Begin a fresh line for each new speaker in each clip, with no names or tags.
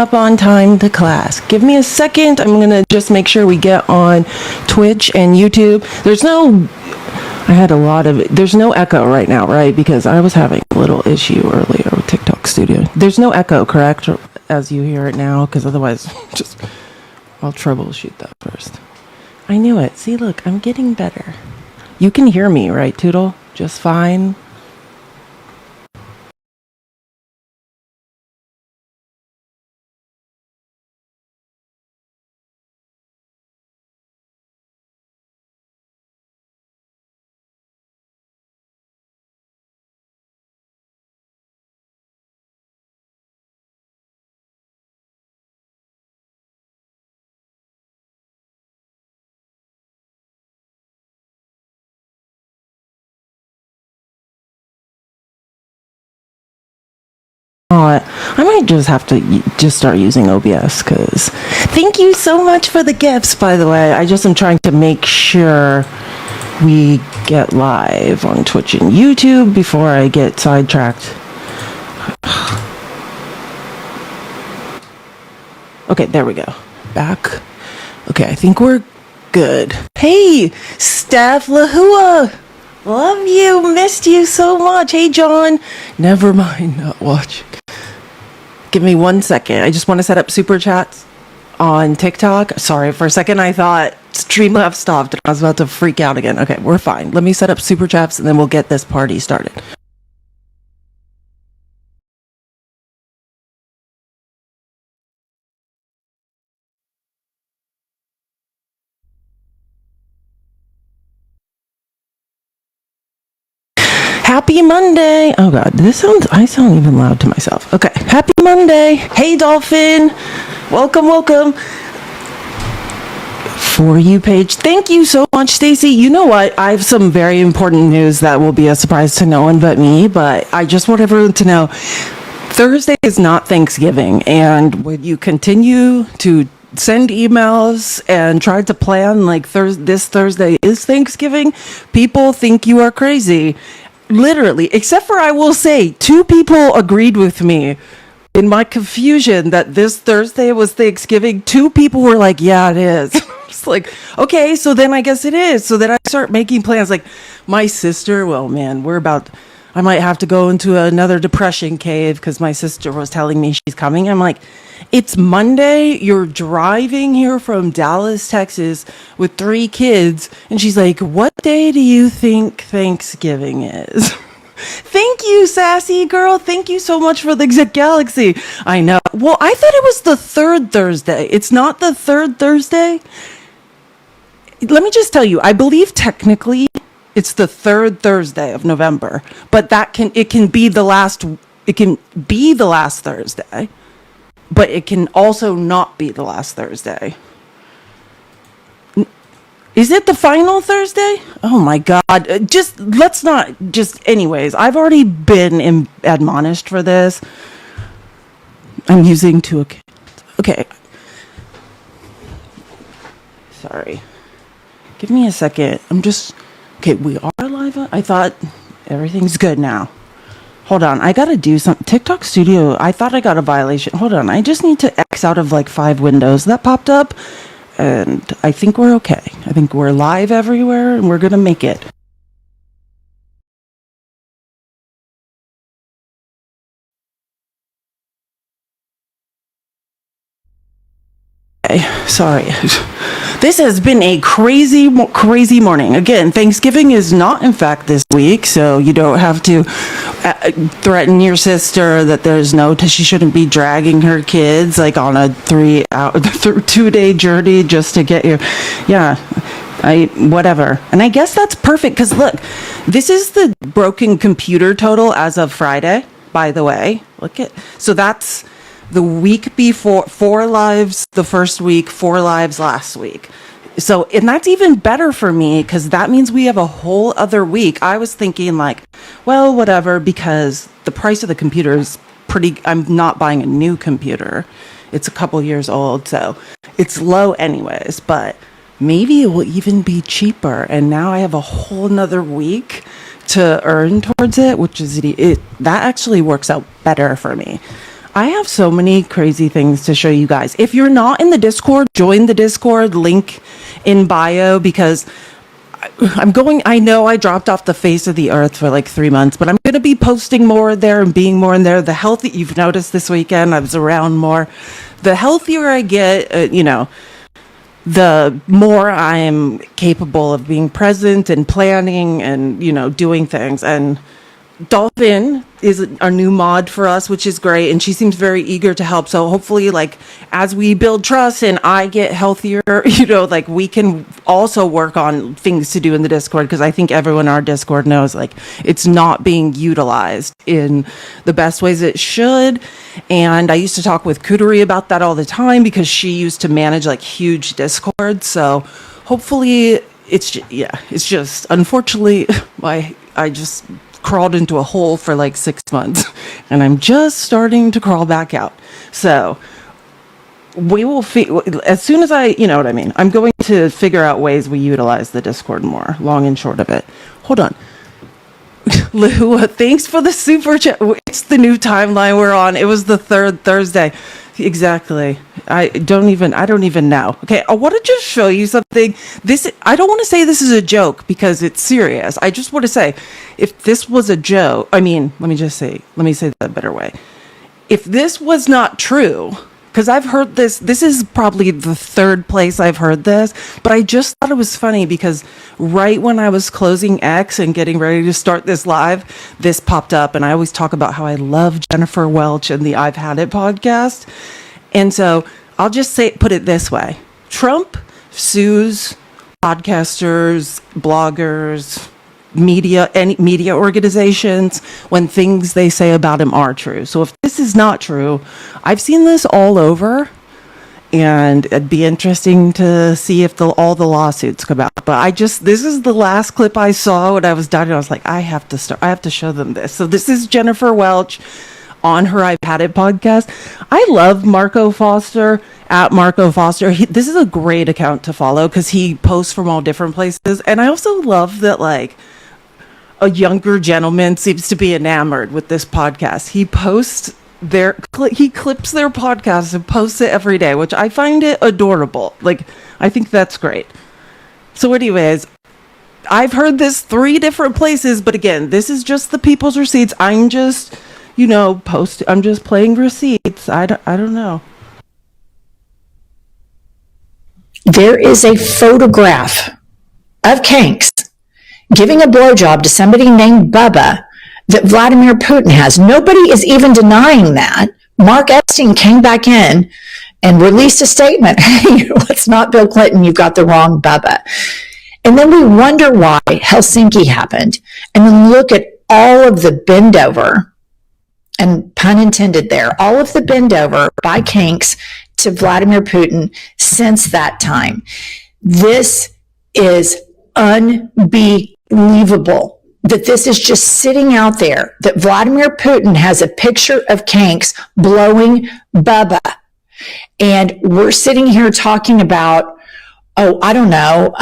up on time to class. Give me a second. I'm going to just make sure we get on Twitch and YouTube. There's no echo right now, right? Because I was having a little issue earlier with TikTok Studio. There's no echo, correct? As you hear it now, because otherwise, I'll troubleshoot that first. I knew it. See, look, I'm getting better. You can hear me, right, Toodle? Just fine. I might just have to just start using OBS, because thank you so much for the gifts, by the way. I just am trying to make sure we get live on Twitch and YouTube before I get sidetracked. Okay, there we go. Back. Okay, I think we're good. Hey, Steph Lahua. Love you. Missed you so much. Hey, John. Never mind not watching. Give me 1 second. I just want to set up super chats on TikTok. Sorry, for a second I thought Streamlabs stopped and I was about to freak out again. Okay, we're fine. Let me set up super chats and then we'll get this party started. Happy Monday. Oh God, I sound even loud to myself. Okay, happy Monday. Hey Dolphin. Welcome. For you page. Thank you so much, Stacy. You know what? I have some very important news that will be a surprise to no one but me, but I just want everyone to know Thursday is not Thanksgiving, and when you continue to send emails and try to plan like this Thursday is Thanksgiving, people think you are crazy. Literally, except for I will say 2 people agreed with me in my confusion that this Thursday was Thanksgiving. 2 people were like, yeah, it is. It's like, okay, so then I guess it is. So then I start making plans. Like my sister, well, man, I might have to go into another depression cave because my sister was telling me she's coming. I'm like, it's Monday. You're driving here from Dallas, Texas with 3 kids. And she's like, what day do you think Thanksgiving is? Thank you, sassy girl. Thank you so much for the Galaxy. I know. Well, I thought it was the 3rd Thursday. It's not the 3rd Thursday. Let me just tell you, I believe technically it's the 3rd Thursday of November, but it can be the last Thursday, but it can also not be the last Thursday. Is it the final Thursday? Oh my God. Anyways, I've already been admonished for this. I'm using 2 accounts. Okay. Sorry. Give me a second. Okay, we are live. I thought everything's good now. Hold on. I got to do something. TikTok Studio, I thought I got a violation. Hold on. I just need to X out of like 5 windows that popped up. And I think we're okay. I think we're live everywhere and we're going to make it. Okay, sorry. This has been a crazy morning. Again, Thanksgiving is not, in fact, this week, so you don't have to threaten your sister that she shouldn't be dragging her kids like on a 2-day journey just to get your, whatever. And I guess that's perfect because look, this is the broken computer total as of Friday, by the way. So that's the week before, 4 lives the first week, 4 lives last week. So, and that's even better for me because that means we have a whole other week. I was thinking like, well, whatever, because the price of the computer is I'm not buying a new computer. It's a couple years old, so it's low anyways, but maybe it will even be cheaper. And now I have a whole nother week to earn towards it, which is that actually works out better for me. I have so many crazy things to show you guys. If you're not in the Discord, join the Discord, link in bio, because I know I dropped off the face of the earth for like 3 months, but I'm going to be posting more there and being more in there. The healthy, you've noticed this weekend, I was around more. The healthier I get, the more I'm capable of being present and planning and, doing things. And Dolphin is a new mod for us, which is great, and she seems very eager to help. So hopefully, like, as we build trust and I get healthier, like, we can also work on things to do in the Discord, because I think everyone in our Discord knows, like, it's not being utilized in the best ways it should. And I used to talk with Kuduri about that all the time, because she used to manage like huge Discords. So hopefully it's just unfortunately I just crawled into a hole for like 6 months, and I'm just starting to crawl back out. So we will as soon as I'm going to figure out ways we utilize the Discord more, long and short of it. Hold on. Lou, thanks for the super chat. It's the new timeline we're on. It was the third Thursday. Exactly. I don't even know. Okay, I want to just show you something. I don't want to say this is a joke, because it's serious. I just want to say, if this was a joke, let me say that a better way. If this was not true, because I've heard this is probably the third place I've heard this, but I just thought it was funny, because right when I was closing X and getting ready to start this live, this popped up. And I always talk about how I love Jennifer Welch and the I've Had It podcast. And so I'll just put it this way. Trump sues podcasters, bloggers, media organizations when things they say about him are true. So if this is not true, I've seen this all over, and it'd be interesting to see if all the lawsuits come out. But this is the last clip I saw when I was done, and I was like, I have to show them this. So this is Jennifer Welch on her I've Had It podcast. I love Marco Foster at Marco Foster. This is a great account to follow, because he posts from all different places. And I also love that, like, a younger gentleman seems to be enamored with this podcast. He clips their podcast and posts it every day, which I find it adorable. Like, I think that's great. So anyways, I've heard this 3 different places, but again, this is just the people's receipts. I'm just, I'm just playing receipts. I don't know.
There is a photograph of Kanks giving a blowjob to somebody named Bubba that Vladimir Putin has. Nobody is even denying that. Mark Epstein came back in and released a statement. Hey, it's not Bill Clinton. You've got the wrong Bubba. And then we wonder why Helsinki happened. And then look at all of the bend over, and pun intended there, all of the bend over by Kanks to Vladimir Putin since that time. This is unbelievable that this is just sitting out there, that Vladimir Putin has a picture of Kanks blowing Bubba. And we're sitting here talking about, I don't know,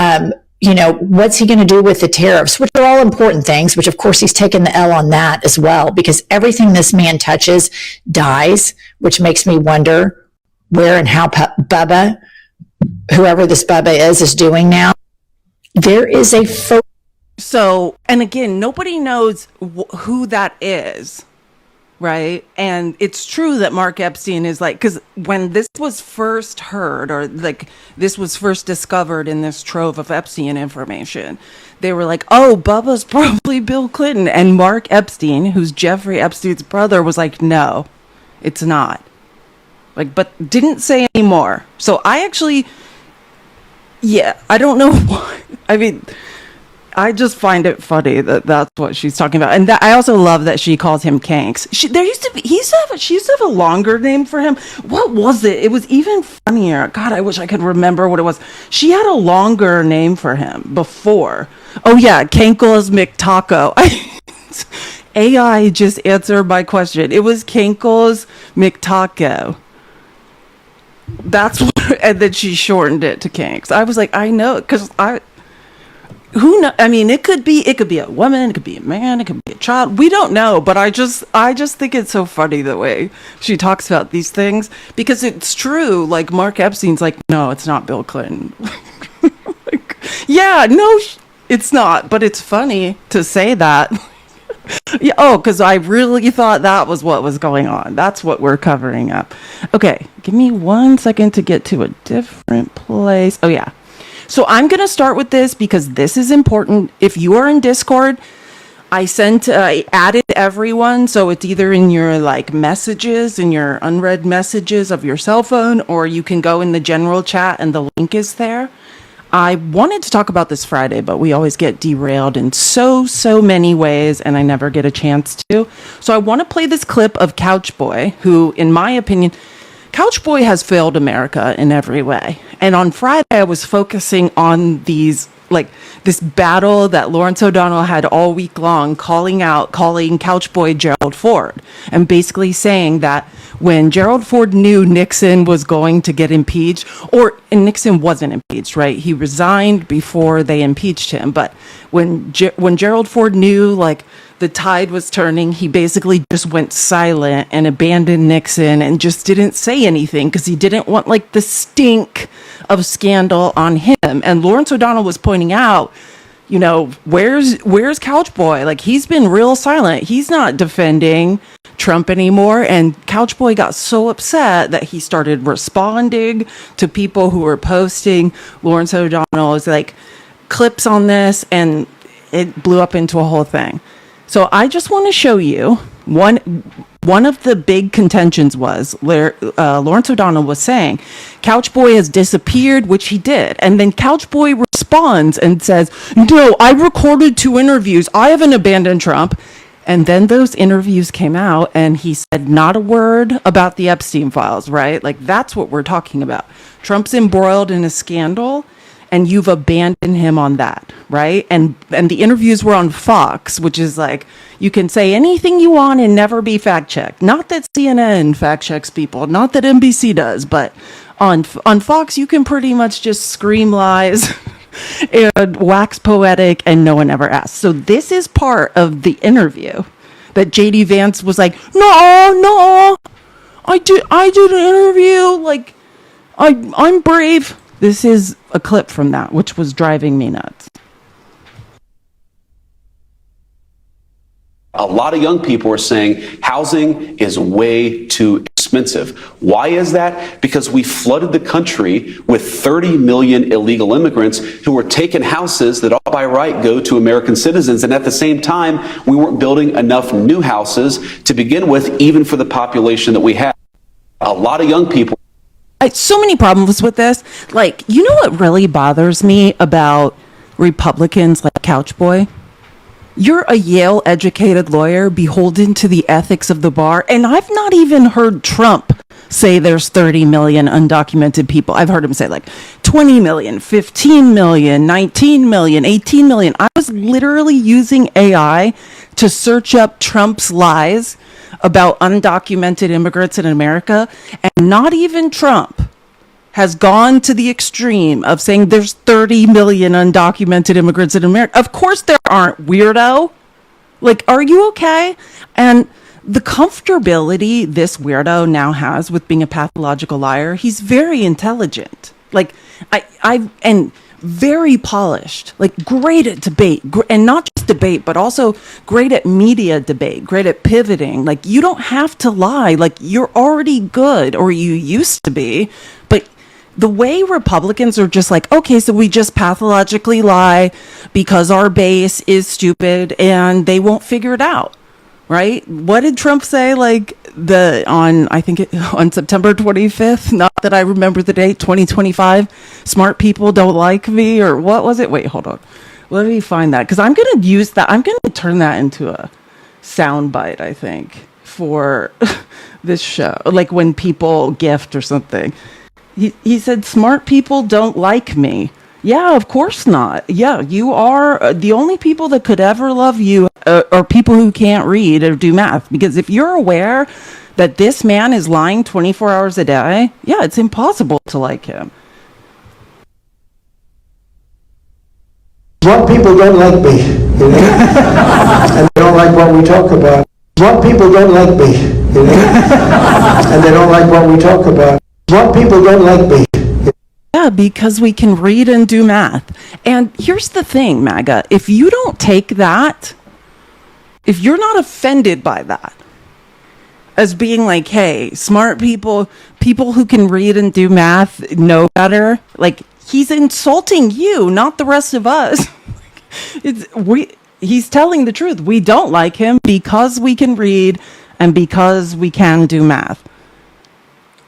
what's he going to do with the tariffs, which are all important things, which of course he's taken the L on that as well, because everything this man touches dies, which makes me wonder where and how Bubba, whoever this Bubba is doing now. There is a
So, and again, nobody knows who that is, right? And it's true that Mark Epstein is like, because when this was first heard, or like this was first discovered in this trove of Epstein information, they were like, oh, Bubba's probably Bill Clinton. And Mark Epstein, who's Jeffrey Epstein's brother, was like, no, it's not. Like, but didn't say any more. So I actually, I don't know why. I mean, I just find it funny that that's what she's talking about. And I also love that she calls him Kanks. She used to have a longer name for him. What was it? It was even funnier. God, I wish I could remember what it was. She had a longer name for him before. Oh yeah, Kankles McTaco. AI just answered my question. It was Kankles McTaco. That's what, and then she shortened it to Kanks. I was like, I know, because who know? I mean, it could be a woman, it could be a man, it could be a child. We don't know, but I just think it's so funny the way she talks about these things, because it's true. Like, Mark Epstein's like, no, it's not Bill Clinton. Like, yeah, no, it's not. But it's funny to say that. Yeah, oh, because I really thought that was what was going on. That's what we're covering up. Okay, give me 1 second to get to a different place. Oh, yeah. So I'm going to start with this because this is important. If you are in Discord, I added everyone. So it's either in your like messages, in your unread messages of your cell phone, or you can go in the general chat and the link is there. I wanted to talk about this Friday, but we always get derailed in so many ways, and I never get a chance to. So I want to play this clip of Couch Boy, who, in my opinion, Couch Boy has failed America in every way. And on Friday, I was focusing on this battle that Lawrence O'Donnell had all week long, calling Couch Boy Gerald Ford, and basically saying that when Gerald Ford knew Nixon was going to get impeached, and Nixon wasn't impeached, right? He resigned before they impeached him. But when Gerald Ford knew, like, the tide was turning, he basically just went silent and abandoned Nixon and just didn't say anything because he didn't want, like, the stink of scandal on him. And Lawrence O'Donnell was pointing out, you know, where's Couch Boy? Like, he's been real silent. He's not defending Trump anymore. And Couch Boy got so upset that he started responding to people who were posting Lawrence O'Donnell's like clips on this, and it blew up into a whole thing. So I just want to show you one of the big contentions was Lawrence O'Donnell was saying Couch Boy has disappeared, which he did. And then Couch Boy responds and says, no, I recorded 2 interviews. I haven't abandoned Trump. And then those interviews came out and he said not a word about the Epstein files, right? Like, that's what we're talking about. Trump's embroiled in a scandal and you've abandoned him on that, right? And the interviews were on Fox, which is like, you can say anything you want and never be fact checked. Not that CNN fact checks people, not that NBC does, but on Fox you can pretty much just scream lies and wax poetic and no one ever asks. So this is part of the interview that JD Vance was like, no, I did an interview, like I'm brave. This is a clip from that, which was driving me nuts.
A lot of young people are saying housing is way too expensive. Why is that? Because we flooded the country with 30 million illegal immigrants who were taking houses that all by right go to American citizens. And at the same time, we weren't building enough new houses to begin with, even for the population that we have. A lot of young people.
So many problems with this. Like, you know what really bothers me about Republicans like Couch Boy? You're a Yale-educated lawyer beholden to the ethics of the bar, and I've not even heard Trump say there's 30 million undocumented people. I've heard him say like 20 million, 15 million, 19 million, 18 million. I was literally using AI to search up Trump's lies about undocumented immigrants in America, and not even Trump has gone to the extreme of saying there's 30 million undocumented immigrants in America. Of course there aren't, weirdo. Like, are you okay? And the comfortability this weirdo now has with being a pathological liar, he's very intelligent. Like, and very polished, like great at debate, and not just debate, but also great at media debate, great at pivoting. Like, you don't have to lie. Like, you're already good, or you used to be. But the way Republicans are just like, okay, so we just pathologically lie because our base is stupid and they won't figure it out. Right? What did Trump say? Like on September 25th, not that I remember the date, 2025, smart people don't like me, or what was it? Wait, hold on. Let me find that, because I'm going to use that. I'm going to turn that into a soundbite, I think, for this show. Like when people gift or something. He said, smart people don't like me. Yeah, of course not. Yeah, you are the only people that could ever love you are people who can't read or do math. Because if you're aware that this man is lying 24 hours a day, yeah, it's impossible to like him.
Some people don't like me, you know, and they don't like what we talk about. Some people don't like me, you know, and they don't like what we talk about. Some people don't like me.
Yeah, because we can read and do math. And here's the thing, MAGA, if you don't take that, if you're not offended by that, as being like, hey, smart people, people who can read and do math know better, like, he's insulting you, not the rest of us. He's telling the truth. We don't like him because we can read and because we can do math.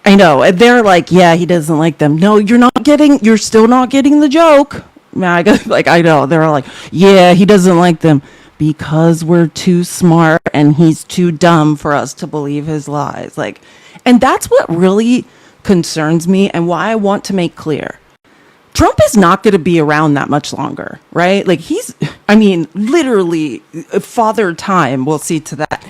I know. They're like, yeah, he doesn't like them. No, you're still not getting the joke. Like, I know. They're like, yeah, he doesn't like them because we're too smart and he's too dumb for us to believe his lies. Like, and that's what really concerns me and why I want to make clear. Trump is not going to be around that much longer, right? Like, literally, Father Time will see to that.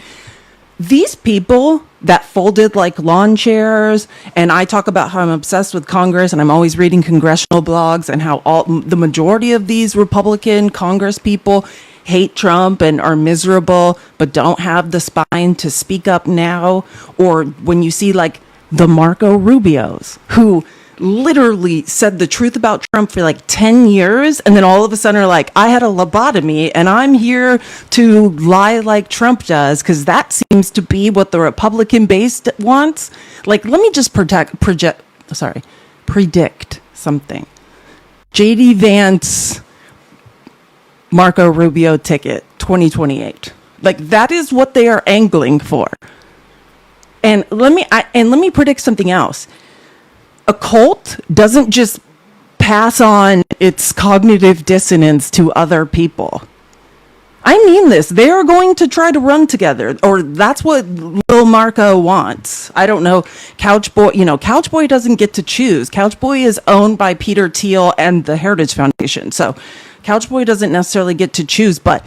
These people that folded like lawn chairs, and I talk about how I'm obsessed with Congress and I'm always reading congressional blogs and how the majority of these Republican Congress people hate Trump and are miserable, but don't have the spine to speak up now. Or when you see like the Marco Rubios, who literally said the truth about Trump for like 10 years and then all of a sudden are like, I had a lobotomy and I'm here to lie like Trump does, because that seems to be what the Republican base wants. Like, let me just predict something. JD Vance, Marco Rubio ticket 2028. Like, that is what they are angling for. And let me predict something else. A cult doesn't just pass on its cognitive dissonance to other people. I mean this. They are going to try to run together, or that's what Lil Marco wants. I don't know. Couch Boy doesn't get to choose. Couch Boy is owned by Peter Thiel and the Heritage Foundation. So Couch Boy doesn't necessarily get to choose, but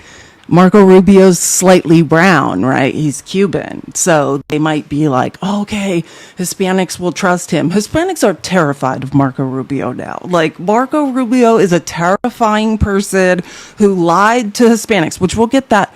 Marco Rubio's slightly brown, right? He's Cuban. So they might be like, oh, okay, Hispanics will trust him. Hispanics are terrified of Marco Rubio now. Like, Marco Rubio is a terrifying person who lied to Hispanics, which we'll get that.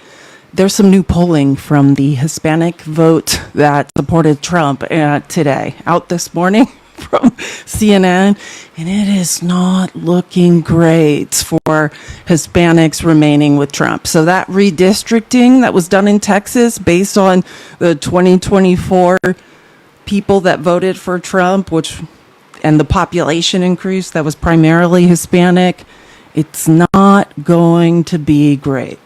There's some new polling from the Hispanic vote that supported Trump today, out this morning from CNN, and it is not looking great for Hispanics remaining with Trump. So that redistricting that was done in Texas based on the 2024 people that voted for Trump, and the population increase that was primarily Hispanic, it's not going to be great.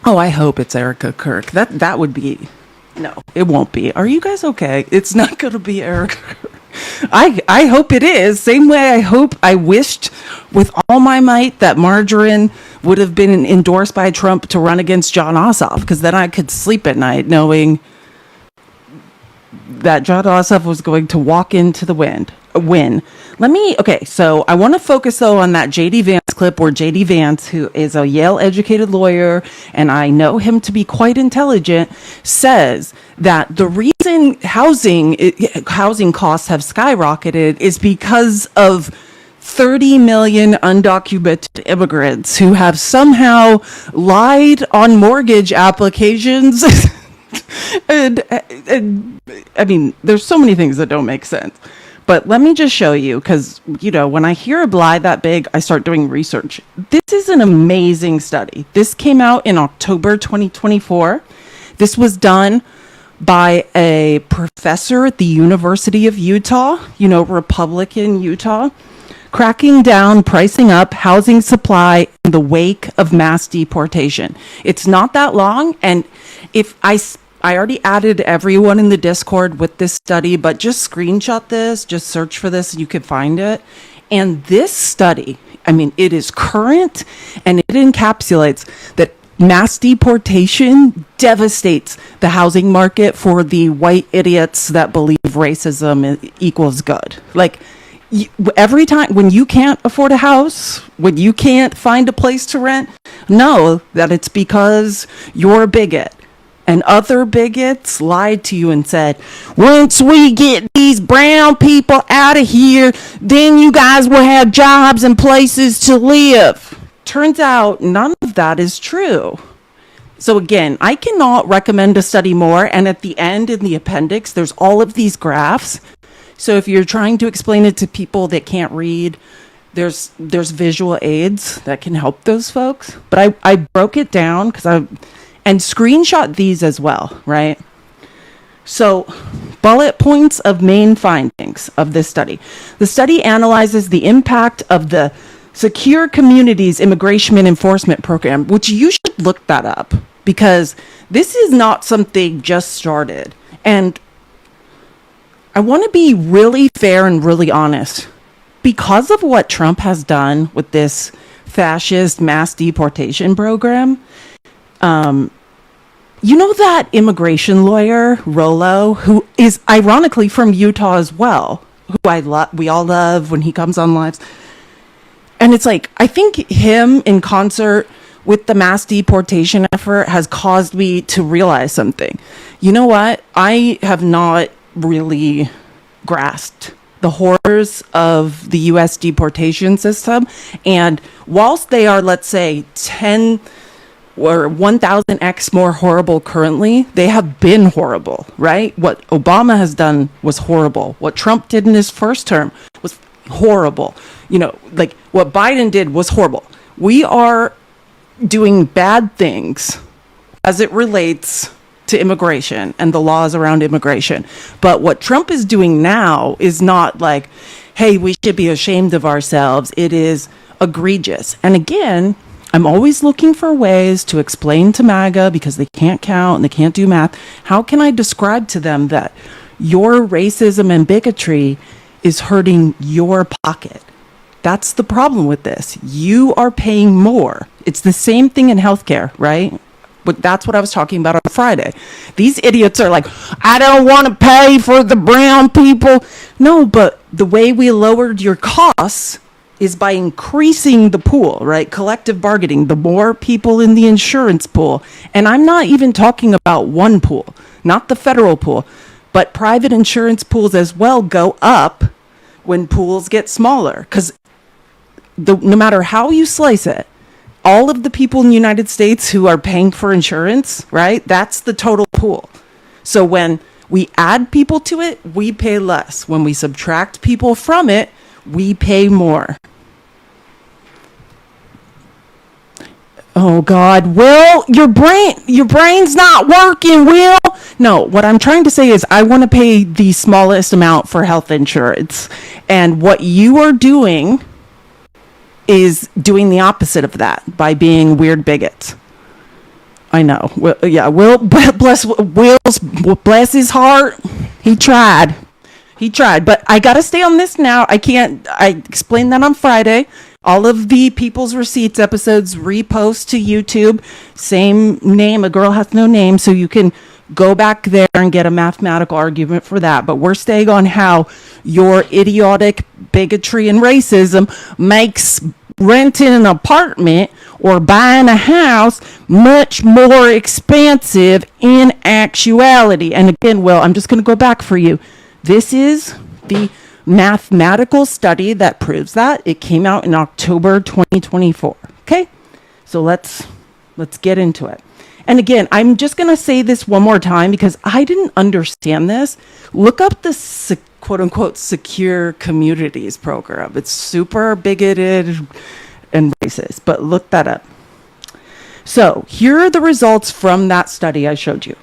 Oh, I hope it's Erica Kirk. That would be... No, it won't be. Are you guys okay? It's not going to be Eric. I hope it is. Same way I wished with all my might that margarine would have been endorsed by Trump to run against John Ossoff, because then I could sleep at night knowing that John Ossoff was going to walk into the win. So I want to focus though on that JD Vance clip where JD Vance, who is a Yale educated lawyer, and I know him to be quite intelligent, says that the reason housing costs have skyrocketed is because of 30 million undocumented immigrants who have somehow lied on mortgage applications. and I mean, there's so many things that don't make sense. But let me just show you, because, when I hear a lie that big, I start doing research. This is an amazing study. This came out in October 2024. This was done by a professor at the University of Utah, Republican Utah, cracking down, pricing up housing supply in the wake of mass deportation. It's not that long, and if I already added everyone in the Discord with this study, but just screenshot this, just search for this, you can find it. And this study, it is current, and it encapsulates that mass deportation devastates the housing market for the white idiots that believe racism equals good. Like, every time when you can't afford a house, when you can't find a place to rent, know that it's because you're a bigot. And other bigots lied to you and said, once we get these brown people out of here, then you guys will have jobs and places to live. Turns out none of that is true. So again, I cannot recommend to study more. And at the end in the appendix, there's all of these graphs. So if you're trying to explain it to people that can't read, there's visual aids that can help those folks. But I broke it down and screenshot these as well, right? So, bullet points of main findings of this study. The study analyzes the impact of the Secure Communities Immigration and Enforcement Program, which you should look that up because this is not something just started. And I want to be really fair and really honest. Because of what Trump has done with this fascist mass deportation program, you know that immigration lawyer, Rollo, who is ironically from Utah as well, who we all love when he comes on lives. And it's like, I think him in concert with the mass deportation effort has caused me to realize something. You know what? I have not really grasped the horrors of the U.S. deportation system. And whilst they are, let's say, 10 or 1,000x more horrible currently, they have been horrible, right? What Obama has done was horrible. What Trump did in his first term was horrible. You know, like what Biden did was horrible. We are doing bad things as it relates to immigration and the laws around immigration. But what Trump is doing now is not like, hey, we should be ashamed of ourselves. It is egregious. And again, I'm always looking for ways to explain to MAGA, because they can't count and they can't do math. How can I describe to them that your racism and bigotry is hurting your pocket? That's the problem with this. You are paying more. It's the same thing in healthcare, right? But that's what I was talking about on Friday. These idiots are like, I don't want to pay for the brown people. No, but the way we lowered your costs is by increasing the pool, right? Collective bargaining, the more people in the insurance pool. And I'm not even talking about one pool, not the federal pool, but private insurance pools as well go up when pools get smaller. Because no matter how you slice it, all of the people in the United States who are paying for insurance, right? That's the total pool. So when we add people to it, we pay less. When we subtract people from it, we pay more. Oh God, Will, your brain's not working, Will. No, what I'm trying to say is I want to pay the smallest amount for health insurance. And what you are doing is doing the opposite of that by being weird bigots. I know. Well, yeah, Will, bless his heart. He tried, but I got to stay on this now. I explained that on Friday. All of the People's Receipts episodes repost to YouTube. Same name, A Girl Hath No Name. So you can go back there and get a mathematical argument for that. But we're staying on how your idiotic bigotry and racism makes renting an apartment or buying a house much more expensive in actuality. And again, Will, I'm just going to go back for you. This is the mathematical study that proves that. It came out in October 2024. Okay? So let's get into it. And again, I'm just going to say this one more time because I didn't understand this. Look up the quote unquote Secure Communities program. It's super bigoted and racist, but look that up. So here are the results from that study I showed you.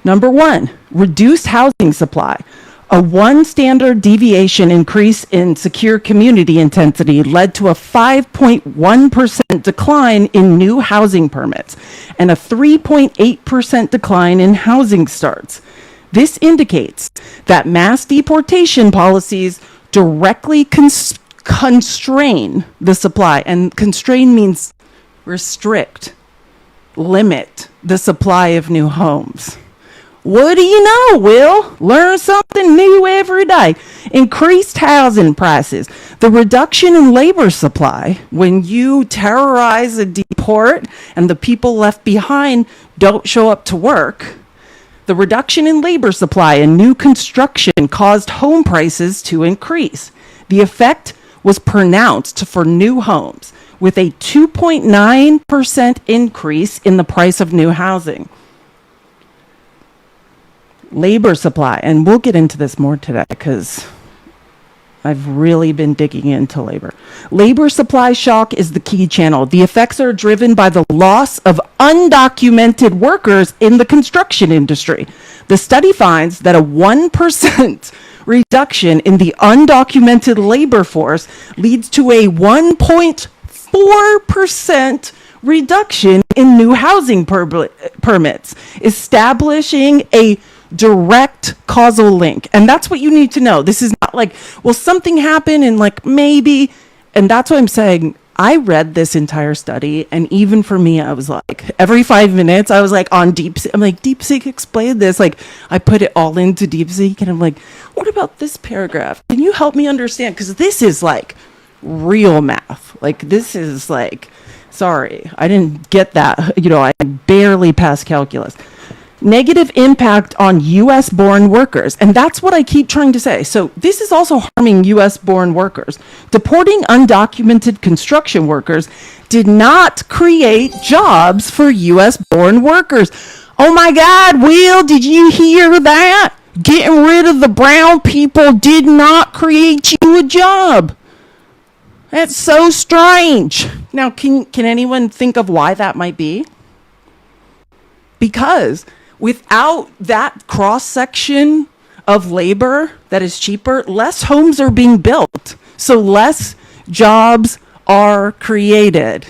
Number 1, reduced housing supply. A 1 standard deviation increase in secure community intensity led to a 5.1% decline in new housing permits and a 3.8% decline in housing starts. This indicates that mass deportation policies directly constrain the supply. And constrain means restrict, limit the supply of new homes. What do you know, Will? Learn something new every day. Increased housing prices. The reduction in labor supply when you terrorize and deport and the people left behind don't show up to work, The reduction in labor supply and new construction caused home prices to increase. The effect was pronounced for new homes, with a 2.9% increase in the price of new housing. Labor supply, and we'll get into this more today because I've really been digging into labor. Labor supply shock is the key channel. The effects are driven by the loss of undocumented workers in the construction industry. The study finds that a 1% reduction in the undocumented labor force leads to a 1.4% reduction in new housing permits, establishing a direct causal link. And that's what you need to know. This is not like, well, something happened and like maybe, and that's what I'm saying. I read this entire study, and even for me, I was like, every 5 minutes, I was like on DeepSeek. I'm like, DeepSeek, explain this. Like, I put it all into DeepSeek, and I'm like, what about this paragraph? Can you help me understand? Because this is like real math. Like, this is like, sorry, I didn't get that. You know, I barely passed calculus. Negative impact on U.S.-born workers. And that's what I keep trying to say. So this is also harming U.S.-born workers. Deporting undocumented construction workers did not create jobs for U.S.-born workers. Oh my God, Will, did you hear that? Getting rid of the brown people did not create you a job. That's so strange. Now, can anyone think of why that might be? Because without that cross-section of labor that is cheaper, less homes are being built. So less jobs are created.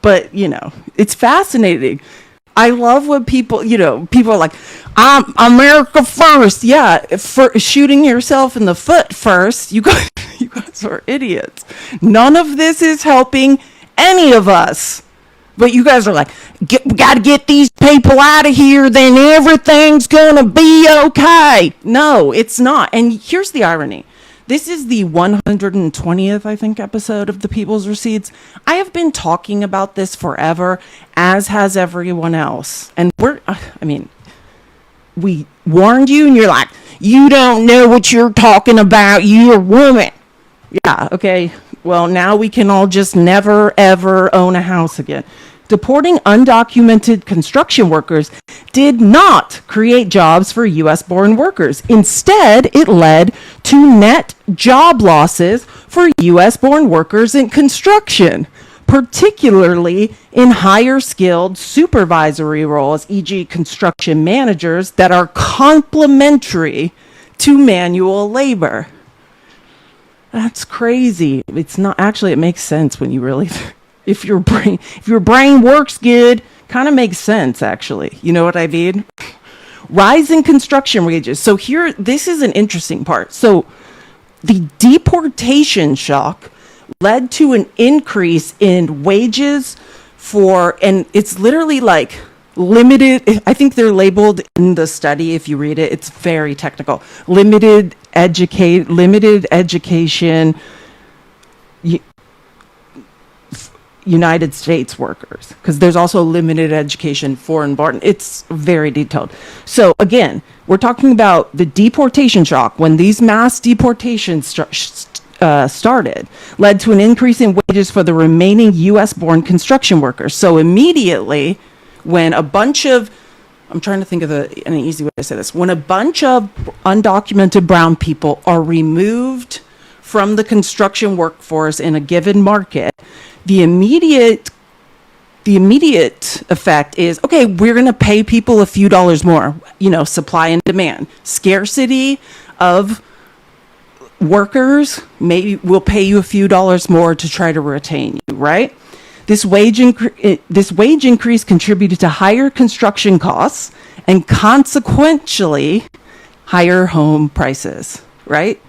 But, you know, it's fascinating. I love when people are like, I'm America first. Yeah, for shooting yourself in the foot first. You guys are idiots. None of this is helping any of us. But you guys are like, we got to get these people out of here, then everything's going to be okay. No, it's not. And here's the irony. This is the 120th, I think, episode of The People's Receipts. I have been talking about this forever, as has everyone else. And we warned you, and you're like, you don't know what you're talking about. You're a woman. Yeah, okay. Well, now we can all just never, ever own a house again. Deporting undocumented construction workers did not create jobs for U.S.-born workers. Instead, it led to net job losses for U.S.-born workers in construction, particularly in higher-skilled supervisory roles, e.g. construction managers, that are complementary to manual labor. That's crazy. It's not actually, it makes sense when you really if your brain works good, kind of makes sense actually. You know what I mean? Rise in construction wages. So here, this is an interesting part. So the deportation shock led to an increase in wages and it's literally like limited, I think they're labeled in the study, if you read it, it's very technical. Limited education United States workers, because there's also limited education foreign born. It's very detailed. So again, we're talking about the deportation shock. When these mass deportations started, led to an increase in wages for the remaining U.S.-born construction workers. So immediately, when a bunch of, I'm trying to think of an easy way to say this, when a bunch of undocumented brown people are removed from the construction workforce in a given market, the immediate effect is, okay, we're going to pay people a few dollars more, supply and demand. Scarcity of workers, maybe we'll pay you a few dollars more to try to retain you, right? This wage increase contributed to higher construction costs and consequentially higher home prices, right?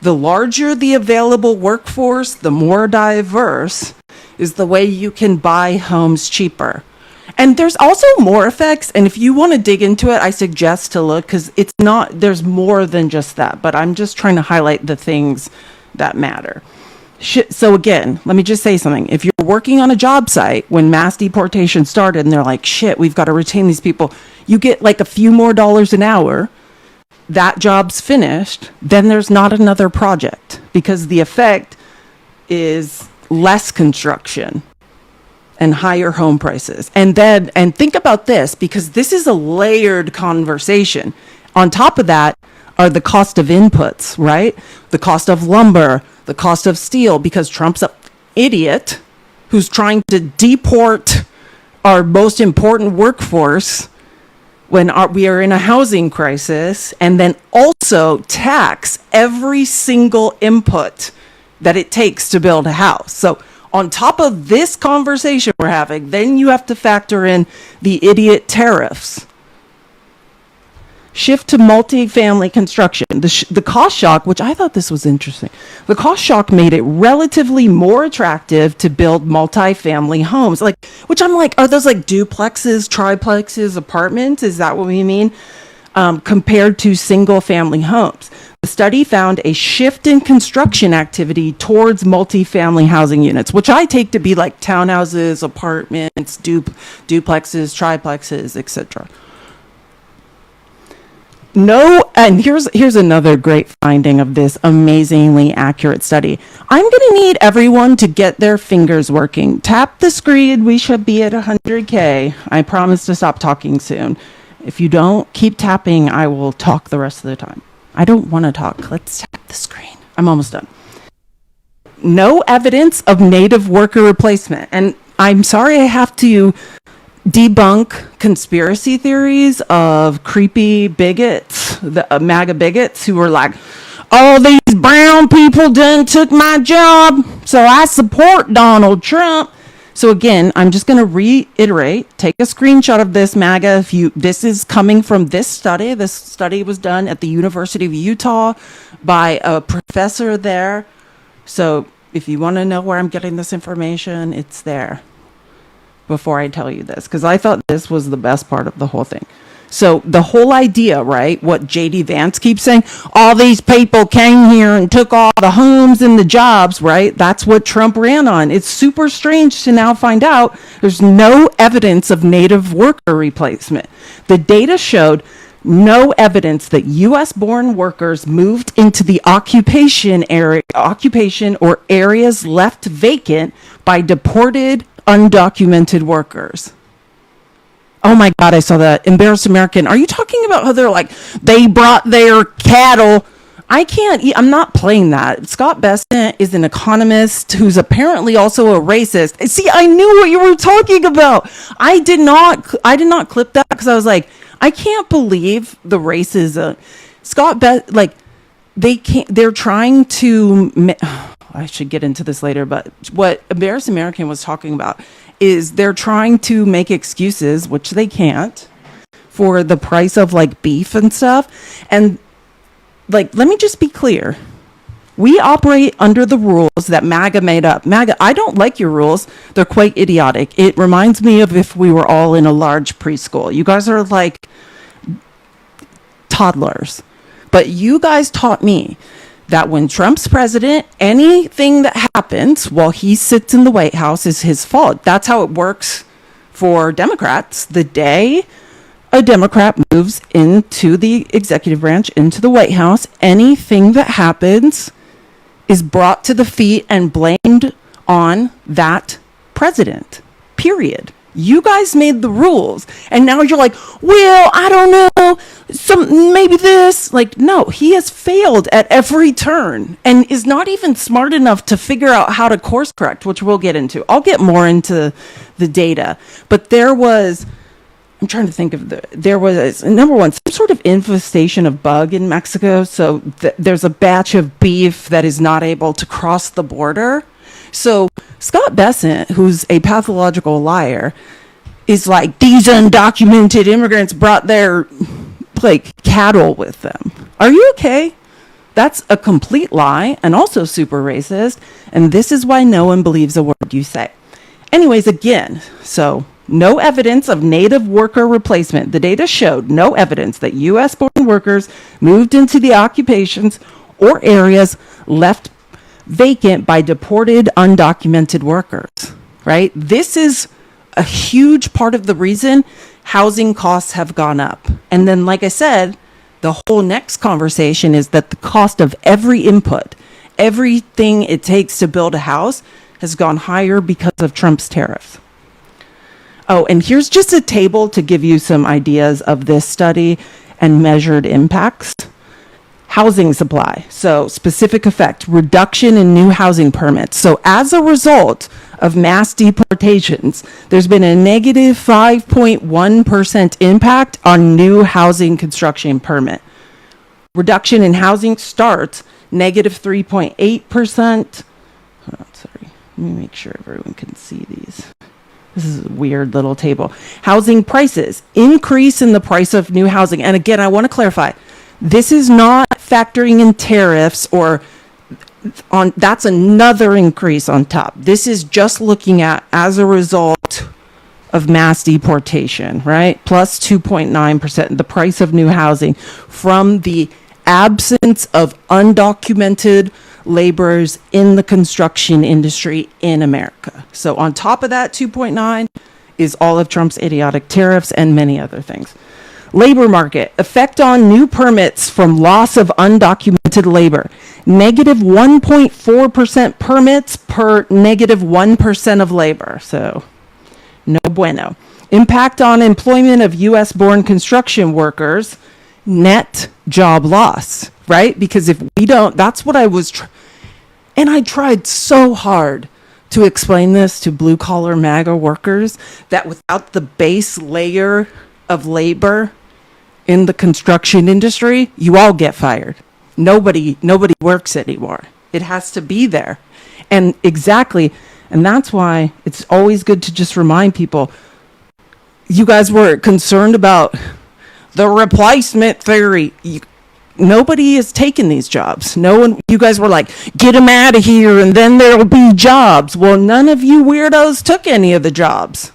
The larger the available workforce, the more diverse is the way you can buy homes cheaper. And there's also more effects. And if you want to dig into it, I suggest to look, because there's more than just that. But I'm just trying to highlight the things that matter. So again, let me just say something. If you're working on a job site when mass deportation started and they're like, shit, we've got to retain these people, you get like a few more dollars an hour. That job's finished. Then there's not another project because the effect is less construction and higher home prices. And think about this, because this is a layered conversation. On top of that are the cost of inputs, right? The cost of lumber, the cost of steel, because Trump's an idiot who's trying to deport our most important workforce when we are in a housing crisis, and then also tax every single input that it takes to build a house. So on top of this conversation we're having, then you have to factor in the idiot tariffs. Shift to multifamily construction. The cost shock, which I thought this was interesting, the cost shock made it relatively more attractive to build multifamily homes. Which I'm like, are those like duplexes, triplexes, apartments? Is that what we mean? Compared to single family homes. The study found a shift in construction activity towards multifamily housing units, which I take to be like townhouses, apartments, duplexes, triplexes, etc. No, and here's another great finding of this amazingly accurate study. I'm going to need everyone to get their fingers working. Tap the screen. We should be at 100K. I promise to stop talking soon. If you don't keep tapping, I will talk the rest of the time. I don't want to talk. Let's tap the screen. I'm almost done. No evidence of native worker replacement. And I'm sorry I have to debunk conspiracy theories of creepy bigots, the MAGA bigots who are like, oh, these brown people done took my job, so I support Donald Trump. So again, I'm just going to reiterate, take a screenshot of this, MAGA. This is coming from this study. This study was done at the University of Utah by a professor there. So if you want to know where I'm getting this information, it's there before I tell you this, because I thought this was the best part of the whole thing. So the whole idea, right, what J.D. Vance keeps saying, all these people came here and took all the homes and the jobs, right? That's what Trump ran on. It's super strange to now find out there's no evidence of native worker replacement. The data showed no evidence that U.S.-born workers moved into the occupation or areas left vacant by deported, undocumented workers. Oh my God, I saw that. Embarrassed American. Are you talking about how they're like, they brought their cattle? I'm not playing that. Scott Bessent is an economist who's apparently also a racist. See, I knew what you were talking about. I did not clip that because I was like, I can't believe the racism. They're trying to, I should get into this later, but what Embarrassed American was talking about is they're trying to make excuses, which they can't, for the price of like beef and stuff. And like, let me just be clear. We operate under the rules that MAGA made up. MAGA, I don't like your rules. They're quite idiotic. It reminds me of if we were all in a large preschool. You guys are like toddlers. But you guys taught me that when Trump's president, anything that happens while he sits in the White House is his fault. That's how it works for Democrats. The day a Democrat moves into the executive branch, into the White House, anything that happens is brought to the feet and blamed on that president, period. You guys made the rules, and now you're like, well, I don't know, maybe this. Like, no, he has failed at every turn and is not even smart enough to figure out how to course correct, which we'll get into. I'll get more into the data, but there was, number one, some sort of infestation of bug in Mexico. So there's a batch of beef that is not able to cross the border. So Scott Bessent, who's a pathological liar, is like, these undocumented immigrants brought their cattle with them. Are you okay? That's a complete lie and also super racist. And this is why no one believes a word you say. Anyways, again, so no evidence of native worker replacement. The data showed no evidence that U.S.-born workers moved into the occupations or areas left vacant by deported, undocumented workers, right? This is a huge part of the reason housing costs have gone up. And then, like I said, the whole next conversation is that the cost of every input, everything it takes to build a house has gone higher because of Trump's tariffs. Oh, and here's just a table to give you some ideas of this study and measured impacts. Housing supply. So specific effect, reduction in new housing permits. So as a result of mass deportations, there's been a negative 5.1% impact on new housing construction permit. Reduction in housing starts, negative 3.8%. Sorry, let me make sure everyone can see these. This is a weird little table. Housing prices, increase in the price of new housing. And again, I want to clarify, this is not factoring in tariffs or on, that's another increase on top. This is just looking at as a result of mass deportation, right? Plus 2.9%, the price of new housing from the absence of undocumented laborers in the construction industry in America. So on top of that 2.9 is all of Trump's idiotic tariffs and many other things. Labor market, effect on new permits from loss of undocumented labor. Negative 1.4% permits per negative 1% of labor. So no bueno. Impact on employment of U.S. born construction workers. Net job loss, right? Because if we don't, that's what I was, and I tried so hard to explain this to blue collar MAGA workers that without the base layer of labor in the construction industry, you all get fired. Nobody works anymore. It has to be there. And exactly, and that's why it's always good to just remind people, you guys were concerned about the replacement theory. Nobody is taking these jobs. No one, you guys were like, get them out of here and then there'll be jobs. Well, none of you weirdos took any of the jobs.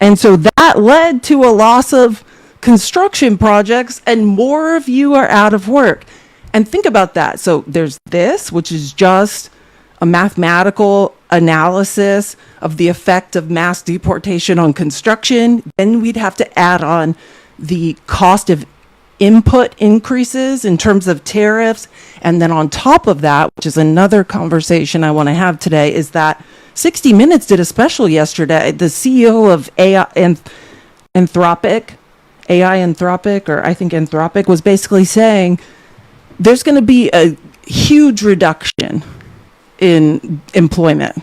And so that led to a loss of construction projects and more of you are out of work. And think about that. So there's this, which is just a mathematical analysis of the effect of mass deportation on construction. Then we'd have to add on the cost of input increases in terms of tariffs. And then on top of that, which is another conversation I want to have today, is that 60 Minutes did a special yesterday. The CEO of Anthropic, or I think Anthropic, was basically saying there's going to be a huge reduction in employment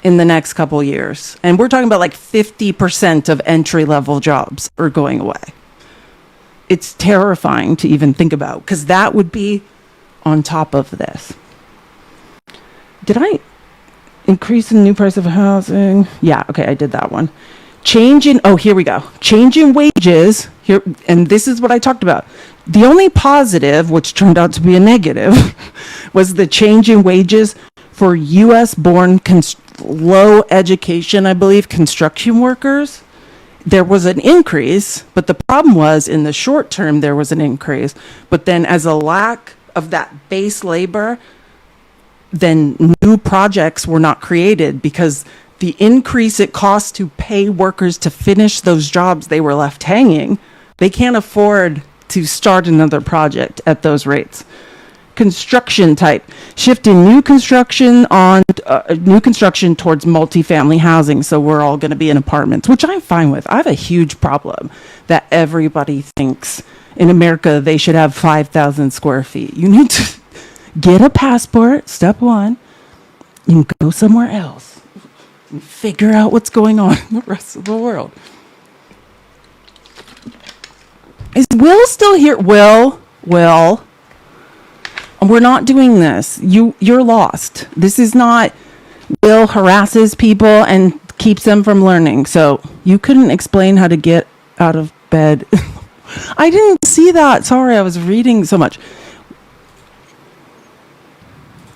in the next couple years. And we're talking about like 50% of entry-level jobs are going away. It's terrifying to even think about because that would be on top of this. Did I increase the new price of housing? Yeah, okay, I did that one. Here we go. Change in wages here, and this is what I talked about. The only positive, which turned out to be a negative, was the change in wages for U.S. born low education, I believe, construction workers. There was an increase, but the problem was in the short term, there was an increase. But then as a lack of that base labor, then new projects were not created because the increase it costs to pay workers to finish those jobs they were left hanging, they can't afford to start another project at those rates. Construction type, shifting new construction towards multifamily housing. So we're all going to be in apartments, which I'm fine with. I have a huge problem that everybody thinks in America they should have 5,000 square feet. You need to get a passport, step one, and go somewhere else and figure out what's going on in the rest of the world. Is Will still here? Will. We're not doing this. You're lost. This is not Will harasses people and keeps them from learning. So you couldn't explain how to get out of bed. I didn't see that. Sorry, I was reading so much.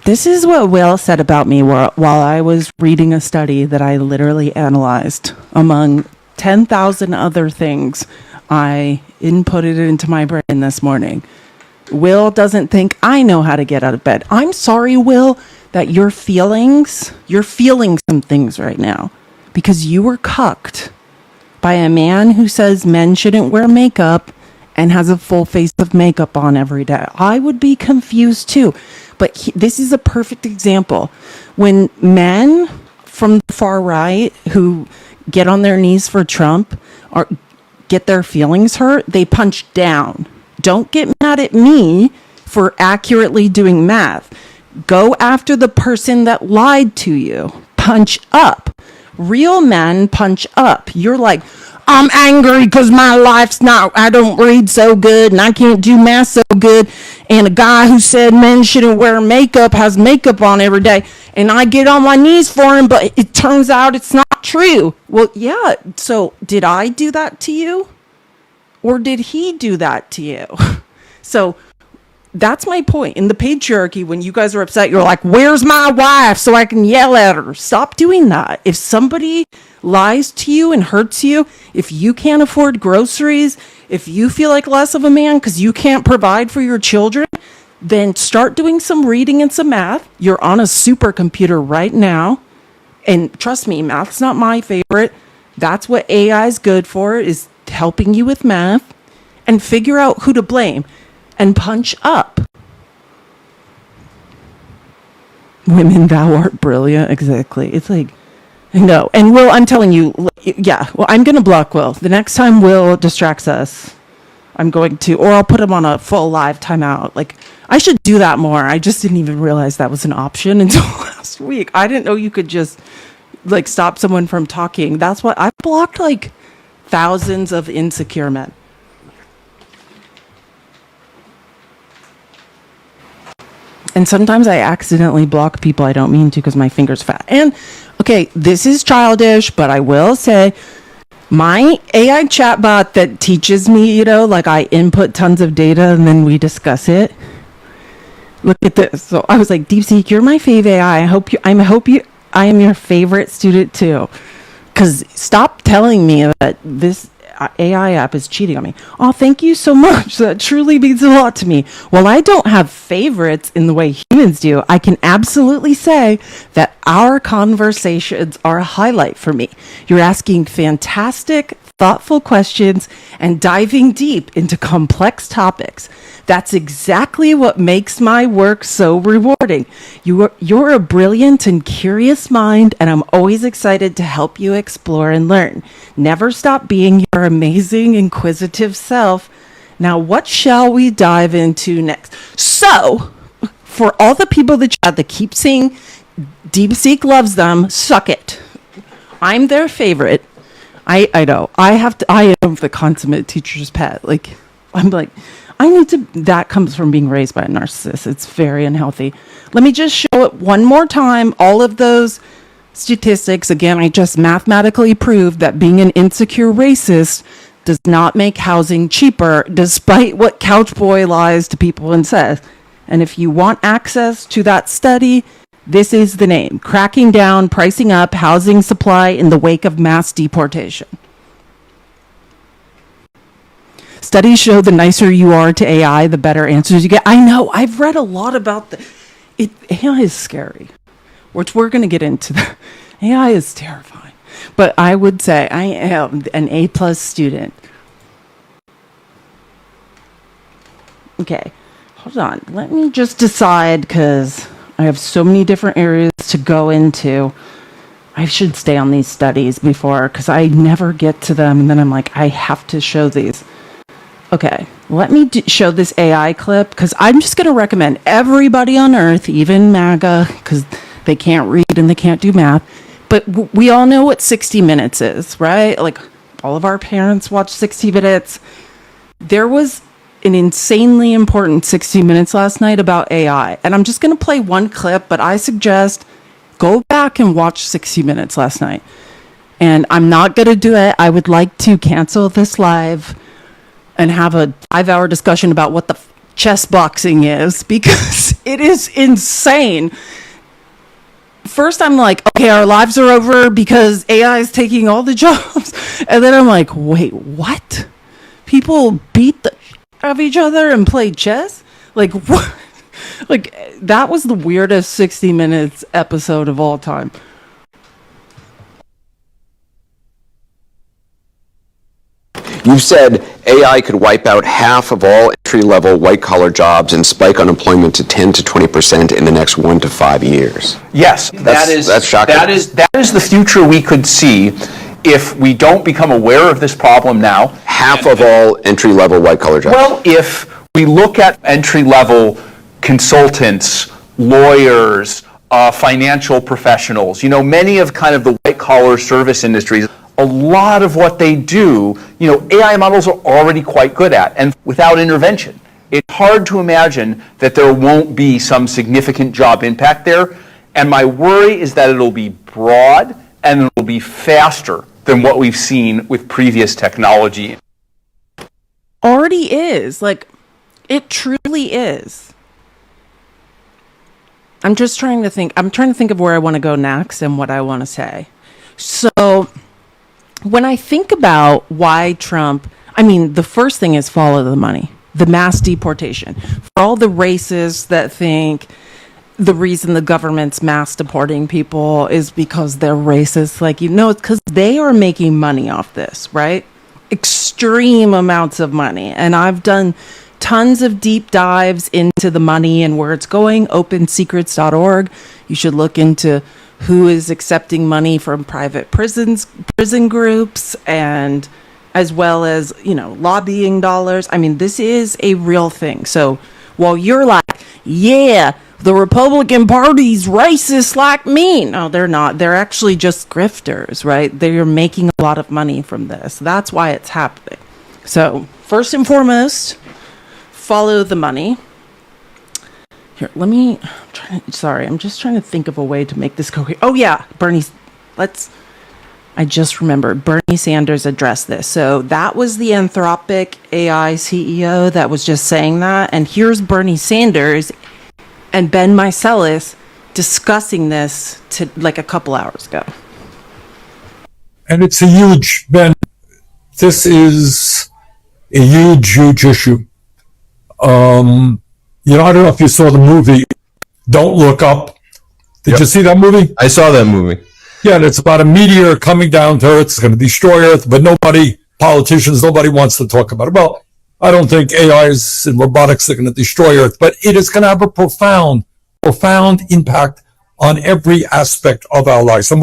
This is what Will said about me while I was reading a study that I literally analyzed. Among 10,000 other things, I inputted it into my brain this morning. Will doesn't think I know how to get out of bed. I'm sorry, Will, that you're feeling some things right now because you were cucked by a man who says men shouldn't wear makeup and has a full face of makeup on every day. I would be confused too. But this is a perfect example. When men from the far right who get on their knees for Trump or get their feelings hurt, they punch down. Don't get mad at me for accurately doing math. Go after the person that lied to you. Punch up. Real men punch up. You're like, I'm angry because my life's not, I don't read so good and I can't do math so good. And a guy who said men shouldn't wear makeup has makeup on every day. And I get on my knees for him, but it turns out it's not true. Well, yeah. So did I do that to you? Or did he do that to you? So that's my point. In the patriarchy, when you guys are upset, you're like, where's my wife so I can yell at her? Stop doing that. If somebody lies to you and hurts you, if you can't afford groceries, if you feel like less of a man because you can't provide for your children, then start doing some reading and some math. You're on a supercomputer right now. And trust me, math's not my favorite. That's what AI is good for, is helping you with math. And figure out who to blame. And punch up. Women, thou art brilliant. Exactly. It's like, no. And Will, I'm telling you, yeah, well, I'm going to block Will. The next time Will distracts us, I'm going to, or I'll put him on a full live timeout. Like, I should do that more. I just didn't even realize that was an option until last week. I didn't know you could just, like, stop someone from talking. That's why I blocked, like, thousands of insecure men. And sometimes I accidentally block people I don't mean to because my finger's fat. And, okay, this is childish, but I will say my AI chatbot that teaches me, you know, like I input tons of data and then we discuss it. Look at this. So I was like, DeepSeek, you're my fave AI. I am your favorite student too. Because stop telling me that this AI app is cheating on me. Oh, thank you so much. That truly means a lot to me. Well, I don't have favorites in the way humans do. I can absolutely say that our conversations are a highlight for me. You're asking fantastic, thoughtful questions and diving deep into complex topics. That's exactly what makes my work so rewarding. You're a brilliant and curious mind, and I'm always excited to help you explore and learn. Never stop being your amazing, inquisitive self. Now, what shall we dive into next? So, for all the people that keep saying DeepSeek loves them, suck it. I'm their favorite. I know. I am the consummate teacher's pet. Like, I'm like, that comes from being raised by a narcissist. It's very unhealthy. Let me just show it one more time. All of those statistics. Again, I just mathematically proved that being an insecure racist does not make housing cheaper, despite what Couchboy lies to people and says. And if you want access to that study, this is the name: Cracking Down, Pricing Up Housing Supply in the Wake of Mass Deportation. Studies show the nicer you are to AI, the better answers you get. I know. I've read a lot about AI is scary, which we're going to get into. AI is terrifying. But I would say I am an A+ student. Okay. Hold on. Let me just decide, because I have so many different areas to go into. I should stay on these studies because I never get to them. And then I'm like, I have to show these. Okay, let me show this AI clip, because I'm just going to recommend everybody on Earth, even MAGA, because they can't read and they can't do math. But we all know what 60 Minutes is, right? Like, all of our parents watch 60 Minutes. There was an insanely important 60 Minutes last night about AI. And I'm just going to play one clip, but I suggest go back and watch 60 Minutes last night. And I'm not going to do it. I would like to cancel this live and have a 5-hour discussion about what the chess boxing is, because it is insane. First, I'm like, okay, our lives are over because AI is taking all the jobs. And then I'm like, wait, what? People beat the shit out of each other and play chess? Like, what? Like, that was the weirdest 60 Minutes episode of all time.
You've said AI could wipe out half of all entry-level white-collar jobs and spike unemployment to 10 to 20% in the next 1 to 5 years.
Yes,
That's shocking.
That is the future we could see if we don't become aware of this problem now.
Half of all entry-level white-collar jobs.
Well, if we look at entry-level consultants, lawyers, financial professionals, many of kind of the white-collar service industries, a lot of what they do, AI models are already quite good at, and without intervention. It's hard to imagine that there won't be some significant job impact there, and my worry is that it'll be broad and it'll be faster than what we've seen with previous technology.
Already is. Like, it truly is. I'm trying to think of where I want to go next and what I want to say. So, when I think about why Trump, the first thing is follow the money, the mass deportation. For all the racists that think the reason the government's mass deporting people is because they're racist, it's because they are making money off this, right? Extreme amounts of money. And I've done tons of deep dives into the money and where it's going. OpenSecrets.org. You should look into who is accepting money from private prison groups, and as well as, lobbying dollars. This is a real thing. So while you're like, yeah, the Republican Party's racist like me. No, they're not. They're actually just grifters, right? They're making a lot of money from this. That's why it's happening. So first and foremost, follow the money. Here, I'm just trying to think of a way to make this coherent. Oh yeah, I just remembered Bernie Sanders addressed this. So that was the Anthropic AI CEO that was just saying that. And here's Bernie Sanders and Ben Meiselas discussing this a couple hours ago.
And it's a huge, Ben, this is a huge issue. I don't know if you saw the movie Don't Look Up. Did you see that movie?
I saw that movie.
Yeah, and it's about a meteor coming down to Earth. It's going to destroy Earth, but nobody wants to talk about it. Well, I don't think AIs and robotics are going to destroy Earth, but it is going to have a profound impact on every aspect of our lives. And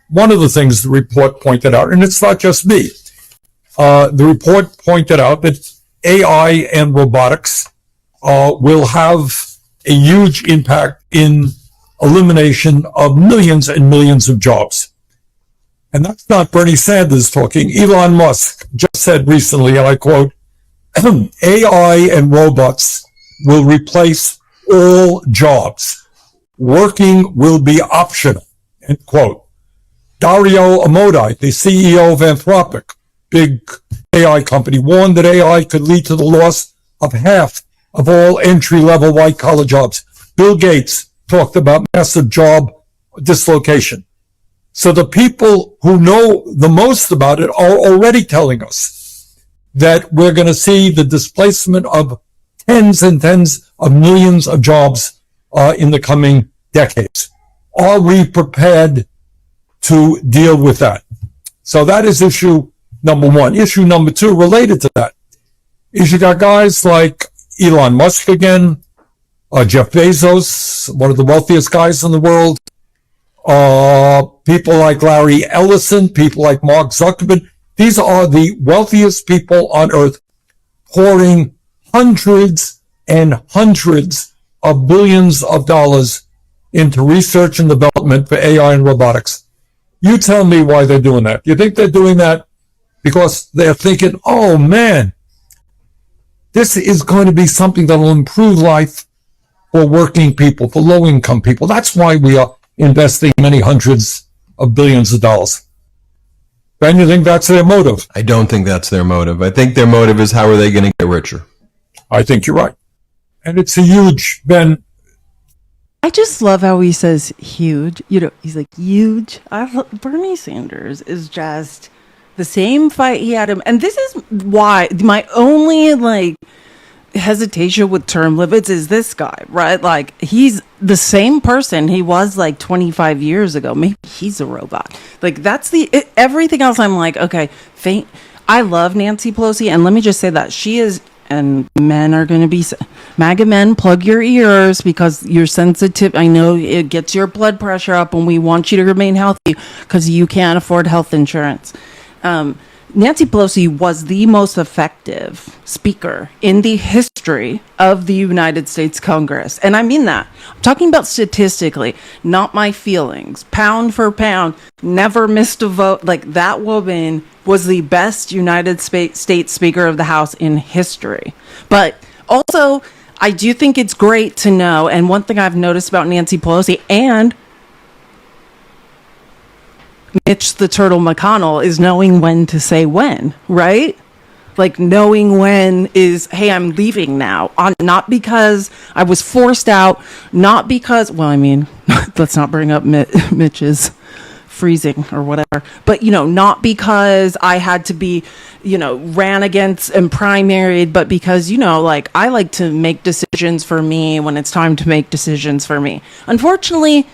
one of the things the report pointed out, and it's not just me, the report pointed out that AI and robotics will have a huge impact in elimination of millions and millions of jobs. And that's not Bernie Sanders talking. Elon Musk just said recently, and I quote, AI and robots will replace all jobs. Working will be optional, end quote. Dario Amodei, the CEO of Anthropic, big AI company, warned that AI could lead to the loss of half of all entry-level white-collar jobs. Bill Gates talked about massive job dislocation. So the people who know the most about it are already telling us that we're going to see the displacement of tens and tens of millions of jobs in the coming decades. Are we prepared to deal with that? So that is issue number one. Issue number two, related to that, is you got guys like Elon Musk again, Jeff Bezos, one of the wealthiest guys in the world, people like Larry Ellison, people like Mark Zuckerberg. These are the wealthiest people on earth, pouring hundreds and hundreds of billions of dollars into research and development for AI and robotics. You tell me why they're doing that. You think they're doing that because they're thinking, oh man, this is going to be something that will improve life for working people, for low-income people. That's why we are investing many hundreds of billions of dollars. Ben, you think that's their motive?
I don't think that's their motive. I think their motive is how are they going to get richer?
I think you're right. And it's a huge, Ben.
I just love how he says huge. He's like huge. Bernie Sanders is just the same fight he had him. And this is why my only hesitation with term limits is this guy, right? Like, he's the same person he was like 25 years ago. Maybe he's a robot. Like, that's everything else. I'm like, okay, I love Nancy Pelosi, and let me just say that she is, and men are going to be, MAGA men, plug your ears, because you're sensitive. I know it gets your blood pressure up, and we want you to remain healthy because you can't afford health insurance. Nancy Pelosi was the most effective speaker in the history of the United States Congress. And I mean that. I'm talking about statistically, not my feelings. Pound for pound, never missed a vote. Like, that woman was the best United States Speaker of the House in history. But also, I do think it's great to know, and one thing I've noticed about Nancy Pelosi and Mitch the Turtle McConnell is knowing when to say when, right? Like, knowing when is, hey, I'm leaving now. Not because I was forced out, not because, well, I mean, let's not bring up Mitch's freezing or whatever, but, not because I had to be, ran against and primaried, but because, like, I like to make decisions for me when it's time to make decisions for me. Unfortunately,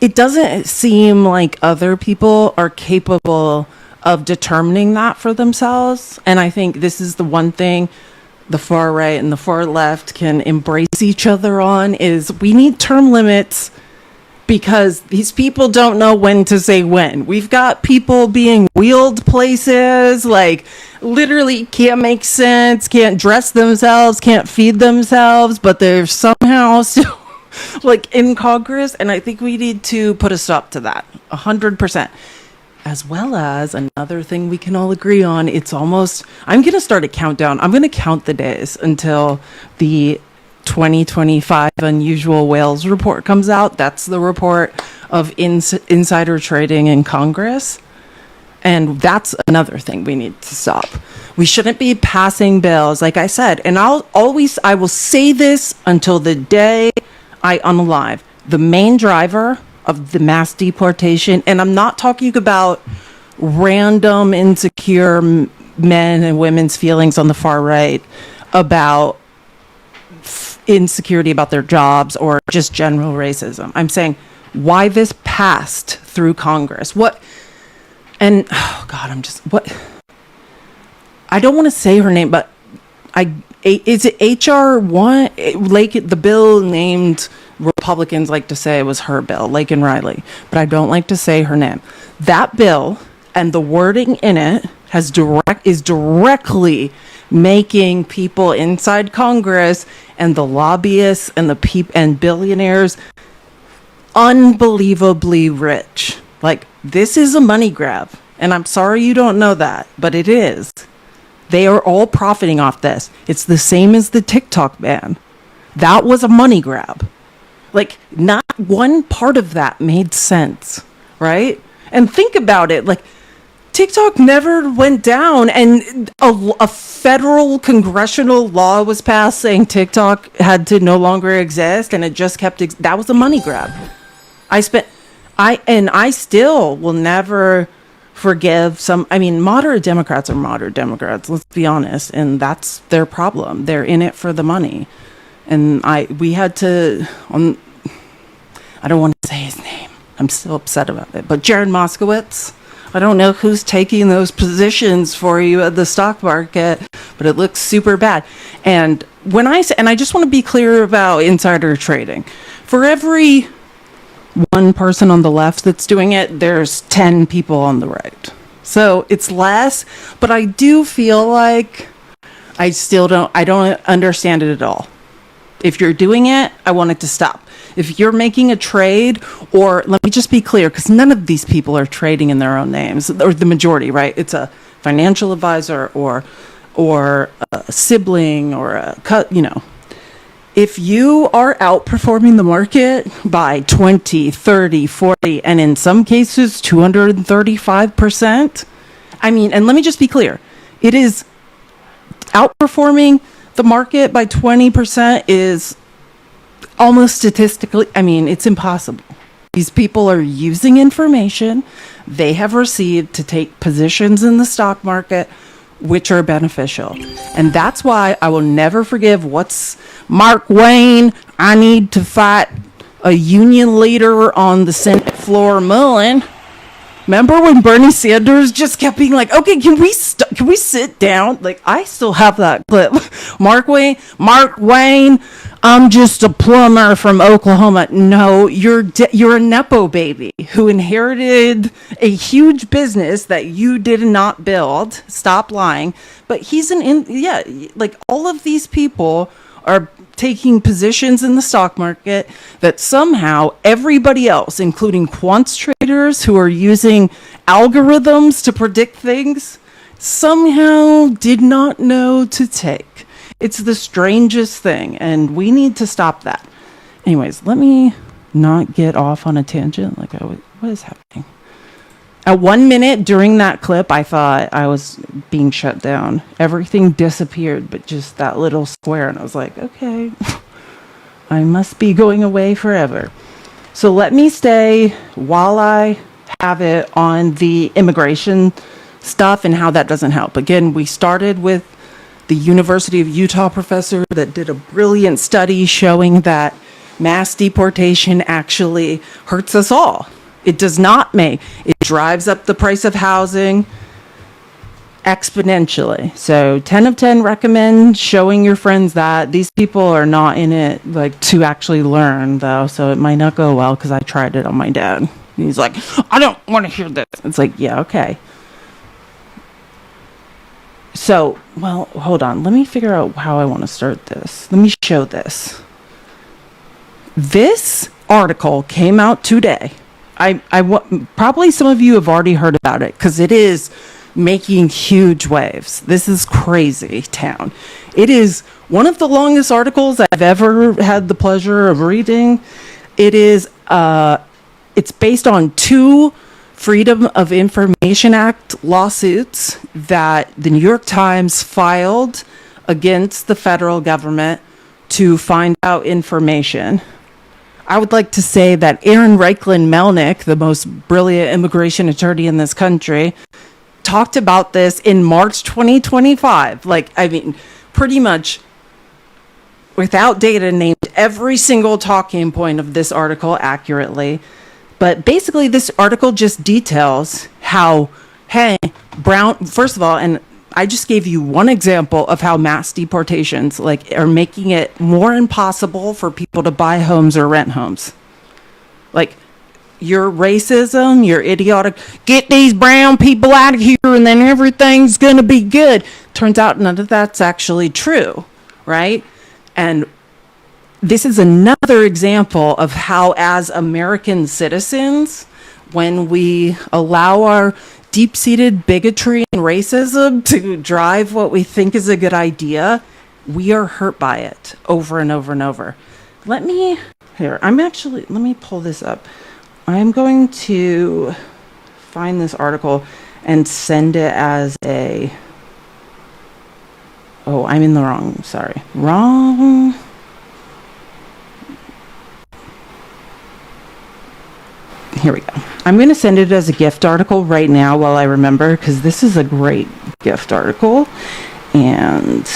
it doesn't seem like other people are capable of determining that for themselves. And I think this is the one thing the far right and the far left can embrace each other on, is we need term limits, because these people don't know when to say when. We've got people being wheeled places, like, literally can't make sense, can't dress themselves, can't feed themselves, but they're somehow still like in Congress. And I think we need to put a stop to that 100%. As well as another thing we can all agree on, it's almost, I'm going to start a countdown. I'm going to count the days until the 2025 Unusual Whales report comes out. That's the report of insider trading in Congress. And that's another thing we need to stop. We shouldn't be passing bills, like I said, and I will say this until the day I unalive. The main driver of the mass deportation, and I'm not talking about random insecure men and women's feelings on the far right about insecurity about their jobs or just general racism. I'm saying why this passed through Congress. I don't want to say her name, but is it HR 1? The bill named, Republicans like to say it was her bill, Lake and Riley, but I don't like to say her name. That bill and the wording in it is directly making people inside Congress and the lobbyists and and billionaires unbelievably rich. Like, this is a money grab, and I'm sorry you don't know that, but it is. They are all profiting off this. It's the same as the TikTok ban. That was a money grab. Like, not one part of that made sense, right? And think about it. Like, TikTok never went down, and a federal congressional law was passed saying TikTok had to no longer exist, and it just kept. That was a money grab. I still will never forgive some. I mean, moderate Democrats are moderate Democrats. Let's be honest, and that's their problem. They're in it for the money, and we had to. I don't want to say his name. I'm still upset about it. But Jared Moskowitz, I don't know who's taking those positions for you at the stock market, but it looks super bad. And I just want to be clear about insider trading. For every one person on the left that's doing it, there's 10 people on the right. So it's less, but I do feel like I don't understand it at all. If you're doing it, I want it to stop. If you're making a trade, or let me just be clear, because none of these people are trading in their own names, or the majority, right? It's a financial advisor or a sibling or if you are outperforming the market by 20, 30, 40, and in some cases 235%, I mean, and let me just be clear, it is outperforming the market by 20% is almost statistically, I mean, it's impossible. These people are using information they have received to take positions in the stock market which are beneficial. And that's why I will never forgive what's Mark Wayne. I need to fight a union leader on the Senate floor, Mullen. Remember when Bernie Sanders just kept being like, okay, can we sit down? Like, I still have that clip. Mark Wayne, I'm just a plumber from Oklahoma. No, you're a Nepo baby who inherited a huge business that you did not build. Stop lying. But like all of these people are taking positions in the stock market that somehow everybody else, including quants traders who are using algorithms to predict things, somehow did not know to take. It's the strangest thing, and we need to stop that. Anyways, let me not get off on a tangent. What is happening? At 1 minute during that clip, I thought I was being shut down. Everything disappeared, but just that little square. And I was like, okay, I must be going away forever. So let me stay while I have it on the immigration stuff and how that doesn't help. Again, we started with the University of Utah professor that did a brilliant study showing that mass deportation actually hurts us all. It does not it drives up the price of housing exponentially. So 10 of 10 recommend showing your friends that. These people are not in it like to actually learn though, so it might not go well because I tried it on my dad. He's like, I don't want to hear this. It's like, yeah, okay. So, well, hold on. Let me figure out how I want to start this. Let me show this. This article came out today. Probably some of you have already heard about it because it is making huge waves. This is crazy town. It is one of the longest articles I've ever had the pleasure of reading. It is, it's based on 2 Freedom of Information Act lawsuits that the New York Times filed against the federal government to find out information. I would like to say that Aaron Reichlin-Melnick, the most brilliant immigration attorney in this country, talked about this in March 2025. Pretty much without data, named every single talking point of this article accurately. But basically, this article just details how, first of all, and I just gave you one example of how mass deportations are making it more impossible for people to buy homes or rent homes. Your racism, your idiotic, get these brown people out of here and then everything's going to be good. Turns out none of that's actually true, right? And this is another example of how, as American citizens, when we allow our deep-seated bigotry and racism to drive what we think is a good idea, we are hurt by it over and over and over. Let me pull this up. I'm going to find this article and send it as I'm in the wrong. Here we go. I'm going to send it as a gift article right now while I remember, because this is a great gift article. And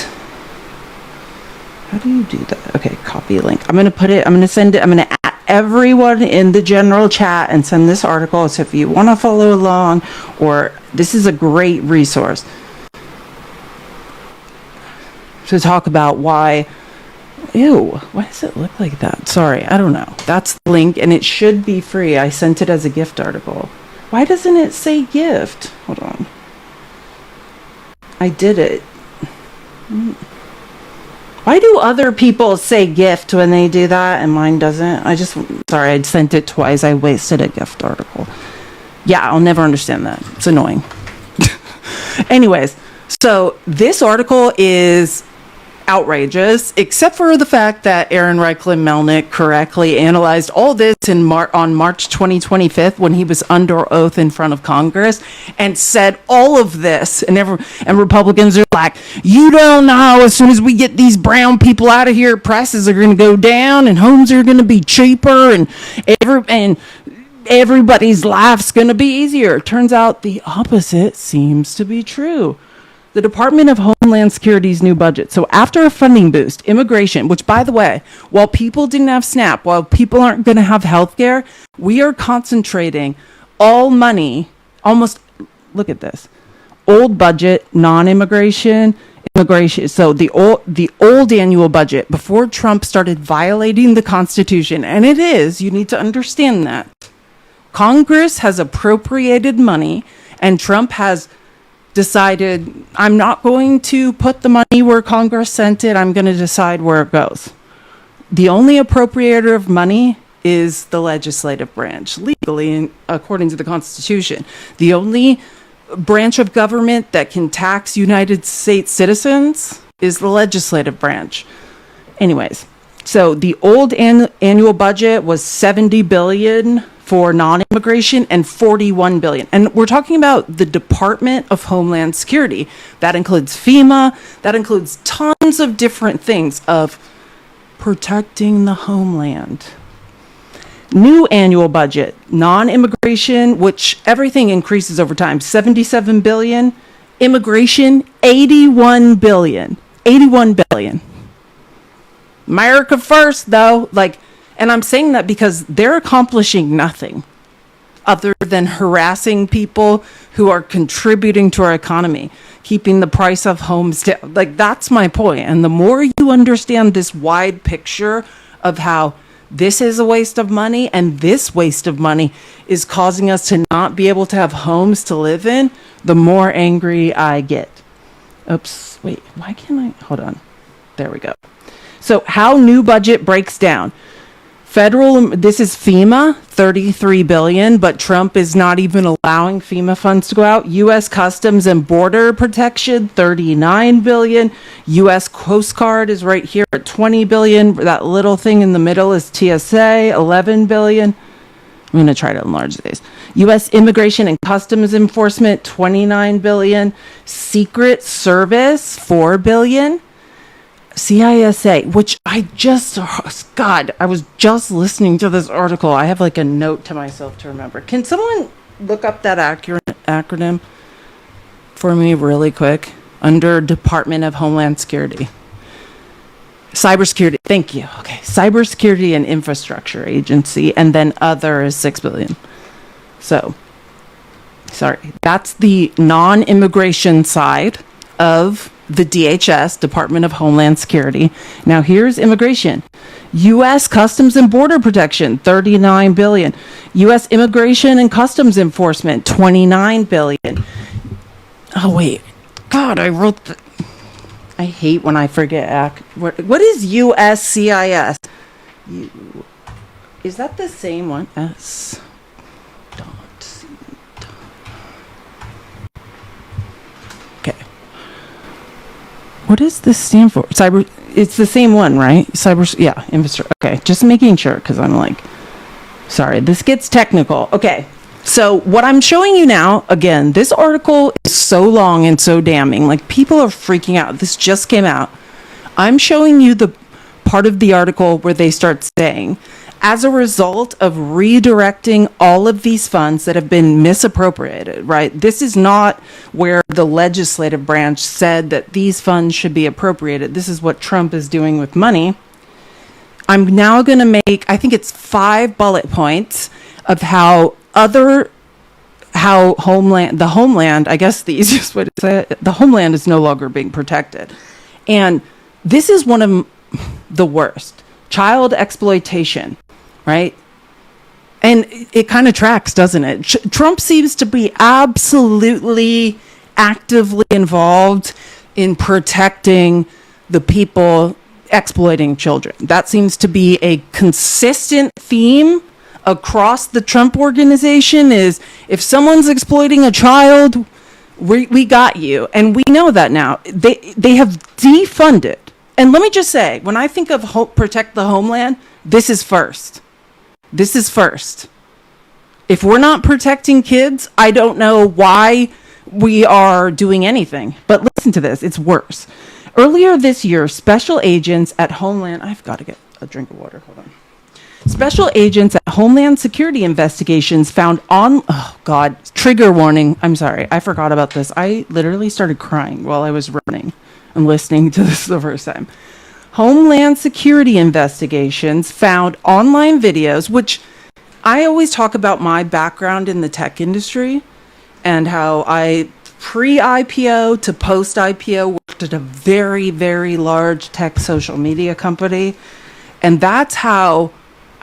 how do you do that? Okay, copy link. I'm going to send it. I'm going to add everyone in the general chat and send this article. So if you want to follow along, or this is a great resource to talk about why. Ew, why does it look like that? Sorry, I don't know. That's the link, and it should be free. I sent it as a gift article. Why doesn't it say gift? Hold on. I did it. Why do other people say gift when they do that and mine doesn't? I sent it twice. I wasted a gift article. Yeah, I'll never understand that. It's annoying. Anyways, so this article is outrageous, except for the fact that Aaron Reichlin-Melnick correctly analyzed all this on March 2025 when he was under oath in front of Congress and said all of this. And Republicans are like, you don't know, as soon as we get these brown people out of here, prices are going to go down and homes are going to be cheaper and everybody's life's going to be easier. Turns out the opposite seems to be true. The Department of Homeland Security's new budget. So after a funding boost, immigration, which by the way, while people didn't have SNAP, while people aren't going to have health care, we are concentrating all money, almost, look at this, old budget, non-immigration, immigration. So the old annual budget before Trump started violating the Constitution, and it is, you need to understand that. Congress has appropriated money and Trump has decided, I'm not going to put the money where Congress sent it, I'm going to decide where it goes. The only appropriator of money is the legislative branch, legally, according to the Constitution. The only branch of government that can tax United States citizens is the legislative branch. Anyways, so the old annual budget was $70 billion for non-immigration and $41 billion. And we're talking about the Department of Homeland Security. That includes FEMA, that includes tons of different things of protecting the homeland. New annual budget, non-immigration, which everything increases over time, $77 billion. Immigration, $81 billion. $81 billion. America first, though. And I'm saying that because they're accomplishing nothing other than harassing people who are contributing to our economy, keeping the price of homes down. That's my point. And the more you understand this wide picture of how this is a waste of money and this waste of money is causing us to not be able to have homes to live in, the more angry I get. Oops, wait, why can't I? Hold on. There we go. So how new budget breaks down. Federal, this is FEMA, $33 billion, but Trump is not even allowing FEMA funds to go out. U.S. Customs and Border Protection, $39 billion. U.S. Coast Guard is right here at $20 billion. That little thing in the middle is TSA, $11 billion. I'm going to try to enlarge these. U.S. Immigration and Customs Enforcement, $29 billion. Secret Service, $4 billion. CISA, which I was just listening to this article. I have a note to myself to remember. Can someone look up that acronym for me really quick? Under Department of Homeland Security. Cybersecurity, thank you. Okay, Cybersecurity and Infrastructure Agency, and then other is $6 billion. So, sorry, that's the non-immigration side of the DHS, Department of Homeland Security. Now here's immigration. U.S. Customs and Border Protection, $39 billion. U.S. Immigration and Customs Enforcement, $29 billion. Oh, wait. God, I wrote I hate when I forget. What is USCIS? Is that the same one? S. What does this stand for? Cyber. It's the same one, right? Cyber. Yeah. Infrastructure. Okay. Just making sure because I'm sorry. This gets technical. Okay. So what I'm showing you now, again, this article is so long and so damning. People are freaking out. This just came out. I'm showing you the part of the article where they start saying, as a result of redirecting all of these funds that have been misappropriated, right? This is not where the legislative branch said that these funds should be appropriated. This is what Trump is doing with money. I'm now going to make, I think it's 5 bullet points of the homeland, I guess the easiest way to say it, the homeland is no longer being protected. And this is one of the worst. Child exploitation. Right? And it kind of tracks, doesn't it? Trump seems to be absolutely actively involved in protecting the people exploiting children. That seems to be a consistent theme across the Trump organization is if someone's exploiting a child, we got you. And we know that now. They have defunded. And let me just say, when I think of protect the homeland, this is first. This is first. If we're not protecting kids, I don't know why we are doing anything. But listen to this. It's worse. Earlier this year, special agents at Homeland... I've got to get a drink of water. Hold on. Special agents at Homeland Security Investigations found trigger warning. I'm sorry, I forgot about this. I literally started crying while I was running and listening to this the first time. Homeland Security Investigations found online videos, which I always talk about my background in the tech industry and how I pre-IPO to post-IPO worked at a very, very large tech social media company. And that's how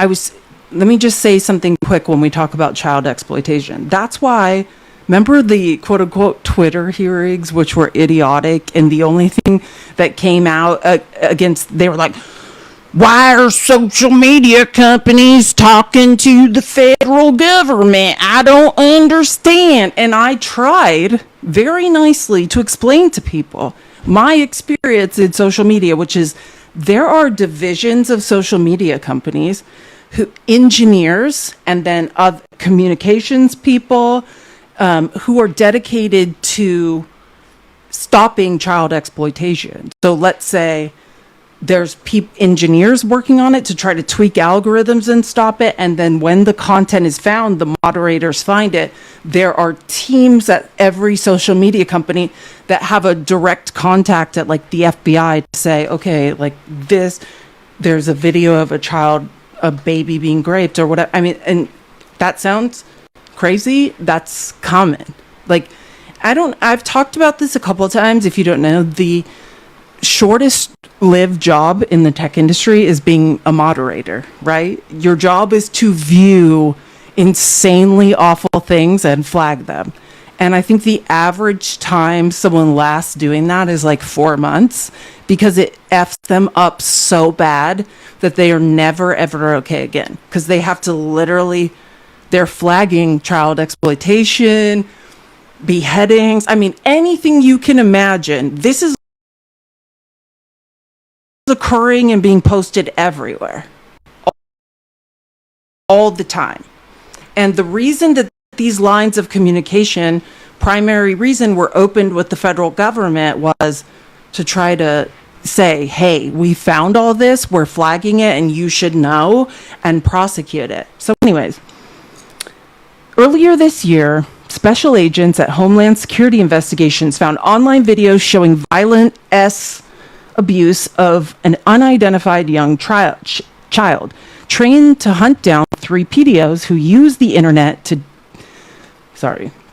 let me just say something quick when we talk about child exploitation. That's why, remember the quote unquote Twitter hearings, which were idiotic, and the only thing that came out they were like, why are social media companies talking to the federal government? I don't understand. And I tried very nicely to explain to people my experience in social media, which is there are divisions of social media companies engineers and then other communications people who are dedicated to stopping child exploitation. So let's say there's engineers working on it to try to tweak algorithms and stop it. And then when the content is found, the moderators find it. There are teams at every social media company that have a direct contact at like the FBI to say, okay, like there's a video of a baby being raped or whatever. I mean, and that sounds crazy. That's common. Like, I've talked about this a couple of times. If you don't know, the shortest lived job in the tech industry is being a moderator, right? Your job is to view insanely awful things and flag them. And I think the average time someone lasts doing that is like 4 months, because it F's them up so bad that they are never, ever okay again. Because they have to they're flagging child exploitation, beheadings. I mean, anything you can imagine. This is occurring and being posted everywhere all the time. And the reason that these lines of communication, primary reason, were opened with the federal government was to try to say, hey, we found all this, we're flagging it, and you should know and prosecute it. So anyways, earlier this year, special agents at Homeland Security Investigations found online videos showing violent abuse of an unidentified young child, trained to hunt down 3 pedos who use the internet to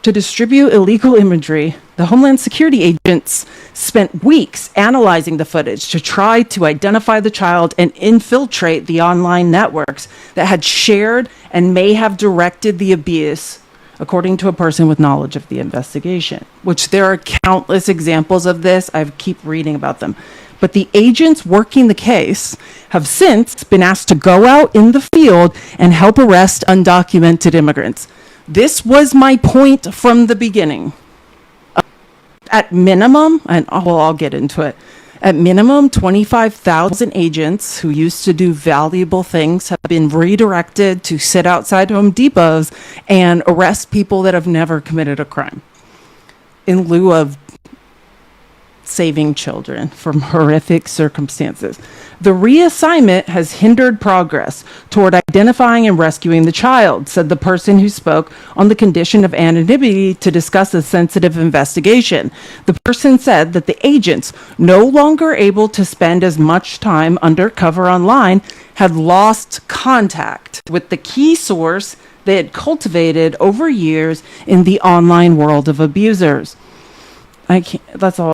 distribute illegal imagery. The Homeland Security agents spent weeks analyzing the footage to try to identify the child and infiltrate the online networks that had shared and may have directed the abuse, according to a person with knowledge of the investigation, which there are countless examples of this. I keep reading about them. But the agents working the case have since been asked to go out in the field and help arrest undocumented immigrants. This was my point from the beginning. At minimum, and I'll get into it, at minimum, 25,000 agents who used to do valuable things have been redirected to sit outside Home Depots and arrest people that have never committed a crime in lieu of saving children from horrific circumstances. The reassignment has hindered progress toward identifying and rescuing the child, said the person who spoke on the condition of anonymity to discuss a sensitive investigation. The person said that the agents, no longer able to spend as much time undercover online, had lost contact with the key source they had cultivated over years in the online world of abusers. That's all.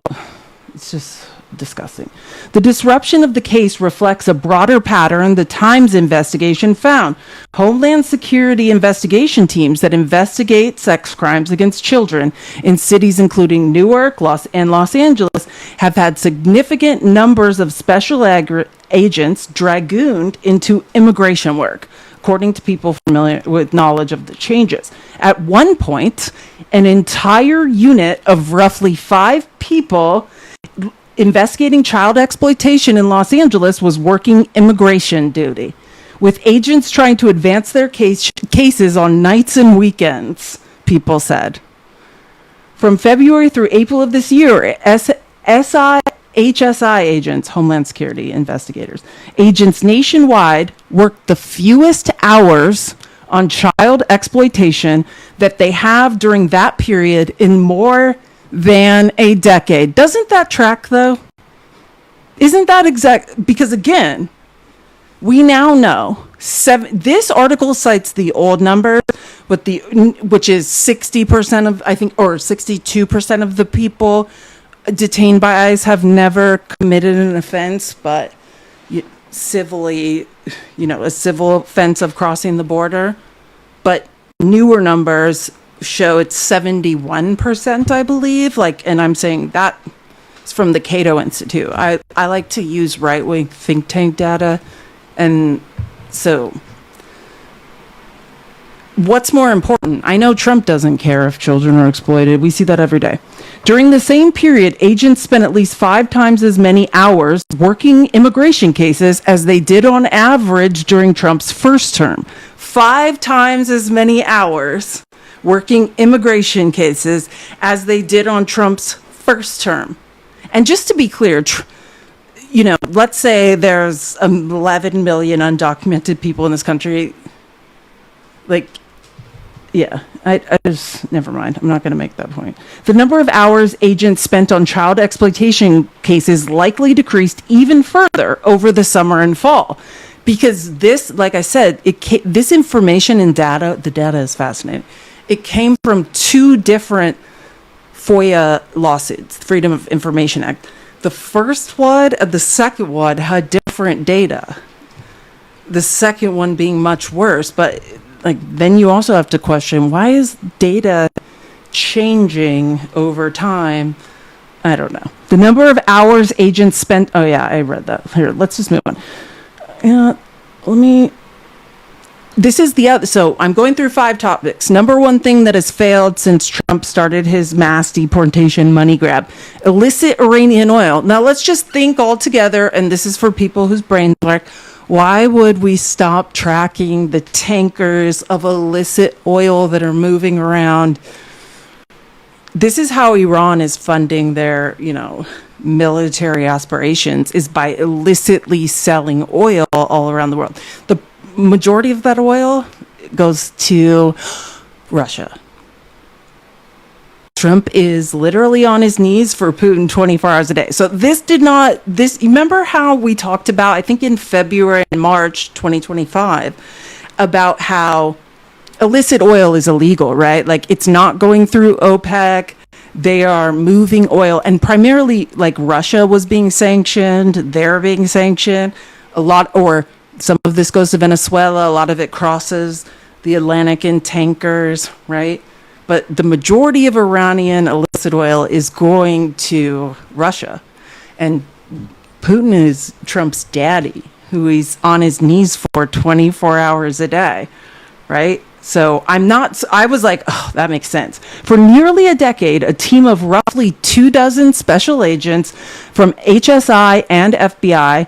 It's just disgusting. The disruption of the case reflects a broader pattern the Times investigation found. Homeland Security investigation teams that investigate sex crimes against children in cities including Newark, and Los Angeles have had significant numbers of special agents dragooned into immigration work, according to people familiar with knowledge of the changes. At one point, an entire unit of roughly 5 people investigating child exploitation in Los Angeles was working immigration duty, with agents trying to advance their cases on nights and weekends, people said. From February through April of this year, HSI agents, Homeland Security investigators, agents nationwide worked the fewest hours on child exploitation that they have during that period in more than a decade. Doesn't that track, though? Isn't that exact? Because again, we now know this article cites the old number, but which is 60% of, I think, or 62% of the people detained by ICE have never committed an offense, but civilly, a civil offense of crossing the border. But newer numbers show it's 71%, I believe. And I'm saying that it's from the Cato Institute. I like to use right-wing think tank data. And so what's more important? I know Trump doesn't care if children are exploited. We see that every day. During the same period, agents spent at least 5 times as many hours working immigration cases as they did on average during Trump's first term. 5 times as many hours working immigration cases as they did on Trump's first term. And just to be clear, let's say there's 11 million undocumented people in this country. I just, never mind. I'm not going to make that point. The number of hours agents spent on child exploitation cases likely decreased even further over the summer and fall. Because this, like I said, this information and data, the data is fascinating. It came from 2 different FOIA lawsuits, Freedom of Information Act. The first one and the second one had different data. The second one being much worse, but then you also have to question, why is data changing over time? I don't know. The number of hours agents spent, oh yeah, I read that. Here, let's just move on. This is the other, so I'm going through 5 topics. Number 1 thing that has failed since Trump started his mass deportation money grab: illicit Iranian oil. Now let's just think all together, and this is for people whose brains work. Why would we stop tracking the tankers of illicit oil that are moving around? This is how Iran is funding their, military aspirations, is by illicitly selling oil all around the world. The majority of that oil goes to Russia. Trump is literally on his knees for Putin 24 hours a day. So remember how we talked about, I think in February and March 2025, about how illicit oil is illegal, right? It's not going through OPEC. They are moving oil, and primarily Russia was being sanctioned. They're being sanctioned or some of this goes to Venezuela. A lot of it crosses the Atlantic in tankers, right? But the majority of Iranian illicit oil is going to Russia. And Putin is Trump's daddy, who he's on his knees for 24 hours a day, right? So I was like, oh, that makes sense. For nearly a decade, a team of roughly 24 special agents from HSI and FBI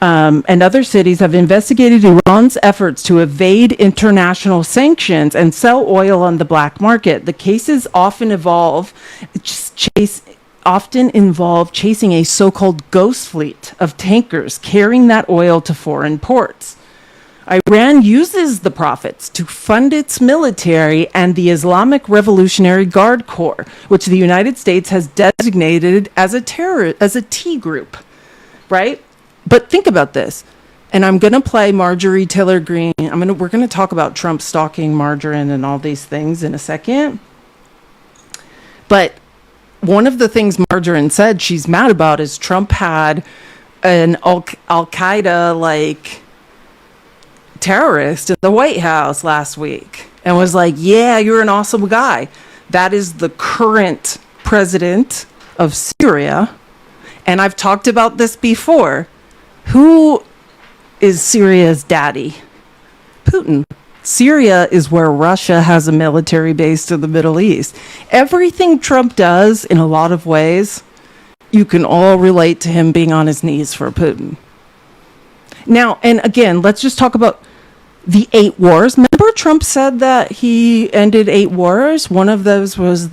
and other cities have investigated Iran's efforts to evade international sanctions and sell oil on the black market. The cases often involve chasing a so-called ghost fleet of tankers carrying that oil to foreign ports. Iran uses the profits to fund its military and the Islamic Revolutionary Guard Corps, which the United States has designated as a T group, right? But think about this, and I'm going to play Marjorie Taylor Greene. We're going to talk about Trump stalking margarine and all these things in a second. But one of the things Margarine said she's mad about is Trump had an Al-Qaeda terrorist in the White House last week and was like, yeah, you're an awesome guy. That is the current president of Syria. And I've talked about this before. Who is Syria's daddy? Putin. Syria is where Russia has a military base in the Middle East. Everything Trump does, in a lot of ways, you can all relate to him being on his knees for Putin. Now, and again, let's just talk about the 8 wars. Remember Trump said that he ended 8 wars? One of those was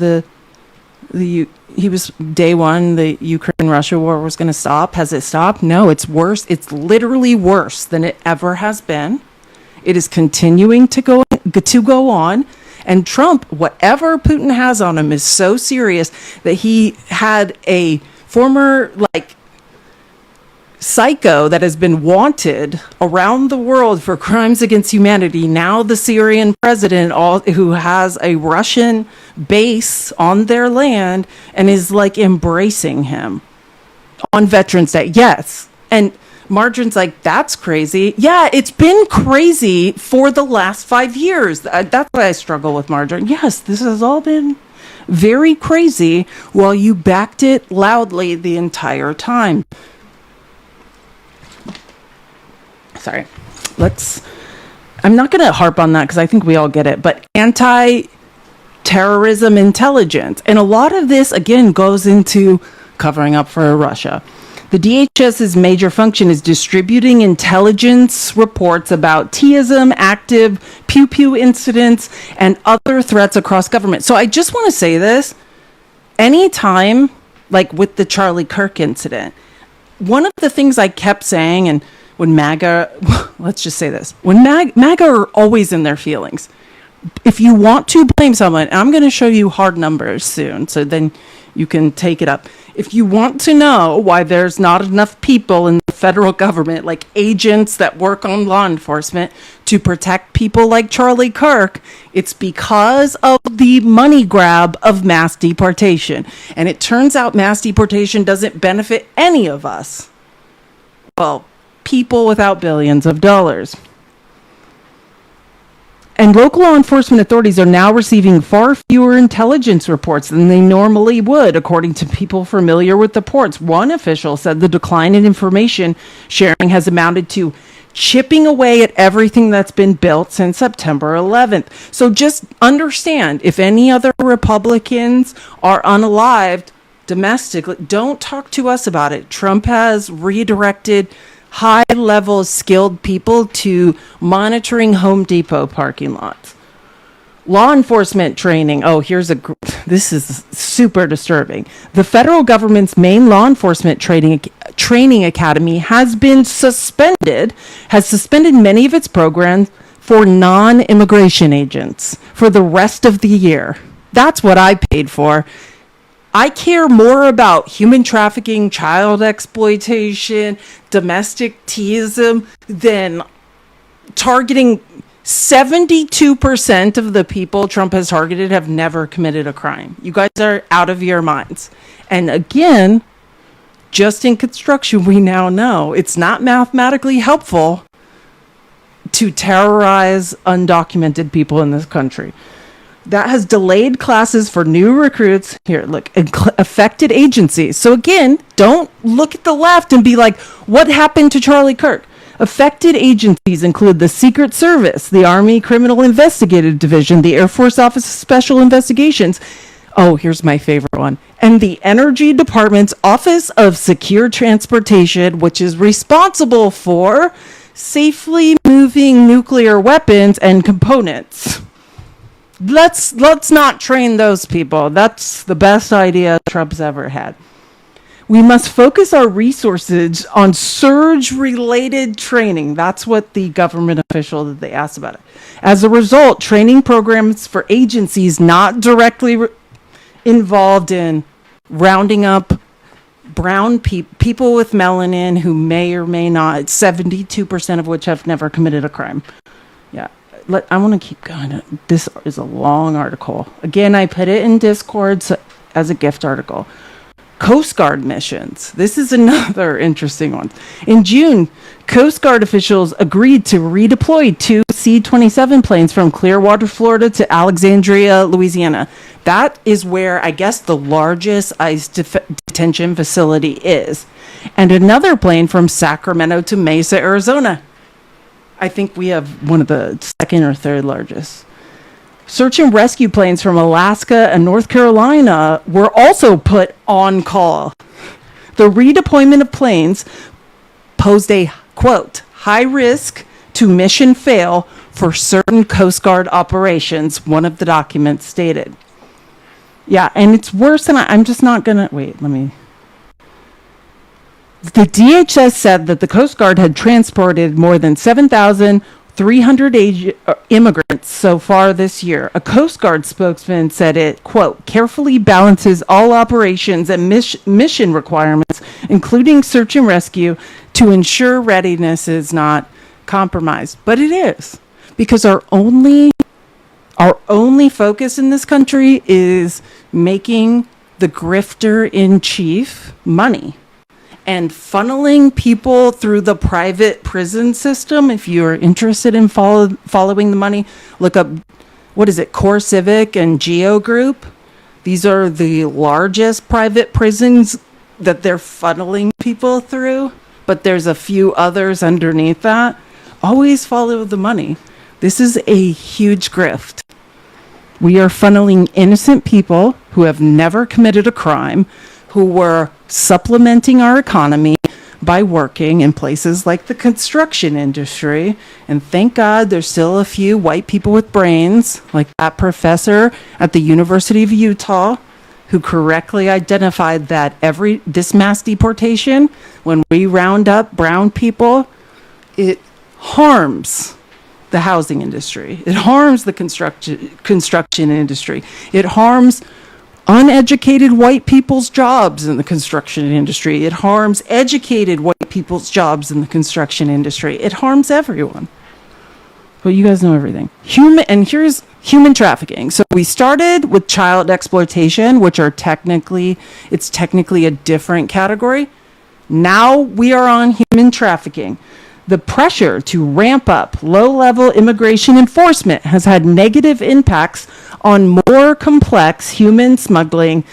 he was day one, the Ukraine-Russia war was going to stop. Has it stopped? No, it's worse. It's literally worse than it ever has been. It is continuing to go on. And Trump, whatever Putin has on him, is so serious that he had a former, psycho that has been wanted around the world for crimes against humanity. Now the Syrian president, who has a Russian base on their land, and is embracing him on Veterans Day. Yes. And Marjorie's like, that's crazy. Yeah, it's been crazy for the last 5 years. That's why I struggle with Marjorie. Yes, this has all been very crazy while you backed it loudly the entire time. Sorry. I'm not going to harp on that because I think we all get it, but anti-terrorism intelligence. And a lot of this, again, goes into covering up for Russia. The DHS's major function is distributing intelligence reports about T-ism, active pew-pew incidents, and other threats across government. So I just want to say this. Anytime, with the Charlie Kirk incident, one of the things I kept saying, and when MAGA, let's just say this, when MAGA are always in their feelings. If you want to blame someone, and I'm going to show you hard numbers soon, so then you can take it up. If you want to know why there's not enough people in the federal government, like agents that work on law enforcement, to protect people like Charlie Kirk, it's because of the money grab of mass deportation. And it turns out mass deportation doesn't benefit any of us. Well, people without billions of dollars. And local law enforcement authorities are now receiving far fewer intelligence reports than they normally would, according to people familiar with the ports. One official said the decline in information sharing has amounted to chipping away at everything that's been built since September 11th. So just understand, if any other Republicans are unalived domestically, don't talk to us about it. Trump has redirected high-level skilled people to monitoring Home Depot parking lots. Law enforcement training. Oh, this is super disturbing. The federal government's main law enforcement training academy has suspended many of its programs for non-immigration agents for the rest of the year. That's what I paid for. I care more about human trafficking, child exploitation, domestic teaism than targeting 72% of the people Trump has targeted have never committed a crime. You guys are out of your minds. And again, just in construction, we now know it's not mathematically helpful to terrorize undocumented people in this country. That has delayed classes for new recruits. Here, look, affected agencies. So again, don't look at the left and be like, what happened to Charlie Kirk? Affected agencies include the Secret Service, the Army Criminal Investigative Division, the Air Force Office of Special Investigations. Oh, here's my favorite one. And the Energy Department's Office of Secure Transportation, which is responsible for safely moving nuclear weapons and components. Let's not train those people. That's the best idea Trump's ever had. We must focus our resources on surge-related training. That's what the government official that they asked about it. As a result, training programs for agencies not directly involved in rounding up brown people with melanin who may or may not, 72% of which have never committed a crime. Yeah. I want to keep going. This is a long article. Again, I put it in Discord as a gift article. Coast Guard missions. This is another interesting one. In June, Coast Guard officials agreed to redeploy 2 C-27 planes from Clearwater, Florida to Alexandria, Louisiana. That is where, I guess, the largest ICE detention facility is. And another plane from Sacramento to Mesa, Arizona. I think we have one of the second or third largest. Search and rescue planes from Alaska and North Carolina were also put on call. The redeployment of planes posed a, quote, high risk to mission fail for certain Coast Guard operations, one of the documents stated. Yeah, and it's worse than I'm just not gonna wait. Let me. The DHS said that the Coast Guard had transported more than 7,300 immigrants so far this year. A Coast Guard spokesman said it, quote, carefully balances all operations and mission requirements, including search and rescue, to ensure readiness is not compromised. But it is, because our only focus in this country is making the grifter in chief money and funneling people through the private prison system. If you're interested in following the money, look up, what is it, Core Civic and Geo Group. These are the largest private prisons that they're funneling people through, but there's a few others underneath that. Always follow the money. This is a huge grift. We are funneling innocent people who have never committed a crime, who were supplementing our economy by working in places like the construction industry. And thank God there's still a few white people with brains, like that professor at the University of Utah, who correctly identified that this mass deportation, when we round up brown people, it harms the housing industry. It harms the construction industry. It harms uneducated white people's jobs in the construction industry. It harms educated white people's jobs in the construction industry. It harms everyone. But you guys know everything. Here's human trafficking. So we started with child exploitation, which are technically a different category. Now we are on human trafficking. The pressure to ramp up low-level immigration enforcement has had negative impacts on more complex human smuggling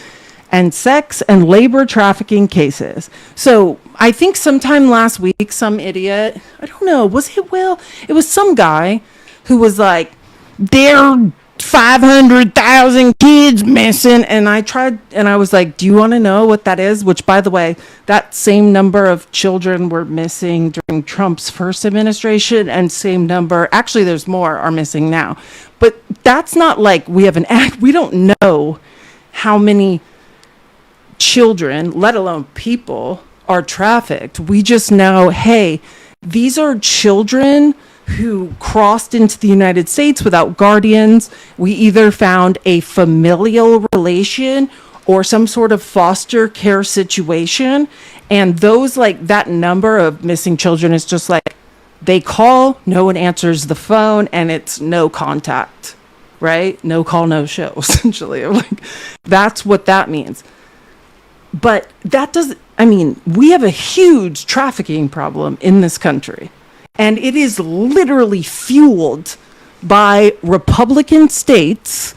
and sex and labor trafficking cases. So I think sometime last week, some idiot, I don't know, was it Will? It was some guy who was like, there are 500,000 kids missing. And I was like, do you want to know what that is? Which, by the way, that same number of children were missing during Trump's first administration, and same number, actually there's more, are missing now. But that's not like we don't know how many children, let alone people, are trafficked. We just know, hey, these are children who crossed into the United States without guardians. We either found a familial relation or some sort of foster care situation. And those, like, that number of missing children is just like, they call, no one answers the phone, and it's no contact, right? No call, no show, essentially. Like, that's what that means. But that doesn't, we have a huge trafficking problem in this country. And it is literally fueled by Republican states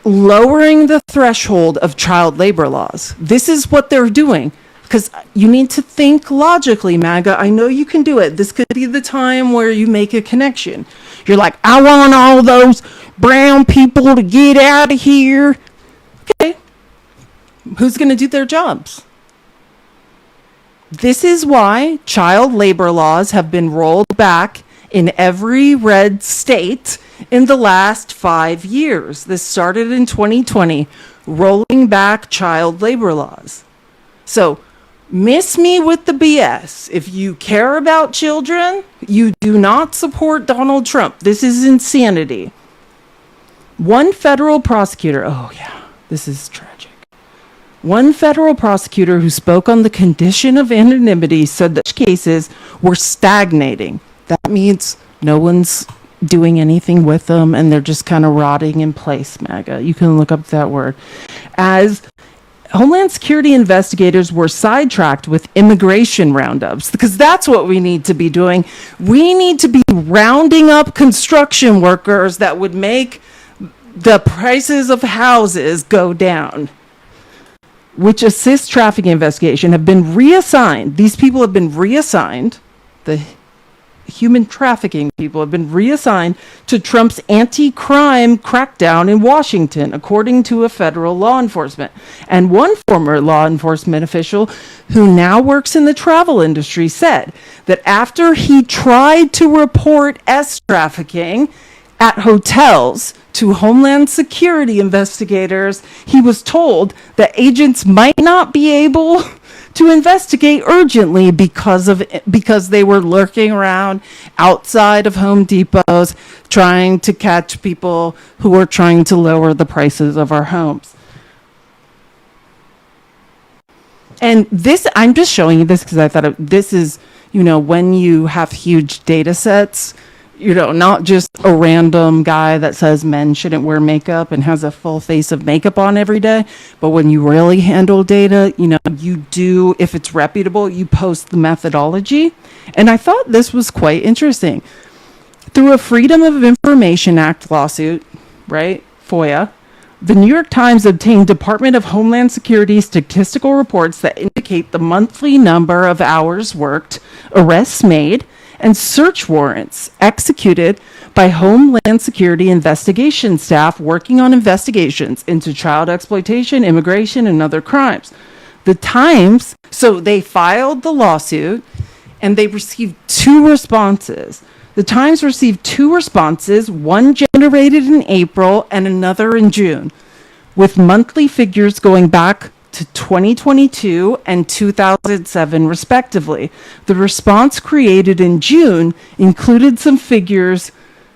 lowering the threshold of child labor laws. This is what they're doing. Because you need to think logically, MAGA. I know you can do it. This could be the time where you make a connection. You're like, I want all those brown people to get out of here. Okay. Who's going to do their jobs? This is why child labor laws have been rolled back in every red state in the last 5 years. This started in 2020, rolling back child labor laws. So, miss me with the BS. If you care about children, you do not support Donald Trump. This is insanity. One federal prosecutor, this is tragic. One federal prosecutor who spoke on the condition of anonymity said that cases were stagnating. That means no one's doing anything with them and they're just kind of rotting in place, MAGA. You can look up that word. As Homeland Security investigators were sidetracked with immigration roundups, because that's what we need to be doing. We need to be rounding up construction workers that would make the prices of houses go down, which assist trafficking investigation, have been reassigned. These people have been reassigned. The human trafficking people have been reassigned to Trump's anti-crime crackdown in Washington, according to a federal law enforcement. And one former law enforcement official who now works in the travel industry said that after he tried to report S trafficking, At hotels, to Homeland Security investigators, he was told that agents might not be able to investigate urgently because they were lurking around outside of Home Depots trying to catch people who were trying to lower the prices of our homes. And this, I'm just showing you this because I thought this is, when you have huge data sets, not just a random guy that says men shouldn't wear makeup and has a full face of makeup on every day. But when you really handle data, you do, if it's reputable, you post the methodology. And I thought this was quite interesting. Through a Freedom of Information Act lawsuit, right, FOIA, the New York Times obtained Department of Homeland Security statistical reports that indicate the monthly number of hours worked, arrests made, and search warrants executed by Homeland Security investigation staff working on investigations into child exploitation, immigration, and other crimes. The Times, so they filed the lawsuit and they received 2 responses. The Times received 2 responses, one generated in April and another in June, with monthly figures going back to 2022 and 2007 respectively. The response created in June included some figures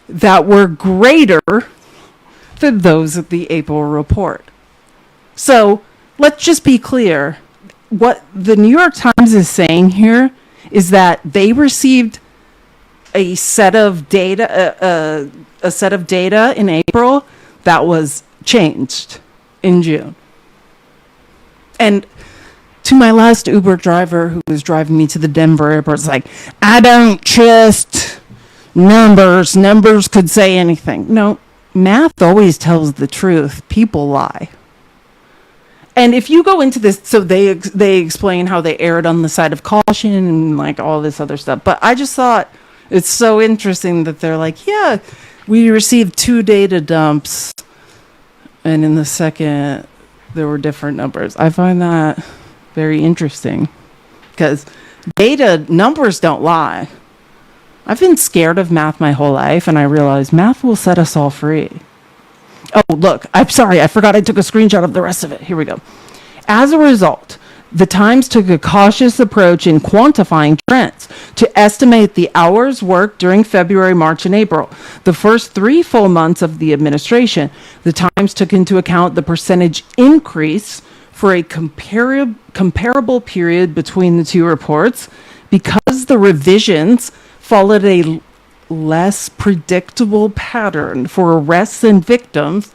that were greater than those of the April report. So let's just be clear. What the New York Times is saying here is that they received a set of data in April that was changed in June. And to my last Uber driver who was driving me to the Denver airport, it's like, I don't trust numbers. Numbers could say anything. No, math always tells the truth. People lie. And if you go into this, so they explain how they erred on the side of caution and like all this other stuff. But I just thought it's so interesting that they're like, yeah, we received 2 data dumps, and in the second there were different numbers. I find that very interesting because numbers don't lie. I've been scared of math my whole life, and I realized math will set us all free. Oh, look, I'm sorry, I forgot I took a screenshot of the rest of it. Here we go. As a result, the Times took a cautious approach in quantifying trends to estimate the hours worked during February, March, and April, the first 3 full months of the administration. The Times took into account the percentage increase for a comparable period between the 2 reports because the revisions followed a less predictable pattern for arrests and victims.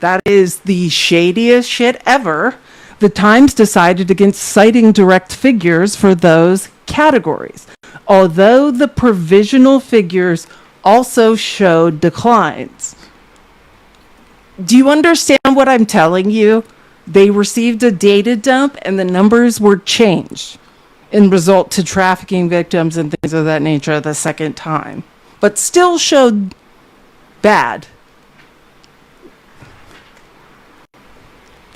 That is the shadiest shit ever. The Times decided against citing direct figures for those categories, although the provisional figures also showed declines. Do you understand what I'm telling you? They received a data dump and the numbers were changed in result to trafficking victims and things of that nature the second time, but still showed bad.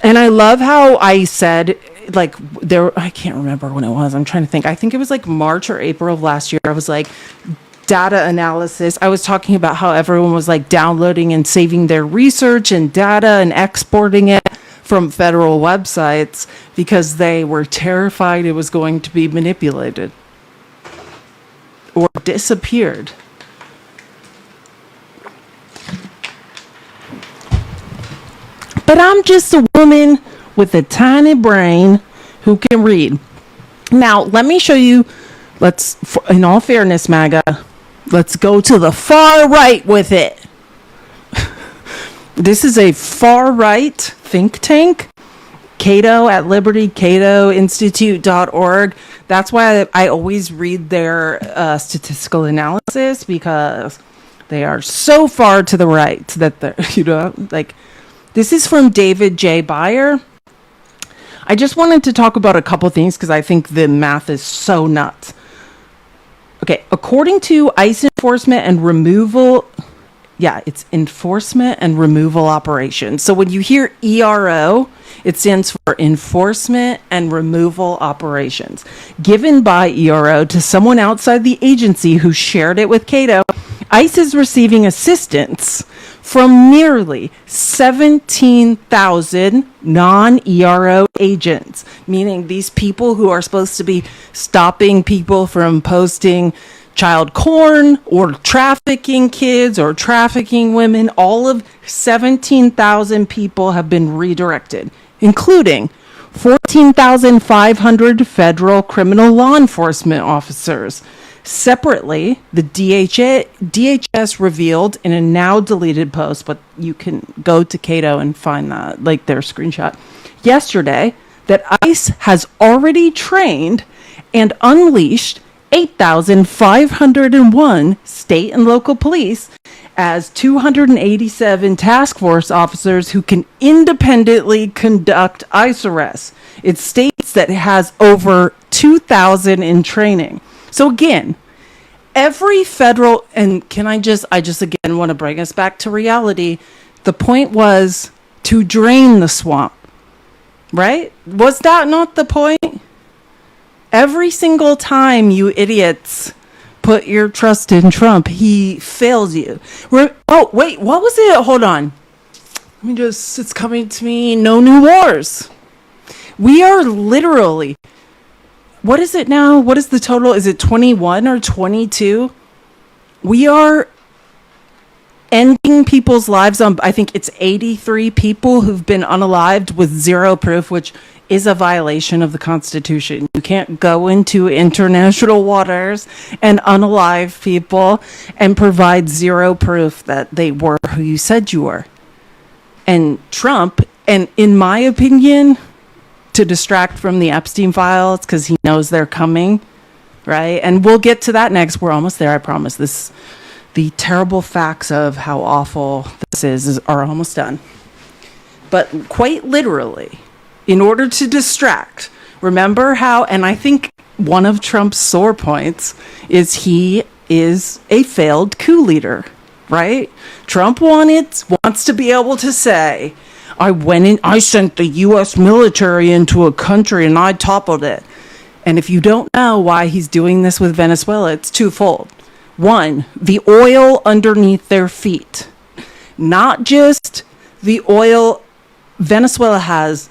And I love how I said, like, I can't remember when it was. I'm trying to think. I think it was like March or April of last year. I was like, data analysis. I was talking about how everyone was like downloading and saving their research and data and exporting it from federal websites because they were terrified it was going to be manipulated or disappeared. But I'm just a woman with a tiny brain who can read. Now, let me show you, in all fairness, MAGA, let's go to the far right with it. This is a far right think tank, Cato at Liberty, catoinstitute.org. That's why I always read their statistical analysis, because they are so far to the right that they're, this is from David J. Byer. I just wanted to talk about a couple things because I think the math is so nuts. Okay, according to ICE enforcement and removal, it's enforcement and removal operations. So when you hear ERO, it stands for enforcement and removal operations. Given by ERO to someone outside the agency who shared it with Cato ICE is receiving assistance from nearly 17,000 non-ERO agents, meaning these people who are supposed to be stopping people from posting child porn or trafficking kids or trafficking women. All of 17,000 people have been redirected, including 14,500 federal criminal law enforcement officers. Separately, the DHS revealed in a now deleted post, but you can go to Cato and find that, like their screenshot, yesterday, that ICE has already trained and unleashed 8,501 state and local police as 287 task force officers who can independently conduct ICE arrests. It states that it has over 2,000 in training. So again, every federal, and I just again want to bring us back to reality. The point was to drain the swamp, right? Was that not the point? Every single time you idiots put your trust in Trump, he fails you. Oh, wait, what was it? Hold on. It's coming to me. No new wars. We are literally, what is it now? What is the total? Is it 21 or 22? We are ending people's lives on, I think it's 83 people who've been unalived with zero proof, which is a violation of the Constitution. You can't go into international waters and unalive people and provide zero proof that they were who you said you were. And Trump, and in my opinion, to distract from the Epstein files, because he knows they're coming, right? And we'll get to that next. We're almost there, I promise. The terrible facts of how awful this is are almost done. But quite literally, in order to distract, remember how, and I think one of Trump's sore points is he is a failed coup leader, right? Trump wants to be able to say, I sent the U.S. military into a country and I toppled it. And if you don't know why he's doing this with Venezuela, it's twofold. One, the oil underneath their feet. Not just the oil Venezuela has.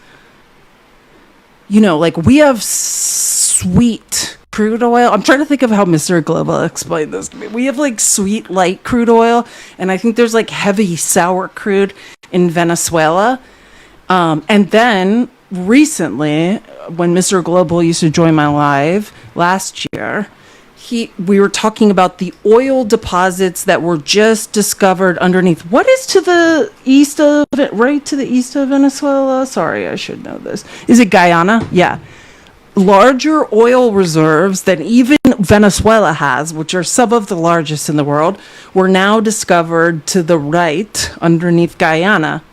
You know, like we have sweet crude oil. I'm trying to think of how Mr. Global explained this to me. We have like sweet light crude oil, and I think there's like heavy sour crude in Venezuela. And then recently, when Mr. Global used to join my live last year, we were talking about the oil deposits that were just discovered underneath. What is to the east of it? Right to the east of Venezuela? Sorry, I should know this. Is it Guyana? Yeah. Larger oil reserves than even Venezuela has, which are some of the largest in the world, were now discovered to the right underneath Guyana.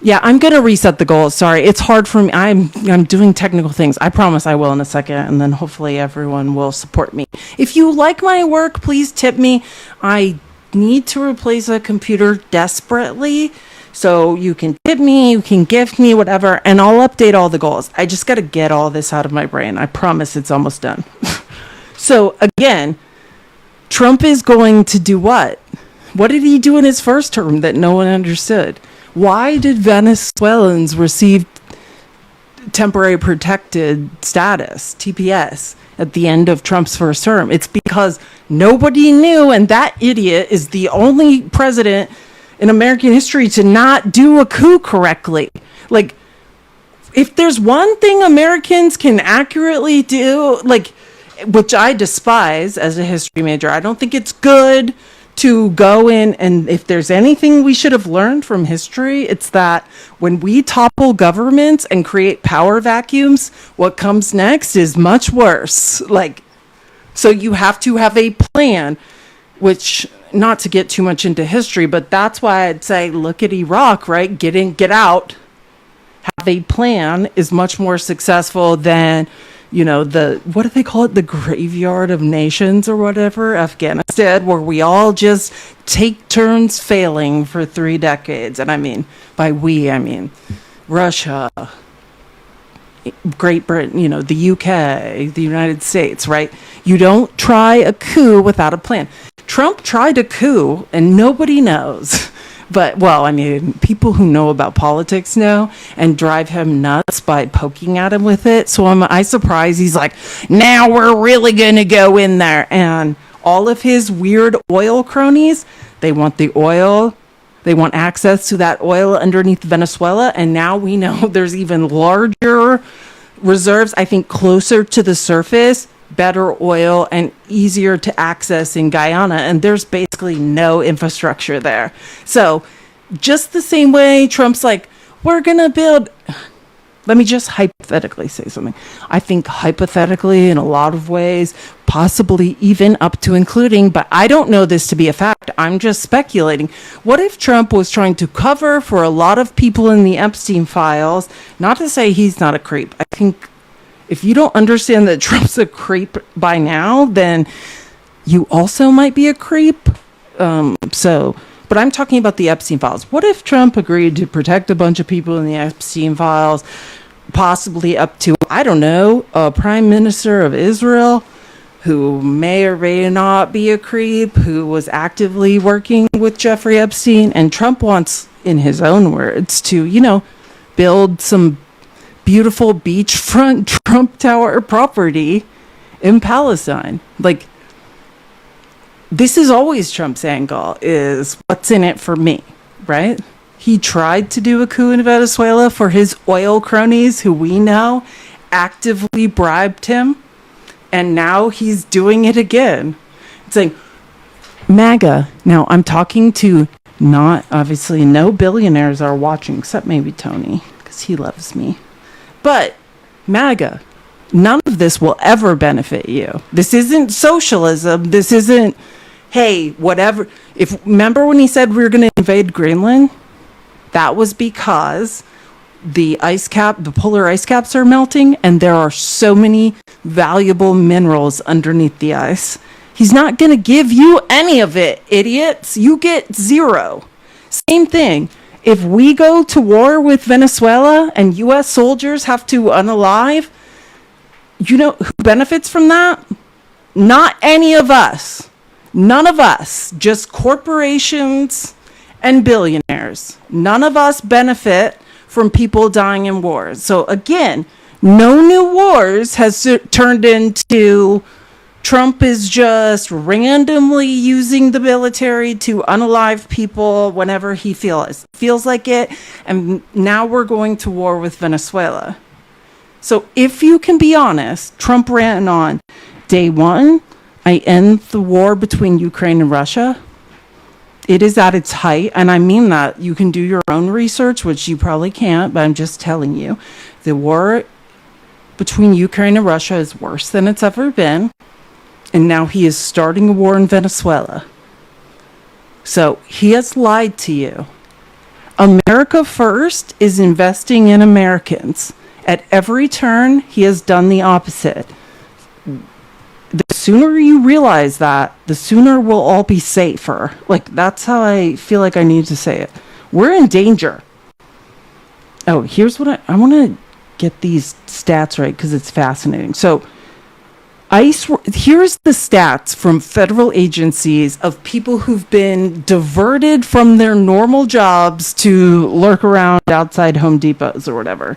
Yeah, I'm going to reset the goals. Sorry, it's hard for me. I'm doing technical things. I promise I will in a second, and then hopefully everyone will support me. If you like my work, please tip me. I need to replace a computer desperately, so you can tip me, you can gift me, whatever, and I'll update all the goals. I just got to get all this out of my brain. I promise it's almost done. So, again, Trump is going to do what? What did he do in his first term that no one understood? Why did Venezuelans receive temporary protected status, TPS, at the end of Trump's first term? It's because nobody knew, and that idiot is the only president in American history to not do a coup correctly. Like, if there's one thing Americans can accurately do, like, which I despise as a history major, I don't think it's good to go in, and if there's anything we should have learned from history, it's that when we topple governments and create power vacuums, what comes next is much worse. Like, so you have to have a plan, which, not to get too much into history, but that's why I'd say look at Iraq, right? Get in, get out. Have a plan is much more successful than, you know, what do they call it? The graveyard of nations or whatever, Afghanistan, where we all just take turns failing for 3 decades. And I mean, by we, I mean Russia, Great Britain, you know, the UK, the United States, right? You don't try a coup without a plan. Trump tried a coup and nobody knows. But, well, I mean, people who know about politics know and drive him nuts by poking at him with it. So am I surprised he's like, now we're really going to go in there. And all of his weird oil cronies, they want the oil. They want access to that oil underneath Venezuela. And now we know there's even larger reserves, I think, closer to the surface, better oil, and easier to access in Guyana. And there's basically no infrastructure there. So just the same way Trump's like, we're going to build. Let me just hypothetically say something. I think hypothetically in a lot of ways, possibly even up to including, but I don't know this to be a fact. I'm just speculating. What if Trump was trying to cover for a lot of people in the Epstein files? Not to say he's not a creep. I think if you don't understand that Trump's a creep by now, then you also might be a creep. But I'm talking about the Epstein files. What if Trump agreed to protect a bunch of people in the Epstein files, possibly up to, I don't know, a prime minister of Israel who may or may not be a creep, who was actively working with Jeffrey Epstein, and Trump wants, in his own words, to, build some beautiful beachfront Trump Tower property in Palestine. Like, this is always Trump's angle, is what's in it for me, right? He tried to do a coup in Venezuela for his oil cronies, who we know actively bribed him, and now he's doing it again. It's like, MAGA. Now, I'm talking to obviously no billionaires are watching, except maybe Tony, because he loves me. But MAGA, none of this will ever benefit you. This isn't socialism. This isn't, hey, whatever. Remember when he said we were going to invade Greenland? That was because the polar ice caps are melting, and there are so many valuable minerals underneath the ice. He's not going to give you any of it, idiots. You get zero. Same thing. If we go to war with Venezuela and U.S. soldiers have to unalive, you know who benefits from that? Not any of us. None of us. Just corporations and billionaires. None of us benefit from people dying in wars. So again, no new wars has turned into Trump is just randomly using the military to unalive people whenever he feels like it. And now we're going to war with Venezuela. So if you can be honest, Trump ran on day one, I end the war between Ukraine and Russia. It is at its height, and I mean that. You can do your own research, which you probably can't, but I'm just telling you. The war between Ukraine and Russia is worse than it's ever been, and now he is starting a war in Venezuela. So he has lied to you. America First is investing in Americans. At every turn, he has done the opposite. The sooner you realize that, the sooner we'll all be safer. Like, that's how I feel like I need to say it. We're in danger. Oh, here's what I want to get these stats right because it's fascinating. So, here's the stats from federal agencies of people who've been diverted from their normal jobs to lurk around outside Home Depots or whatever.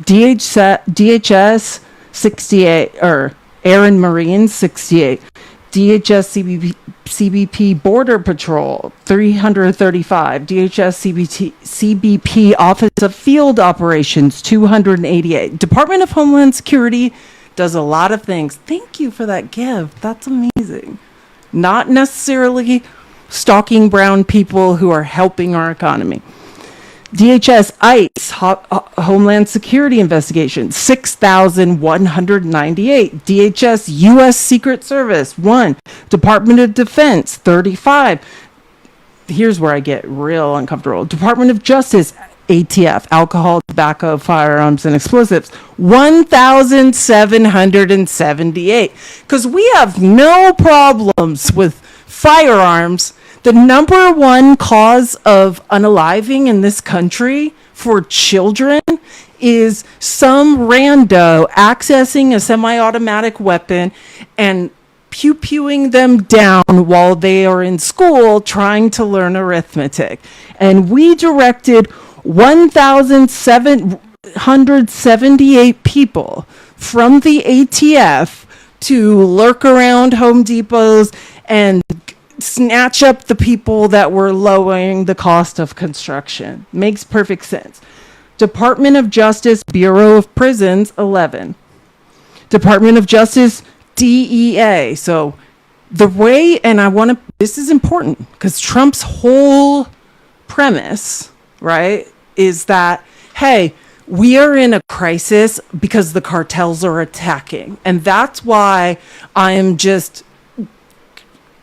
DHS 68, or Air and Marine 68, DHS CBP Border Patrol 335, DHS CBP Office of Field Operations 288, Department of Homeland Security does a lot of things. Thank you for that gift. That's amazing. Not necessarily stalking brown people who are helping our economy. DHS ICE Homeland Security Investigation 6,198. DHS U.S. Secret Service 1. Department of Defense 35. Here's where I get real uncomfortable. Department of Justice ATF, Alcohol, Tobacco, Firearms, and Explosives 1,778. Because we have no problems with firearms. The number one cause of unaliving in this country for children is some rando accessing a semi-automatic weapon and pew-pewing them down while they are in school trying to learn arithmetic. And we directed 1,778 people from the ATF to lurk around Home Depots and snatch up the people that were lowering the cost of construction. Makes perfect sense. Department of Justice, Bureau of Prisons, 11. Department of Justice, DEA. So the way, and this is important because Trump's whole premise, right, is that, hey, we are in a crisis because the cartels are attacking. And that's why I am just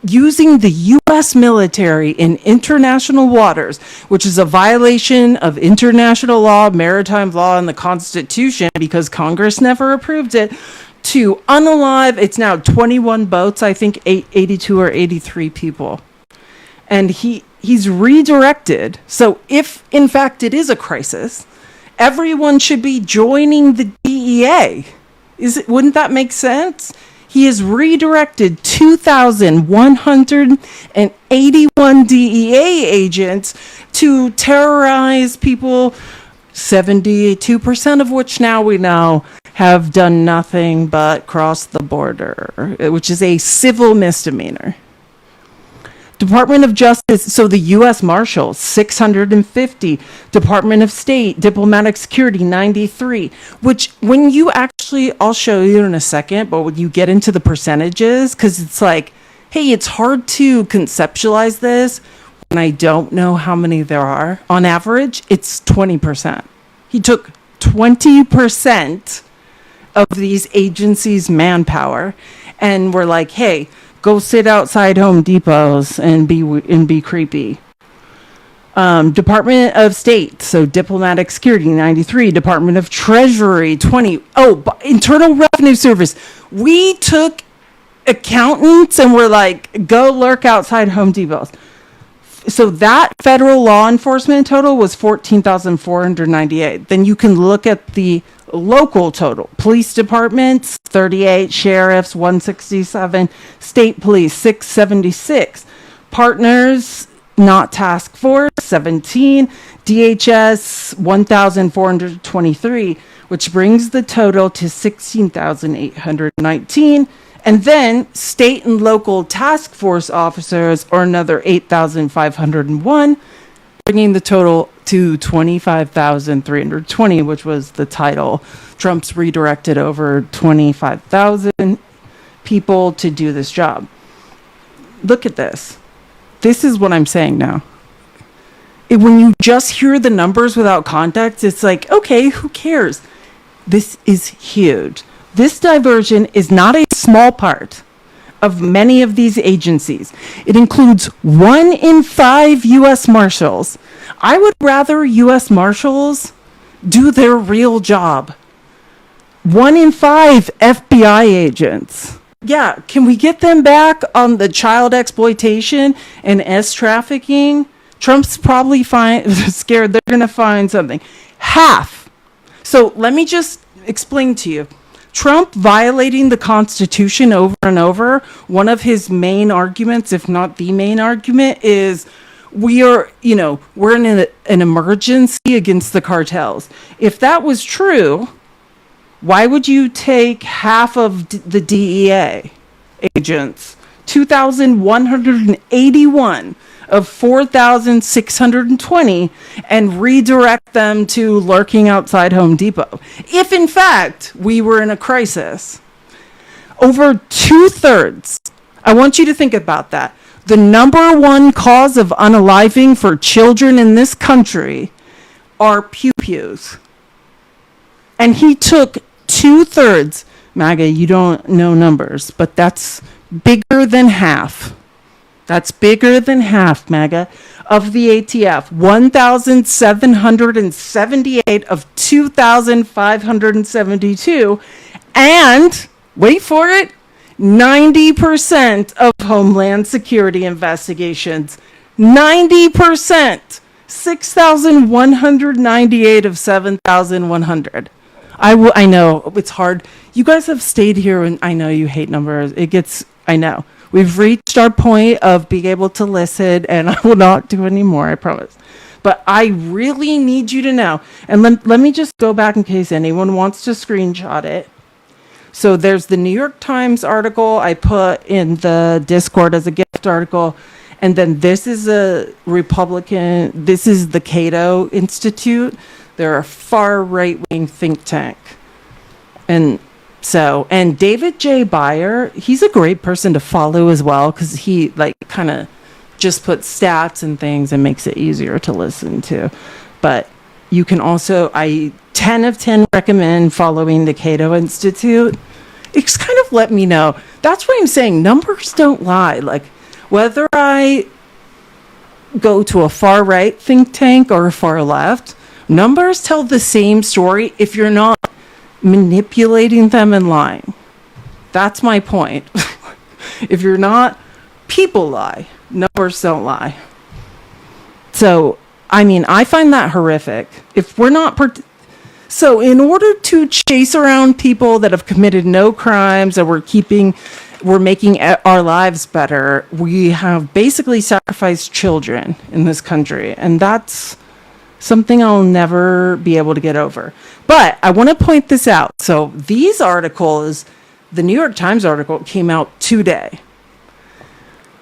using the U.S. military in international waters, which is a violation of international law, maritime law, and the Constitution, because Congress never approved it, to unalive, it's now 21 boats, I think 82 or 83 people. And he's redirected. So if, in fact, it is a crisis, everyone should be joining the DEA. Wouldn't that make sense? He has redirected 2,181 DEA agents to terrorize people, 72% of which now we know have done nothing but cross the border, which is a civil misdemeanor. Department of Justice, so the U.S. Marshals, 650. Department of State, Diplomatic Security, 93. Which, when you actually, I'll show you in a second, but when you get into the percentages, because it's like, hey, it's hard to conceptualize this when I don't know how many there are. On average, it's 20%. He took 20% of these agencies' manpower, and we're like, hey, go sit outside Home Depots and be creepy. Department of State, so Diplomatic Security, 93. Department of Treasury, 20. Oh, Internal Revenue Service. We took accountants and we're like, go lurk outside Home Depots. So that federal law enforcement total was 14,498. Then you can look at the local total. Police departments, 38. Sheriffs, 167. State police, 676. Partners, not task force, 17. DHS, 1,423, which brings the total to 16,819. And then state and local task force officers are another 8,501, bringing the total to 25,320, which was the title. Trump's redirected over 25,000 people to do this job. Look at this. This is what I'm saying now. When you just hear the numbers without context, it's like, okay, who cares? This is huge. This diversion is not a small part of many of these agencies. It includes 1 in 5 U.S. Marshals. I would rather U.S. Marshals do their real job. 1 in 5 FBI agents. Yeah, can we get them back on the child exploitation and trafficking? Trump's probably scared they're going to find something. Half. So let me just explain to you. Trump violating the Constitution over and over, one of his main arguments, if not the main argument, is we're in an emergency against the cartels. If that was true, why would you take half of the DEA agents, 2,181 of 4,620, and redirect them to lurking outside Home Depot? If, in fact, we were in a crisis, over 2/3, I want you to think about that. The number one cause of unaliving for children in this country are pew-pews. And he took 2/3, MAGA, you don't know numbers, but that's bigger than half. That's bigger than half, MAGA, of the ATF. 1,778 of 2,572. And, wait for it, 90% of Homeland Security investigations. 90%. 6,198 of 7,100. I know, it's hard. You guys have stayed here, and I know you hate numbers. I know. We've reached our point of being able to listen, and I will not do any more, I promise. But I really need you to know. And let me just go back in case anyone wants to screenshot it. So there's the New York Times article I put in the Discord as a gift article. And then this is this is the Cato Institute. They're a far right-wing think tank. And David J. Byer, he's a great person to follow as well, because he kind of just puts stats and things and makes it easier to listen to. But you can also, 10 of 10 recommend following the Cato Institute. It's kind of let me know. That's what I'm saying. Numbers don't lie. Like, whether I go to a far right think tank or a far left, numbers tell the same story if you're not manipulating them and lying. That's my point. If you're not, people lie. Numbers don't lie. So, I mean, I find that horrific. If we're not... So, in order to chase around people that have committed no crimes and we're making our lives better, we have basically sacrificed children in this country. And that's something I'll never be able to get over. But I want to point this out. So these articles, the New York Times article came out today.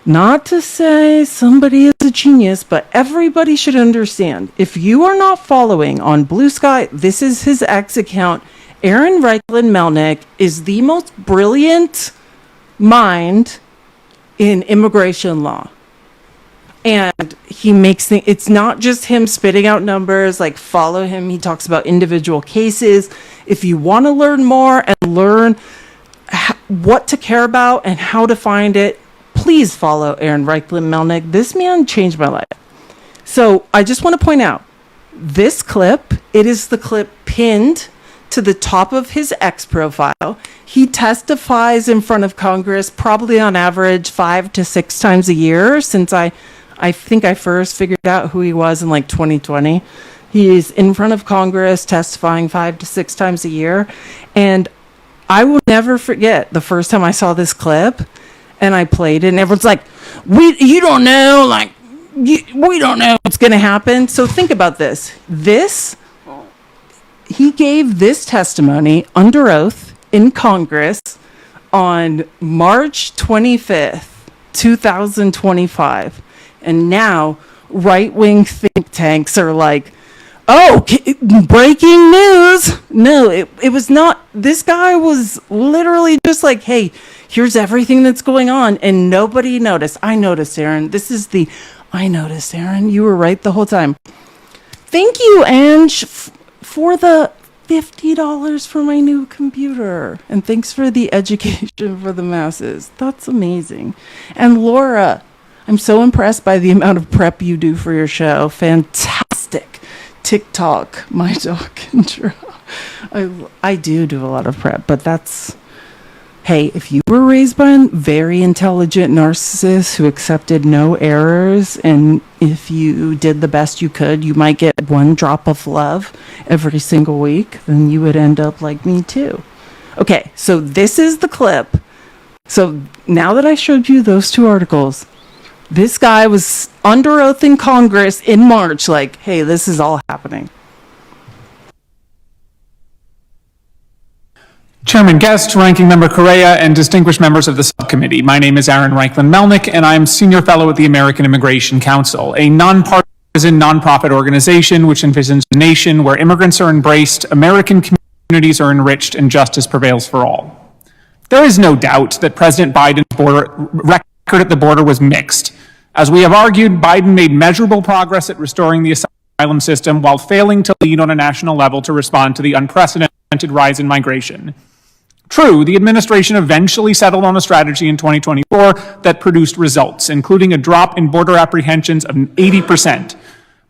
Not to say somebody is a genius, but everybody should understand. If you are not following on Blue Sky, this is his X account. Aaron Reichlin Melnick is the most brilliant mind in immigration law. And he makes it's not just him spitting out numbers, like follow him. He talks about individual cases. If you want to learn more and learn what to care about and how to find it, please follow Aaron Reichlin Melnick. This man changed my life. So I just want to point out this clip, it is the clip pinned to the top of his X profile. He testifies in front of Congress probably on average 5 to 6 times a year since I think I first figured out who he was in like 2020. He's in front of Congress testifying 5 to 6 times a year. And I will never forget the first time I saw this clip and I played it and everyone's like, you don't know, like, we don't know what's going to happen. So think about this. He gave this testimony under oath in Congress on March 25th, 2025. And now right-wing think tanks are like, oh, breaking news. No, it was not. This guy was literally just like, hey, here's everything that's going on. And nobody noticed. I noticed, Aaron. I noticed, Aaron. You were right the whole time. Thank you, Ange, for the $50 for my new computer. And thanks for the education for the masses. That's amazing. And Laura, I'm so impressed by the amount of prep you do for your show. Fantastic. TikTok, my dog intro. I do a lot of prep, but that's... Hey, if you were raised by a very intelligent narcissist who accepted no errors, and if you did the best you could, you might get one drop of love every single week, then you would end up like me too. Okay, so this is the clip. So now that I showed you those 2 articles, this guy was under oath in Congress in March, like, hey, this is all happening.
Chairman Guest, Ranking Member Correa, and distinguished members of the subcommittee. My name is Aaron Reichlin Melnick, and I am Senior Fellow at the American Immigration Council, a nonpartisan nonprofit organization which envisions a nation where immigrants are embraced, American communities are enriched, and justice prevails for all. There is no doubt that President Biden's record at the border was mixed. As we have argued, Biden made measurable progress at restoring the asylum system while failing to lead on a national level to respond to the unprecedented rise in migration. True, the administration eventually settled on a strategy in 2024 that produced results, including a drop in border apprehensions of 80%.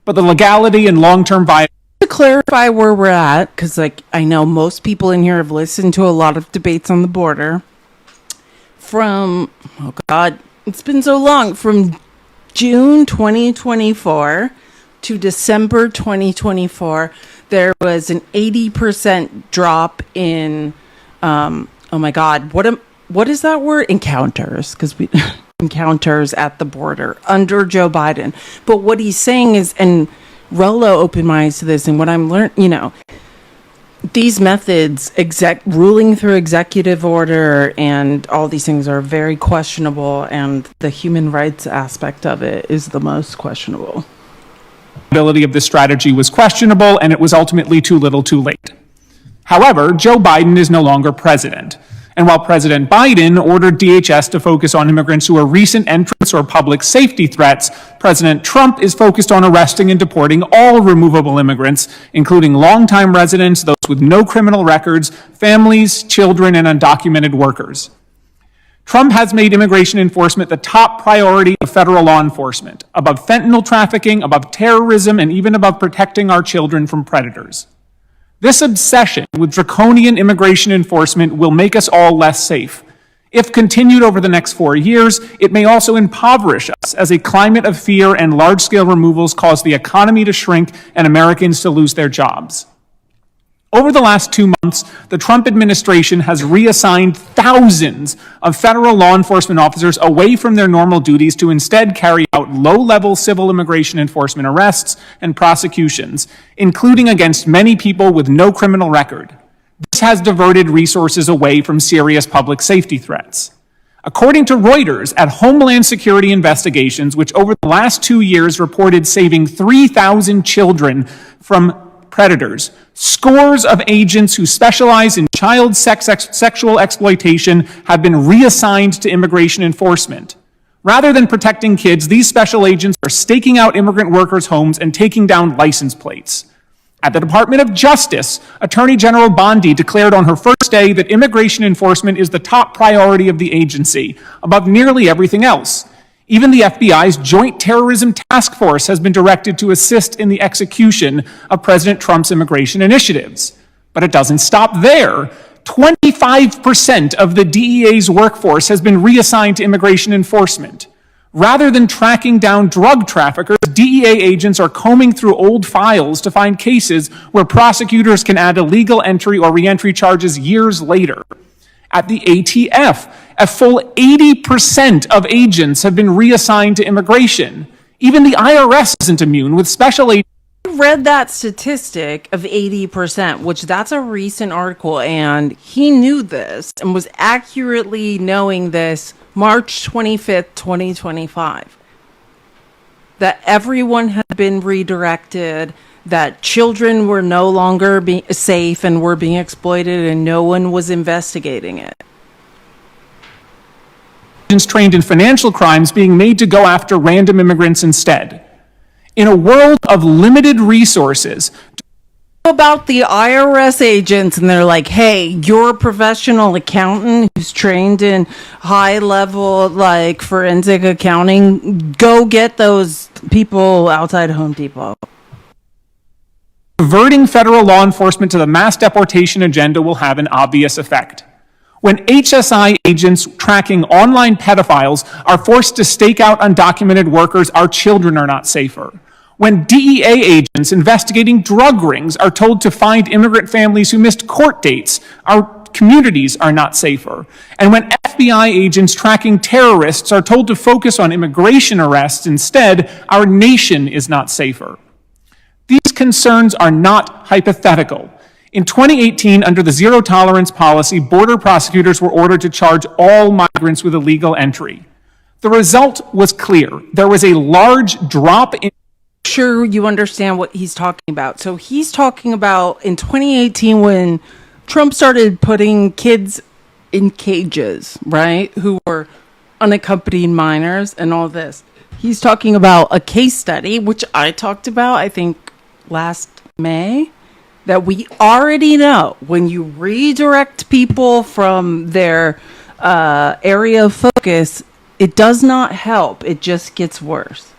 But the legality and long-term viability...
To clarify where we're at, because I know most people in here have listened to a lot of debates on the border. From, oh God, it's been so long, from June 2024 to December 2024, there was an 80% drop in... oh my God, what is that word? Encounters, because we encounters at the border under Joe Biden. But what he's saying is, and Rollo opened my eyes to this, and what I'm learning, these methods, ruling through executive order and all these things are very questionable, and the human rights aspect of it is the most questionable.
Ability of this strategy was questionable, and it was ultimately too little too late. However, Joe Biden is no longer president. And while President Biden ordered DHS to focus on immigrants who are recent entrants or public safety threats, President Trump is focused on arresting and deporting all removable immigrants, including longtime residents, those with no criminal records, families, children, and undocumented workers. Trump has made immigration enforcement the top priority of federal law enforcement, above fentanyl trafficking, above terrorism, and even above protecting our children from predators. This obsession with draconian immigration enforcement will make us all less safe. If continued over the next 4 years, it may also impoverish us as a climate of fear and large-scale removals cause the economy to shrink and Americans to lose their jobs. Over the last 2 months, the Trump administration has reassigned thousands of federal law enforcement officers away from their normal duties to instead carry out low-level civil immigration enforcement arrests and prosecutions, including against many people with no criminal record. This has diverted resources away from serious public safety threats. According to Reuters, at Homeland Security investigations, which over the last 2 years reported saving 3,000 children from predators, scores of agents who specialize in child sexual exploitation have been reassigned to immigration enforcement. Rather than protecting kids, these special agents are staking out immigrant workers' homes and taking down license plates. At the Department of Justice, Attorney General Bondi declared on her first day that immigration enforcement is the top priority of the agency, above nearly everything else. Even the FBI's Joint Terrorism Task Force has been directed to assist in the execution of President Trump's immigration initiatives. But it doesn't stop there. 25% of the DEA's workforce has been reassigned to immigration enforcement. Rather than tracking down drug traffickers, DEA agents are combing through old files to find cases where prosecutors can add illegal entry or reentry charges years later. At the ATF, a full 80% of agents have been reassigned to immigration. Even the IRS isn't immune, with special agents.
I read that statistic of 80%, which that's a recent article, and he knew this and was accurately knowing this March 25th, 2025. That everyone had been redirected, that children were no longer safe and were being exploited, and no one was investigating it.
Agents trained in financial crimes being made to go after random immigrants instead. In a world of limited resources,
about the IRS agents, and they're like, hey, you're a professional accountant who's trained in high level like forensic accounting, go get those people outside Home Depot.
Converting federal law enforcement to the mass deportation agenda will have an obvious effect. When HSI agents tracking online pedophiles are forced to stake out undocumented workers, our children are not safer. When DEA agents investigating drug rings are told to find immigrant families who missed court dates, our communities are not safer. And when FBI agents tracking terrorists are told to focus on immigration arrests instead, our nation is not safer. These concerns are not hypothetical. In 2018, under the zero tolerance policy, border prosecutors were ordered to charge all migrants with illegal entry. The result was clear. There was a large drop in.
Sure, you understand what he's talking about. So he's talking about in 2018 when Trump started putting kids in cages, right, who were unaccompanied minors and all this. He's talking about a case study, which I talked about, I think, last May, that we already know when you redirect people from their area of focus, it does not help. It just gets worse.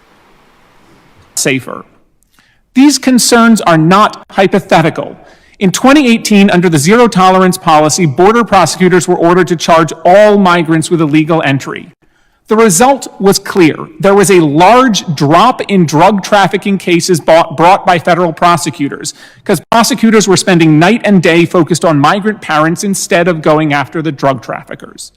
Safer. These concerns are not hypothetical. In 2018, under the zero tolerance policy, border prosecutors were ordered to charge all migrants with illegal entry. The result was clear. There was a large drop in drug trafficking cases brought by federal prosecutors because prosecutors were spending night and day focused on migrant parents instead of going after the drug traffickers.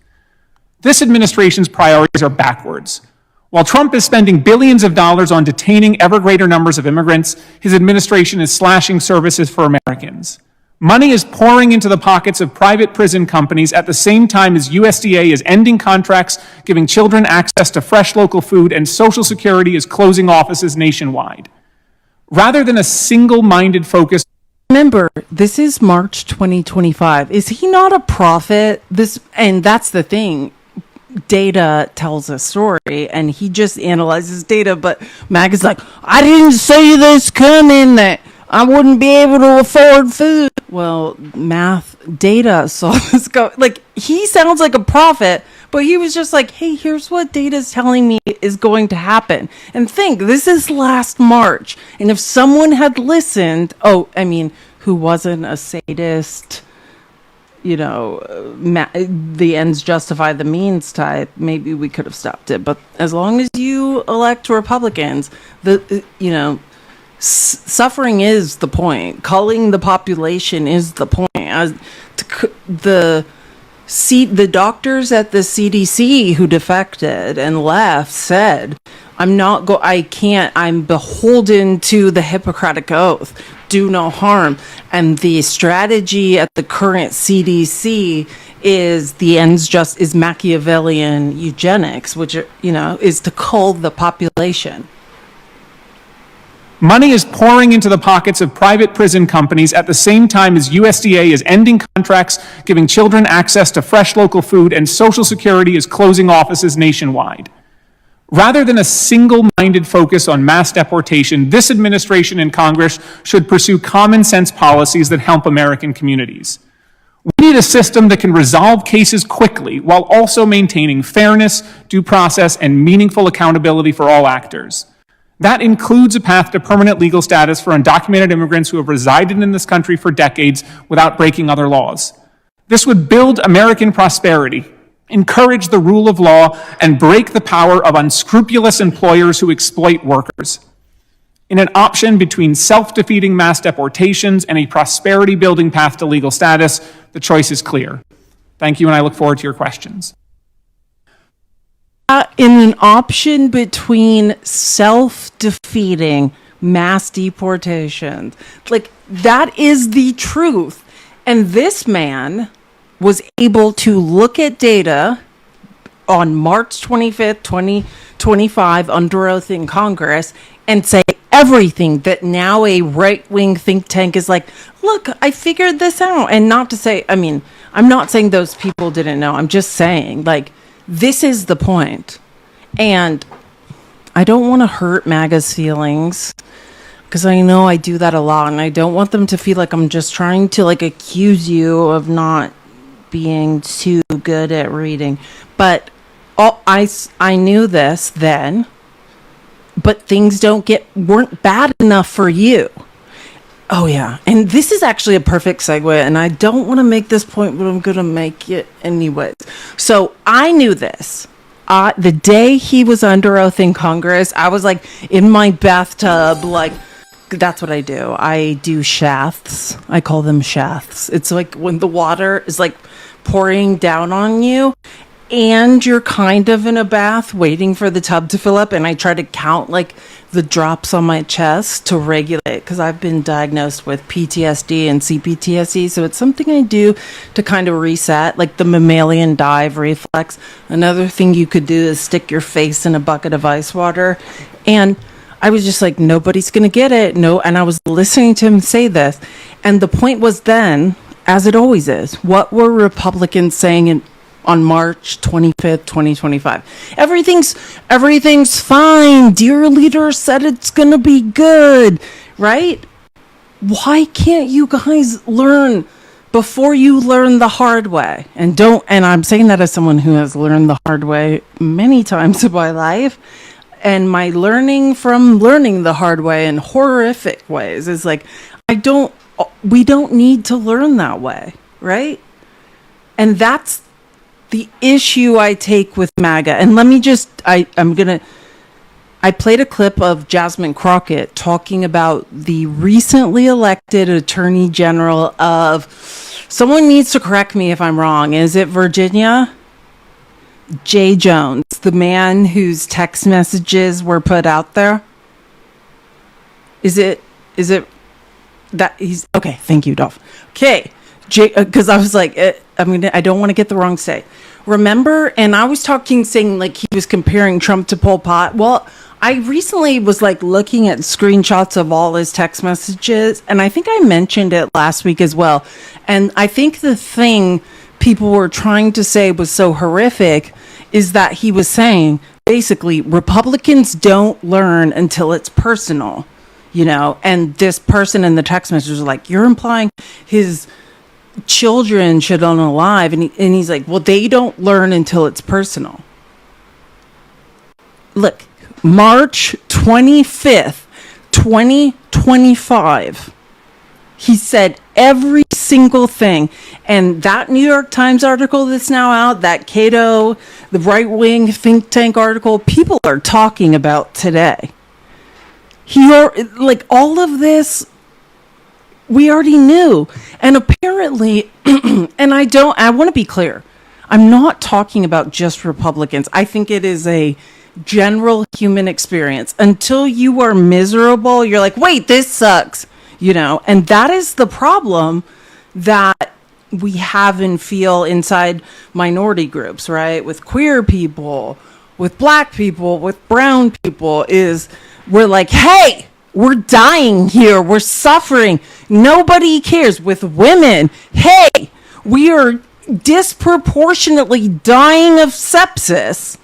This administration's priorities are backwards. While Trump is spending billions of dollars on detaining ever greater numbers of immigrants, his administration is slashing services for Americans. Money is pouring into the pockets of private prison companies at the same time as USDA is ending contracts, giving children access to fresh local food, and Social Security is closing offices nationwide. Rather than a single-minded focus.
Remember, this is March 2025. Is he not a prophet? And that's the thing. Data tells a story, and he just analyzes data. But Mag is like, I didn't see this coming, that I wouldn't be able to afford food. Well, data saw this go. Like, he sounds like a prophet, but he was just like, hey, here's what data is telling me is going to happen. And think, this is last March. And if someone had listened, who wasn't a sadist, the ends justify the means type, maybe we could have stopped it. But as long as you elect Republicans, suffering is the point. Culling the population is the point. The doctors at the CDC who defected and left said, I'm beholden to the Hippocratic Oath. Do no harm. And the strategy at the current CDC is Machiavellian eugenics, which, is to cull the population.
Money is pouring into the pockets of private prison companies at the same time as USDA is ending contracts, giving children access to fresh local food, and Social Security is closing offices nationwide. Rather than a single-minded focus on mass deportation, this administration and Congress should pursue common sense policies that help American communities. We need a system that can resolve cases quickly while also maintaining fairness, due process, and meaningful accountability for all actors. That includes a path to permanent legal status for undocumented immigrants who have resided in this country for decades without breaking other laws. This would build American prosperity, encourage the rule of law, and break the power of unscrupulous employers who exploit workers. In an option between self-defeating mass deportations and a prosperity-building path to legal status, the choice is clear. Thank you, and I look forward to your questions.
In an option between self-defeating mass deportations, that is the truth. And this man was able to look at data on March 25th, 2025, under oath in Congress, and say everything that now a right-wing think tank is like, look, I figured this out. And not to say, I'm not saying those people didn't know. I'm just saying, this is the point. And I don't want to hurt MAGA's feelings, because I know I do that a lot, and I don't want them to feel like I'm just trying to accuse you of not being too good at reading. But I knew this then, but things weren't bad enough for you. Oh yeah, and this is actually a perfect segue, and I don't want to make this point, but I'm going to make it anyways. So I knew this. The day he was under oath in Congress, I was in my bathtub, that's what I do. I do shafts. I call them shafts. It's when the water is pouring down on you, and you're kind of in a bath waiting for the tub to fill up, and I try to count the drops on my chest to regulate, because I've been diagnosed with PTSD and CPTSD, so it's something I do to kind of reset, the mammalian dive reflex. Another thing you could do is stick your face in a bucket of ice water, and I was just nobody's gonna get it. No, and I was listening to him say this, and the point was then, as it always is, what were Republicans saying on March 25th, 2025. Everything's fine. Dear leader said it's going to be good, right? Why can't you guys learn before you learn the hard way? And I'm saying that as someone who has learned the hard way many times in my life. And my learning from learning the hard way in horrific ways is we don't need to learn that way, right? And that's the issue I take with MAGA. And let me just, I played a clip of Jasmine Crockett talking about the recently elected Attorney General of, someone needs to correct me if I'm wrong, is it Virginia? Jay Jones, the man whose text messages were put out there? Is it that he's okay? Thank you, Dolph. Okay, because I was like, I don't want to get the wrong say. Remember, and I was saying like he was comparing Trump to Pol Pot. Well, I recently was like looking at screenshots of all his text messages, and I think I mentioned it last week as well. And I think the thing people were trying to say was so horrific is that he was saying basically Republicans don't learn until it's personal, and this person in the text message was like, you're implying his children should unalive, and he's like, well, they don't learn until it's personal. Look, March 25th, 2025. He said every single thing. And that New York Times article that's now out, that Cato, the right-wing think tank article, people are talking about today. All of this, we already knew. And apparently, and I want to be clear, I'm not talking about just Republicans. I think it is a general human experience. Until you are miserable, you're like, wait, this sucks. And that is the problem that we have and feel inside minority groups, right? With queer people, with black people, with brown people, is we're like, hey, we're dying here. We're suffering. Nobody cares. With women, hey, we are disproportionately dying of sepsis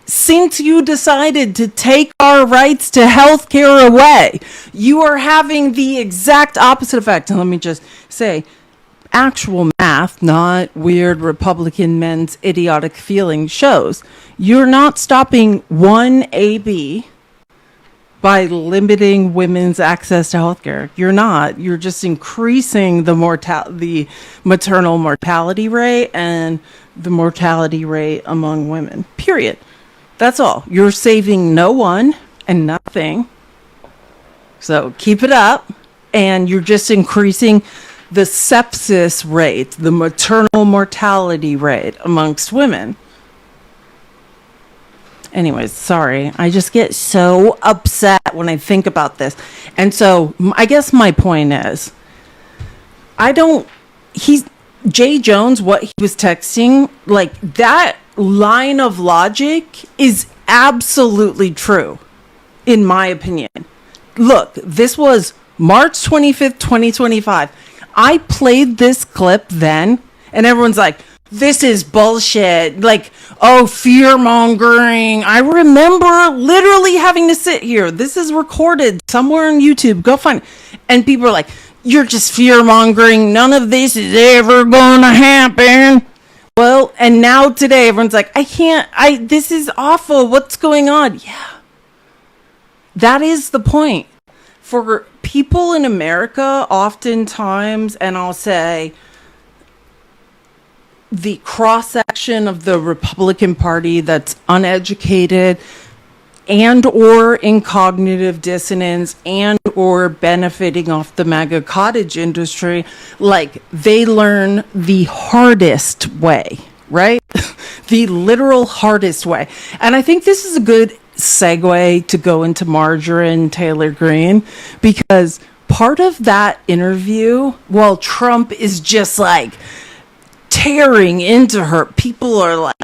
since you decided to take our rights to health care away. You are having the exact opposite effect. And let me just say, actual math, not weird Republican men's idiotic feeling, shows you're not stopping one AB by limiting women's access to health care. You're not. You're just increasing the maternal mortality rate and the mortality rate among women, period. That's all. You're saving no one and nothing. So keep it up. And you're just increasing the sepsis rate, the maternal mortality rate amongst women. Anyways, sorry. I just get so upset when I think about this. And so I guess my point is, Jay Jones, what he was texting, like that line of logic is absolutely true, in my opinion. Look, this was March 25th, 2025. I played this clip then, and everyone's like, this is bullshit. Like, oh, fear mongering. I remember literally having to sit here. This is recorded somewhere on YouTube. Go find it. And people are like, you're just fear mongering. None of this is ever going to happen. Well, and now today, everyone's like, this is awful. What's going on? Yeah. That is the point. For people in America, oftentimes, and I'll say, the cross-section of the Republican Party that's uneducated and or in cognitive dissonance and or benefiting off the mega cottage industry, like they learn the hardest way, right? The literal hardest way. And I think this is a good segue to go into Marjorie Taylor Greene, because part of that interview, while Trump is just like tearing into her, people are like,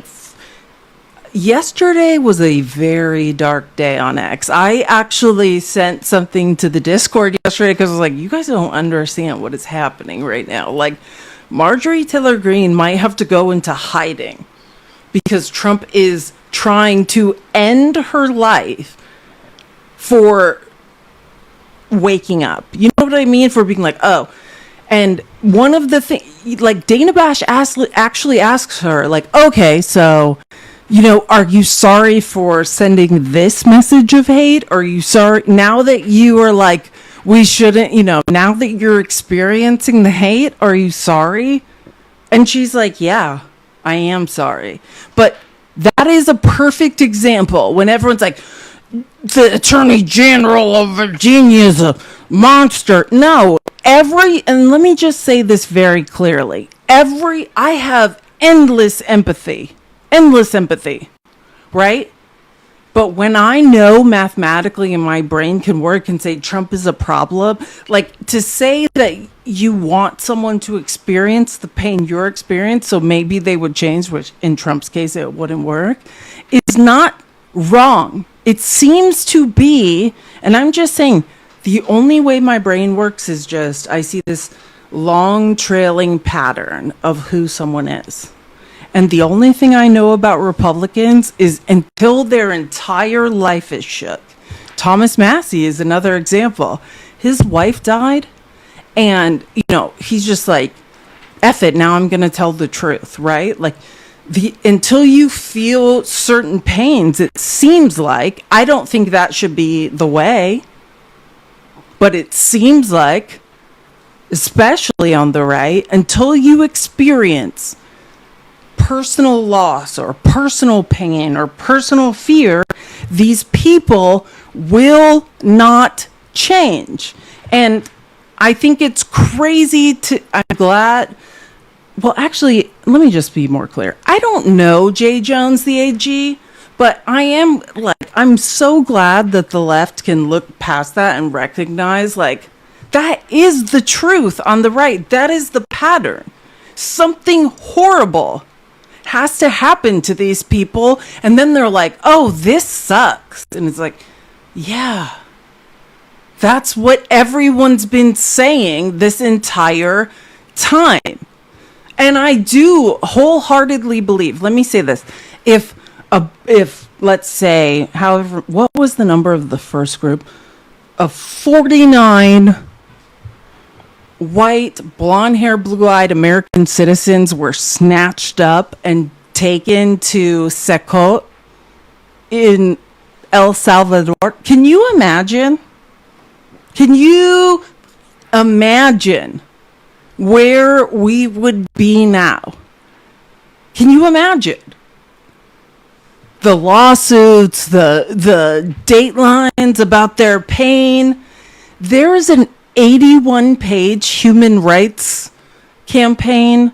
yesterday was a very dark day on X. I actually sent something to the Discord yesterday because I was like, you guys don't understand what is happening right now. Like, Marjorie Taylor Greene might have to go into hiding because Trump is trying to end her life for waking up. You know what I mean? For being like, oh. And one of the things, like, Dana Bash actually asks her, like, okay, so, are you sorry for sending this message of hate? Are you sorry now that you are like, we shouldn't, now that you're experiencing the hate, are you sorry? And she's like, yeah, I am sorry. But that is a perfect example when everyone's like, the Attorney General of Virginia is a monster. No, and let me just say this very clearly. I have endless empathy endless empathy, right? But when I know mathematically and my brain can work and say Trump is a problem, like to say that you want someone to experience the pain you're experiencing, so maybe they would change, which in Trump's case it wouldn't work, is not wrong. It seems to be, and I'm just saying, the only way my brain works is just, I see this long trailing pattern of who someone is. And the only thing I know about Republicans is until their entire life is shook. Thomas Massey is another example. His wife died, and, he's just like, F it, now I'm going to tell the truth, right? Like, until you feel certain pains, it seems like, I don't think that should be the way, but it seems like, especially on the right, until you experience personal loss or personal pain or personal fear, these people will not change. And I think it's crazy I'm glad. Well, actually, let me just be more clear. I don't know Jay Jones, the AG, but I'm so glad that the left can look past that and recognize, that is the truth on the right. That is the pattern. Something horrible has to happen to these people, and then they're like, oh, this sucks. And it's like, yeah, that's what everyone's been saying this entire time. And I do wholeheartly believe, let me say this, if let's say, however, what was the number of the first group? Of 49 white, blonde-haired, blue-eyed American citizens were snatched up and taken to Secot in El Salvador. Can you imagine? Can you imagine where we would be now? Can you imagine? The lawsuits, the datelines about their pain. There is an 81-page human rights campaign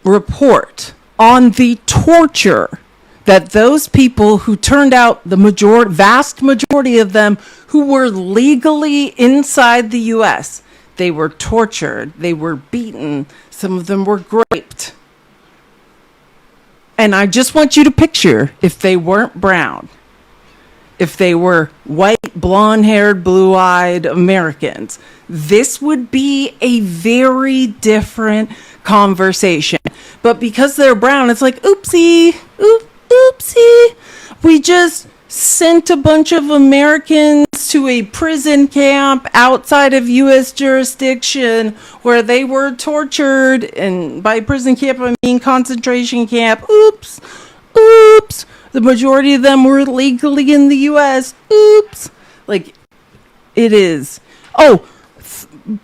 report on the torture that those people who turned out, the vast majority of them who were legally inside the U.S., they were tortured, they were beaten, some of them were raped. And I just want you to picture, if they weren't brown, if they were white, blonde-haired, blue-eyed Americans, this would be a very different conversation. But because they're brown, it's like, oopsie, oopsie. We just sent a bunch of Americans to a prison camp outside of U.S. jurisdiction where they were tortured. And by prison camp, I mean concentration camp. Oops. The majority of them were legally in the U.S. Oops. It is. Oh,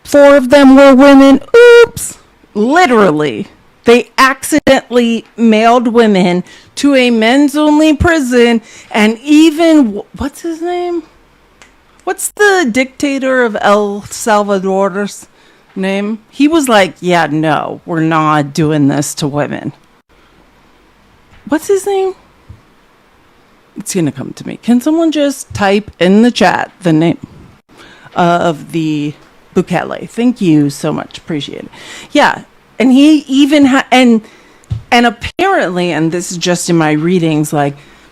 4 of them were women. Oops. Literally. They accidentally mailed women to a men's-only prison, and even, what's his name? What's the dictator of El Salvador's name? He was like, yeah, no, we're not doing this to women. What's his name? It's going to come to me. Can someone just type in the chat the name of the Bukele? Thank you so much. Appreciate it. Yeah. And he even and apparently, and this is just in my readings,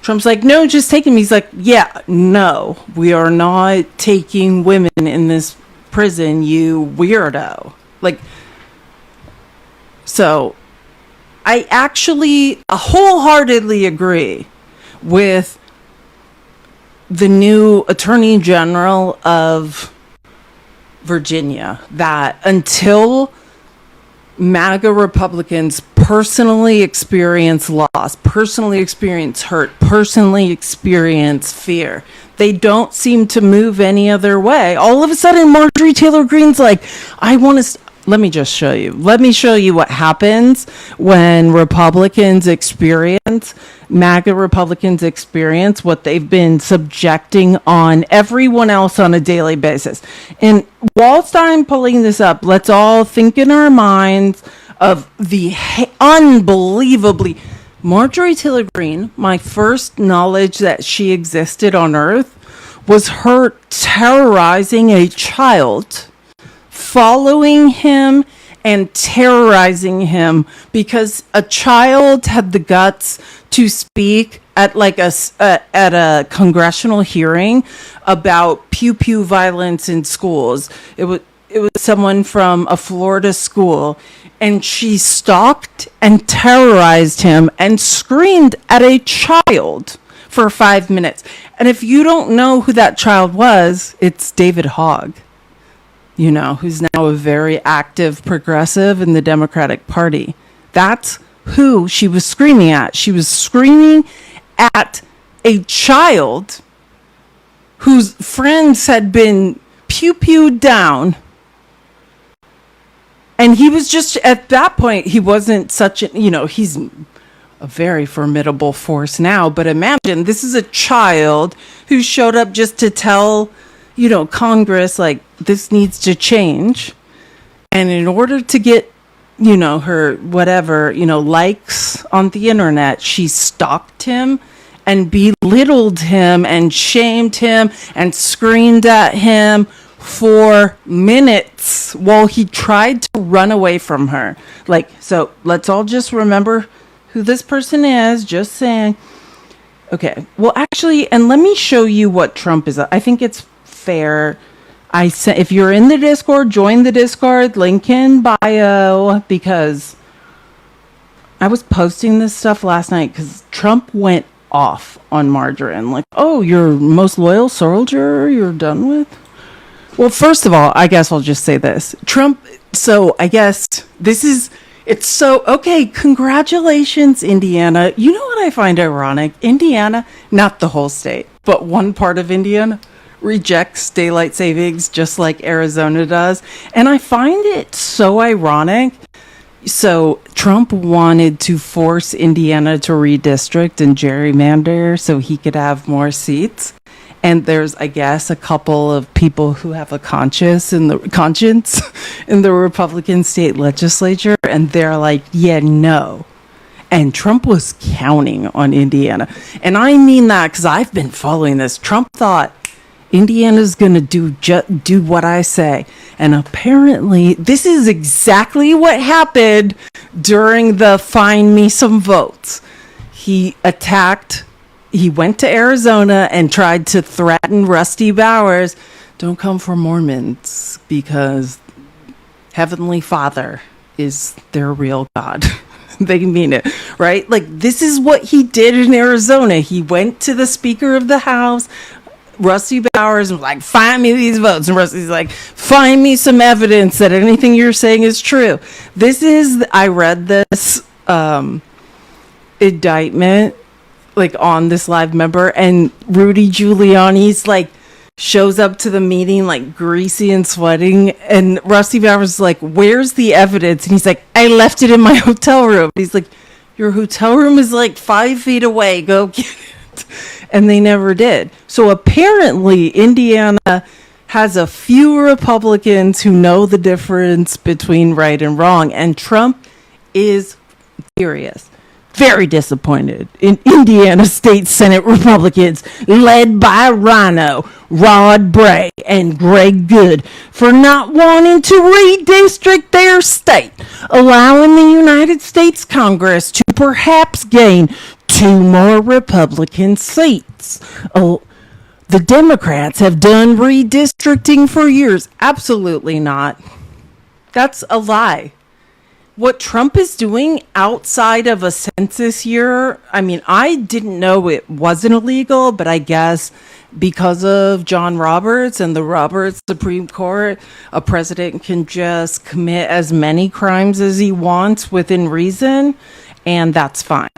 Trump's like, no, just take him. He's like, yeah, no, we are not taking women in this prison, you weirdo. So I actually wholeheartedly agree with the new Attorney General of Virginia that until MAGA Republicans personally experience loss, personally experience hurt, personally experience fear, they don't seem to move any other way. All of a sudden, Marjorie Taylor Greene's like, I want to... Let me just show you. Let me show you what happens when Republicans experience, MAGA Republicans experience what they've been subjecting on everyone else on a daily basis. And whilst I'm pulling this up, let's all think in our minds of the unbelievably Marjorie Taylor Greene, my first knowledge that she existed on Earth was her terrorizing a child, following him and terrorizing him because a child had the guts to speak at a congressional hearing about pew pew violence in schools. It was someone from a Florida school, and she stalked and terrorized him and screamed at a child for 5 minutes. And if you don't know who that child was, it's David Hogg, who's now a very active progressive in the Democratic Party. That's who she was screaming at. She was screaming at a child whose friends had been pew-pewed down. And he was just, at that point, he wasn't such he's a very formidable force now. But imagine, this is a child who showed up just to tell, Congress, this needs to change. And in order to get, her whatever, likes on the internet, she stalked him and belittled him and shamed him and screamed at him for minutes while he tried to run away from her. So let's all just remember who this person is, just saying. Okay, well, actually, and let me show you what Trump is. I think it's fair. If you're in the Discord, join the Discord, link in bio, because I was posting this stuff last night because Trump went off on Margarine. Oh, your most loyal soldier you're done with? Well, first of all, I guess I'll just say this. Trump, so I guess okay, congratulations, Indiana. You know what I find ironic? Indiana, not the whole state, but one part of Indiana rejects daylight savings just like Arizona does. And I find it so ironic. So Trump wanted to force Indiana to redistrict and gerrymander so he could have more seats. And there's, I guess, a couple of people who have a conscience in the Republican state legislature, and they're like, yeah, no. And Trump was counting on Indiana. And I mean that because I've been following this. Trump thought Indiana's going to do what I say. And apparently, this is exactly what happened during the Find Me Some Votes. He went to Arizona and tried to threaten Rusty Bowers. Don't come for Mormons because Heavenly Father is their real God. They mean it, right? This is what he did in Arizona. He went to the Speaker of the House, Rusty Bowers, was like, find me these votes. And Rusty's like, find me some evidence that anything you're saying is true. I read this indictment on this live member, and Rudy Giuliani's shows up to the meeting greasy and sweating, and Rusty Bowers is like, where's the evidence? And he's like, I left it in my hotel room. He's like, your hotel room is 5 feet away, go get it. And they never did. So apparently Indiana has a few Republicans who know the difference between right and wrong, and Trump is furious. Very disappointed in Indiana State Senate Republicans led by Rhino, Rod Bray, and Greg Good for not wanting to redistrict their state, allowing the United States Congress to perhaps gain 2 more Republican seats. Oh, the Democrats have done redistricting for years. Absolutely not. That's a lie. What Trump is doing outside of a census year, I didn't know it wasn't illegal, but I guess because of John Roberts and the Roberts Supreme Court, a president can just commit as many crimes as he wants within reason, and that's fine.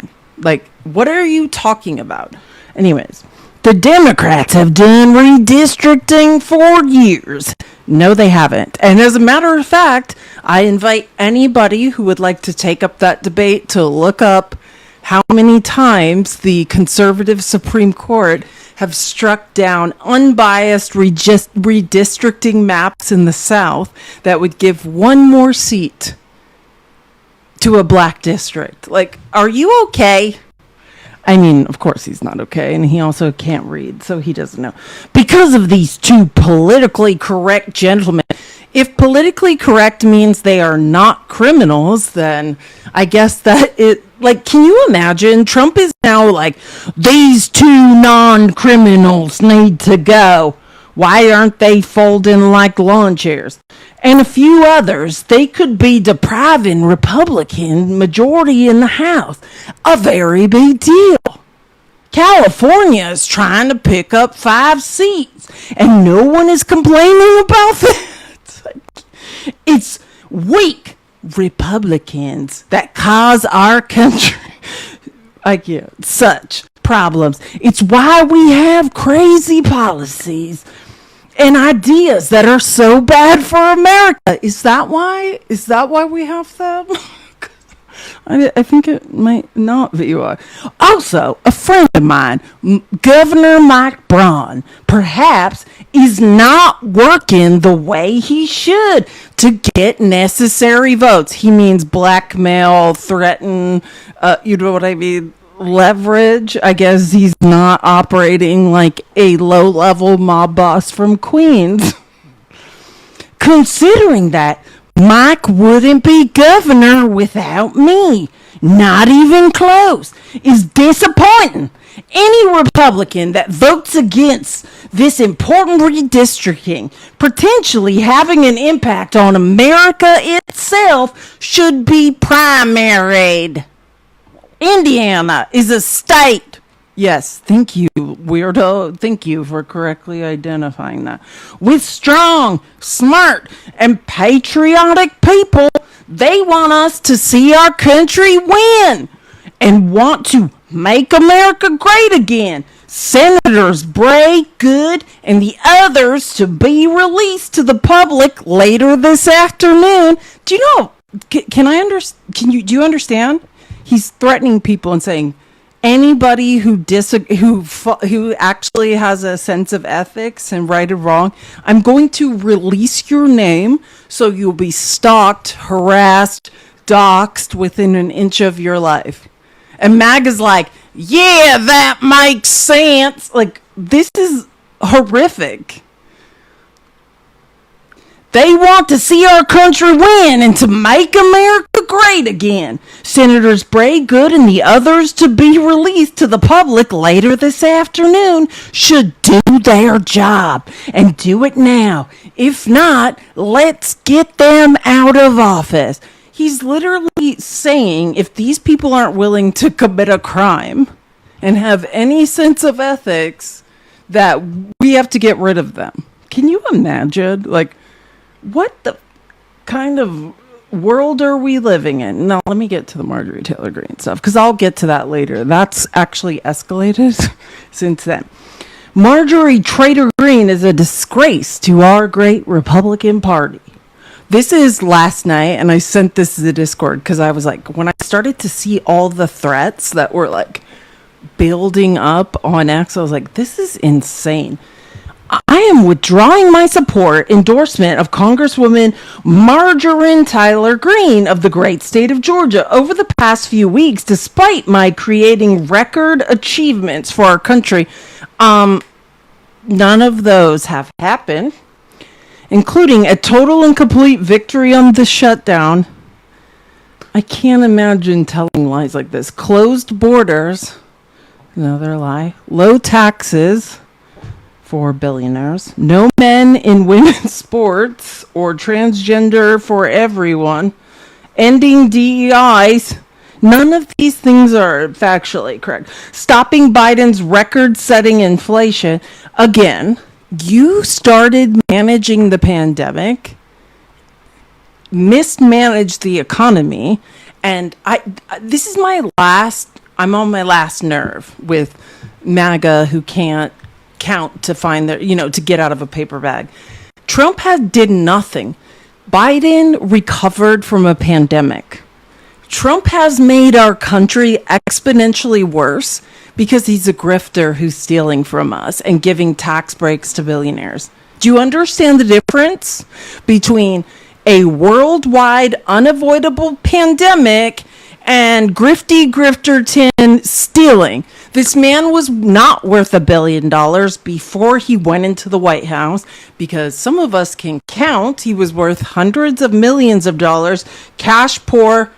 What are you talking about? Anyways, the Democrats have done redistricting for years. No, they haven't. And as a matter of fact, I invite anybody who would like to take up that debate to look up how many times the conservative Supreme Court have struck down unbiased redistricting maps in the South that would give 1 more seat to a black district. Like, are you okay? I mean, of course he's not okay, and he also can't read, so he doesn't know. Because of these two politically correct gentlemen, if politically correct means they are not criminals, then I guess that it, like, can you imagine? Trump is now like, these two non-criminals need to go. Why aren't they folding like lawn chairs? And a few others, they could be depriving Republican majority in the House. A very big deal. California is trying to pick up 5 seats, and no one is complaining about that. It's weak Republicans that cause our country such problems. It's why we have crazy policies and ideas that are so bad for America. Is that why? Is that why we have them? I think it might not be why. Also, a friend of mine, Governor Mike Braun, perhaps is not working the way he should to get necessary votes. He means blackmail, threaten, you know what I mean? Leverage. I guess he's not operating like a low-level mob boss from Queens. Considering that, Mike wouldn't be governor without me. Not even close. Is disappointing. Any Republican that votes against this important redistricting, potentially having an impact on America itself, should be primaried. Indiana is a state. Yes, thank you, weirdo. Thank you for correctly identifying that. With strong, smart, and patriotic people, they want us to see our country win and want to make America great again. Senators Bray, Good, and the others to be released to the public later this afternoon. Do you know? Do you understand? He's threatening people and saying, anybody who actually has a sense of ethics and right or wrong, I'm going to release your name so you'll be stalked, harassed, doxxed within an inch of your life. And MAGA's like, yeah, that makes sense. Like, this is horrific. They want to see our country win and to make America great again. Senators Bray, Good, and the others to be released to the public later this afternoon should do their job and do it now. If not, let's get them out of office. He's literally saying if these people aren't willing to commit a crime and have any sense of ethics, that we have to get rid of them. Can you imagine? Like, what the kind of world are we living in? Now, let me get to the Marjorie Taylor Greene stuff, because I'll get to that later. That's actually escalated since then. Marjorie Taylor Greene is a disgrace to our great Republican Party. This is last night, and I sent this to the Discord, because I was like, when I started to see all the threats that were like building up on X, I was like, this is insane. I am withdrawing my endorsement of Congresswoman Marjorie Taylor Greene of the great state of Georgia over the past few weeks, despite my creating record achievements for our country. None of those have happened, including a total and complete victory on the shutdown. I can't imagine telling lies like this. Closed borders, another lie. Low taxes for billionaires. No men in women's sports or transgender for everyone. Ending DEIs. None of these things are factually correct. Stopping Biden's record-setting inflation. Again, you started managing the pandemic, mismanaged the economy, and this is I'm on my last nerve with MAGA who can't count to find to get out of a paper bag. Trump did nothing. Biden recovered from a pandemic. Trump has made our country exponentially worse because he's a grifter who's stealing from us and giving tax breaks to billionaires. Do you understand the difference between a worldwide unavoidable pandemic and grifty grifterton stealing. This man was not worth $1 billion before he went into the White House, because some of us can count. He was worth hundreds of millions of dollars, cash poor,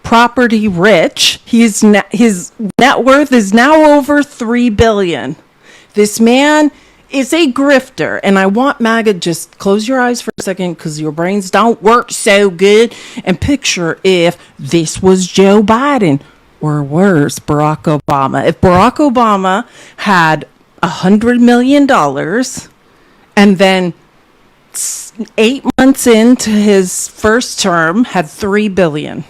property rich. His net worth is now over $3 billion. This man is a grifter, and I want MAGA, just close your eyes for a second because your brains don't work so good, and picture if this was Joe Biden, or worse, Barack Obama. If Barack Obama had $100 million and then 8 months into his first term had $3 billion,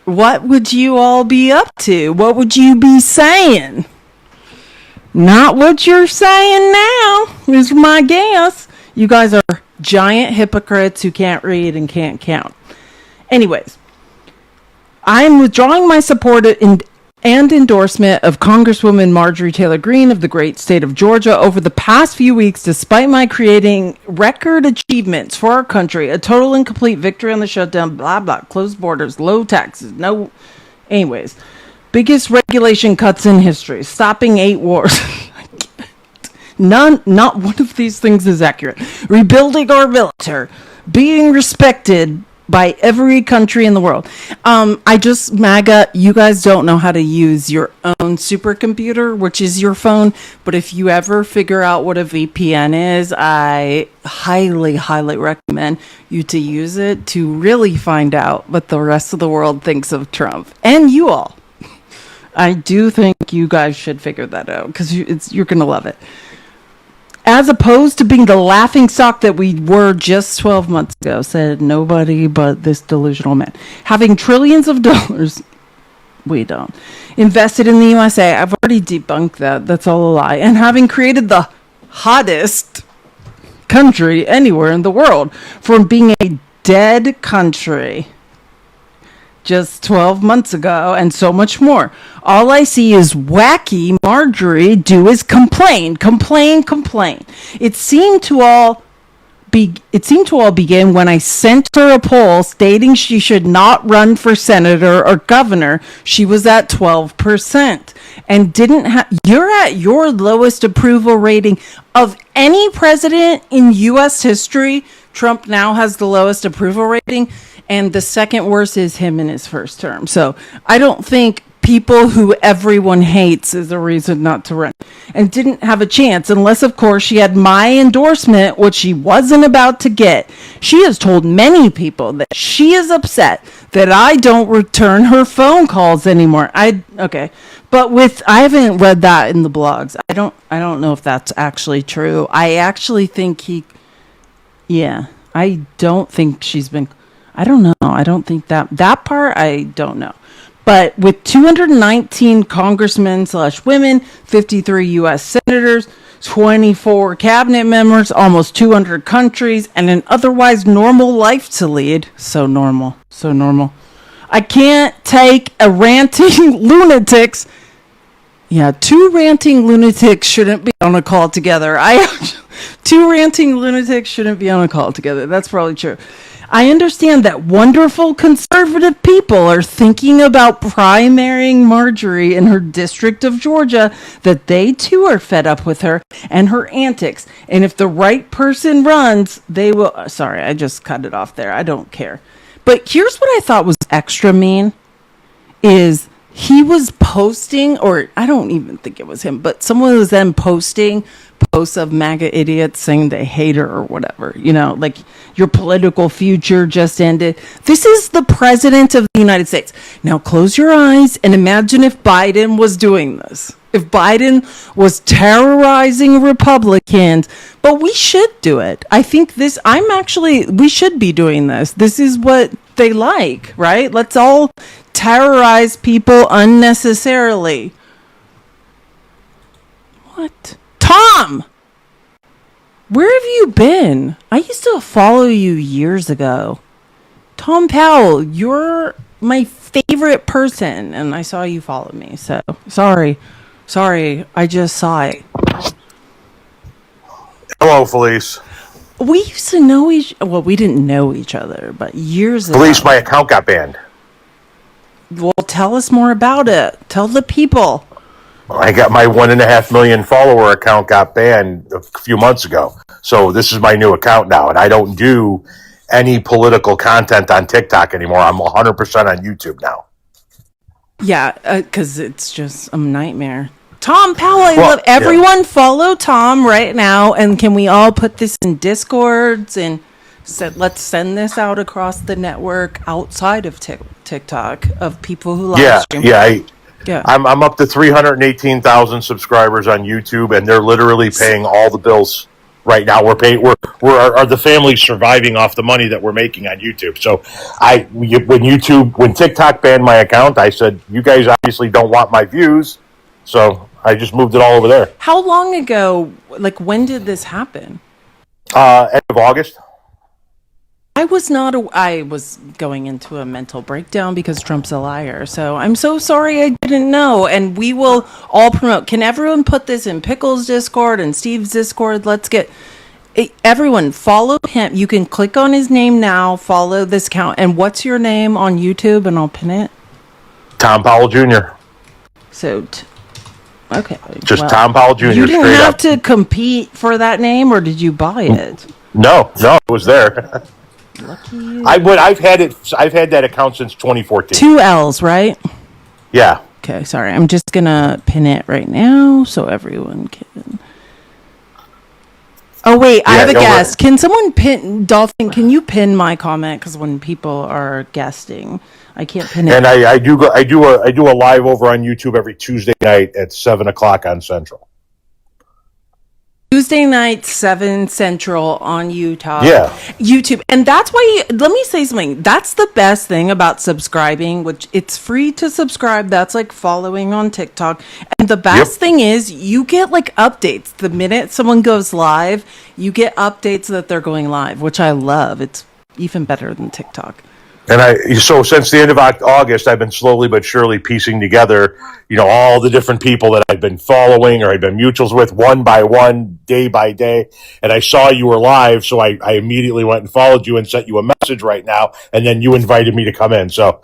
what would you all be up to? What would you be saying? Not what you're saying now, is my guess. You guys are giant hypocrites who can't read and can't count. Anyways, I'm withdrawing my support and endorsement of Congresswoman Marjorie Taylor Greene of the great state of Georgia over the past few weeks, despite my creating record achievements for our country, a total and complete victory on the shutdown, blah, blah, closed borders, low taxes, no... Anyways... Biggest regulation cuts in history. Stopping 8 wars. Not one of these things is accurate. Rebuilding our military. Being respected by every country in the world. MAGA, you guys don't know how to use your own supercomputer, which is your phone. But if you ever figure out what a VPN is, I highly, highly recommend you to use it to really find out what the rest of the world thinks of Trump. And you all. I do think you guys should figure that out because you're going to love it. As opposed to being the laughingstock that we were just 12 months ago, said nobody but this delusional man. Having trillions of dollars, we don't, invested in the USA. I've already debunked that. That's all a lie. And having created the hottest country anywhere in the world from being a dead country just 12 months ago, and so much more. All I see is wacky Marjorie do is complain. It seemed to all begin when I sent her a poll stating she should not run for senator or governor. She was at 12% and didn't have. You're at your lowest approval rating of any president in U.S. history. Trump now has the lowest approval rating. And the second worst is him in his first term. So I don't think people who everyone hates is a reason not to run. And didn't have a chance unless, of course, she had my endorsement, which she wasn't about to get. She has told many people that she is upset that I don't return her phone calls anymore. Okay. But I haven't read that in the blogs. I don't know if that's actually true. I actually think I don't think she's been... I don't know. I don't think that part, I don't know. But with 219 congressmen/women, 53 U.S. senators, 24 cabinet members, almost 200 countries, and an otherwise normal life to lead. So normal. I can't take a ranting lunatics. Yeah, 2 ranting lunatics shouldn't be on a call together. 2 ranting lunatics shouldn't be on a call together. That's probably true. I understand that wonderful conservative people are thinking about primarying Marjorie in her district of Georgia, that they too are fed up with her and her antics. And if the right person runs, they will... Sorry, I just cut it off there. I don't care. But here's what I thought was extra mean, is he was posting, or I don't even think it was him, but someone was then posting posts of MAGA idiots saying they hate her or whatever, like your political future just ended. This is the president of the United States. Now close your eyes and imagine if Biden was doing this. If Biden was terrorizing Republicans, but we should do it. I think we should be doing this. This is what they like, right? Let's all terrorize people unnecessarily. What? Tom! Where have you been? I used to follow you years ago. Tom Powell, you're my favorite person, and I saw you follow me, so sorry, I just saw it.
Hello, Felice.
We used to know well, we didn't know each other, but years ago.
Police, my account got banned.
Well, tell us more about it. Tell the people.
I got my 1.5 million follower account got banned a few months ago. So this is my new account now, and I don't do any political content on TikTok anymore. I'm 100% on YouTube now.
Yeah, because it's just a nightmare. Tom Powell, I love everyone. Follow Tom right now, and can we all put this in Discords and let's send this out across the network outside of TikTok of people who live stream.
Yeah. I'm up to 318,000 subscribers on YouTube, and they're literally paying all the bills right now. We're the family surviving off the money that we're making on YouTube. So when TikTok banned my account, I said, you guys obviously don't want my views. So I just moved it all over there.
How long ago, like when did this happen?
End of August.
I was going into a mental breakdown because Trump's a liar. So I'm so sorry I didn't know. And we will all promote. Can everyone put this in Pickle's Discord and Steve's Discord? Let's get everyone follow him. You can click on his name now, follow this account. And what's your name on YouTube? And I'll pin it.
Tom Powell Jr.
So, okay.
Just Tom Powell Jr.
You didn't have to compete for that name, or did you buy it?
No, it was there.
Lucky you.
I've had that account since 2014.
2 L's, right?
Yeah.
Okay, sorry. I'm just gonna pin it right now so everyone can. Oh wait, I have a guest. Can someone pin Dolphin? Can you pin my comment? Because when people are guesting, I can't pin it.
And I do a live over on YouTube every Tuesday night at 7:00 on Central.
Tuesday night, 7 Central on YouTube. And that's why, let me say something. That's the best thing about subscribing, which it's free to subscribe. That's like following on TikTok. And the best thing is you get like updates. The minute someone goes live, you get updates that they're going live, which I love. It's even better than TikTok.
And so since the end of August, I've been slowly but surely piecing together, all the different people that I've been following or I've been mutuals with one by one, day by day. And I saw you were live, so I immediately went and followed you and sent you a message right now. And then you invited me to come in. So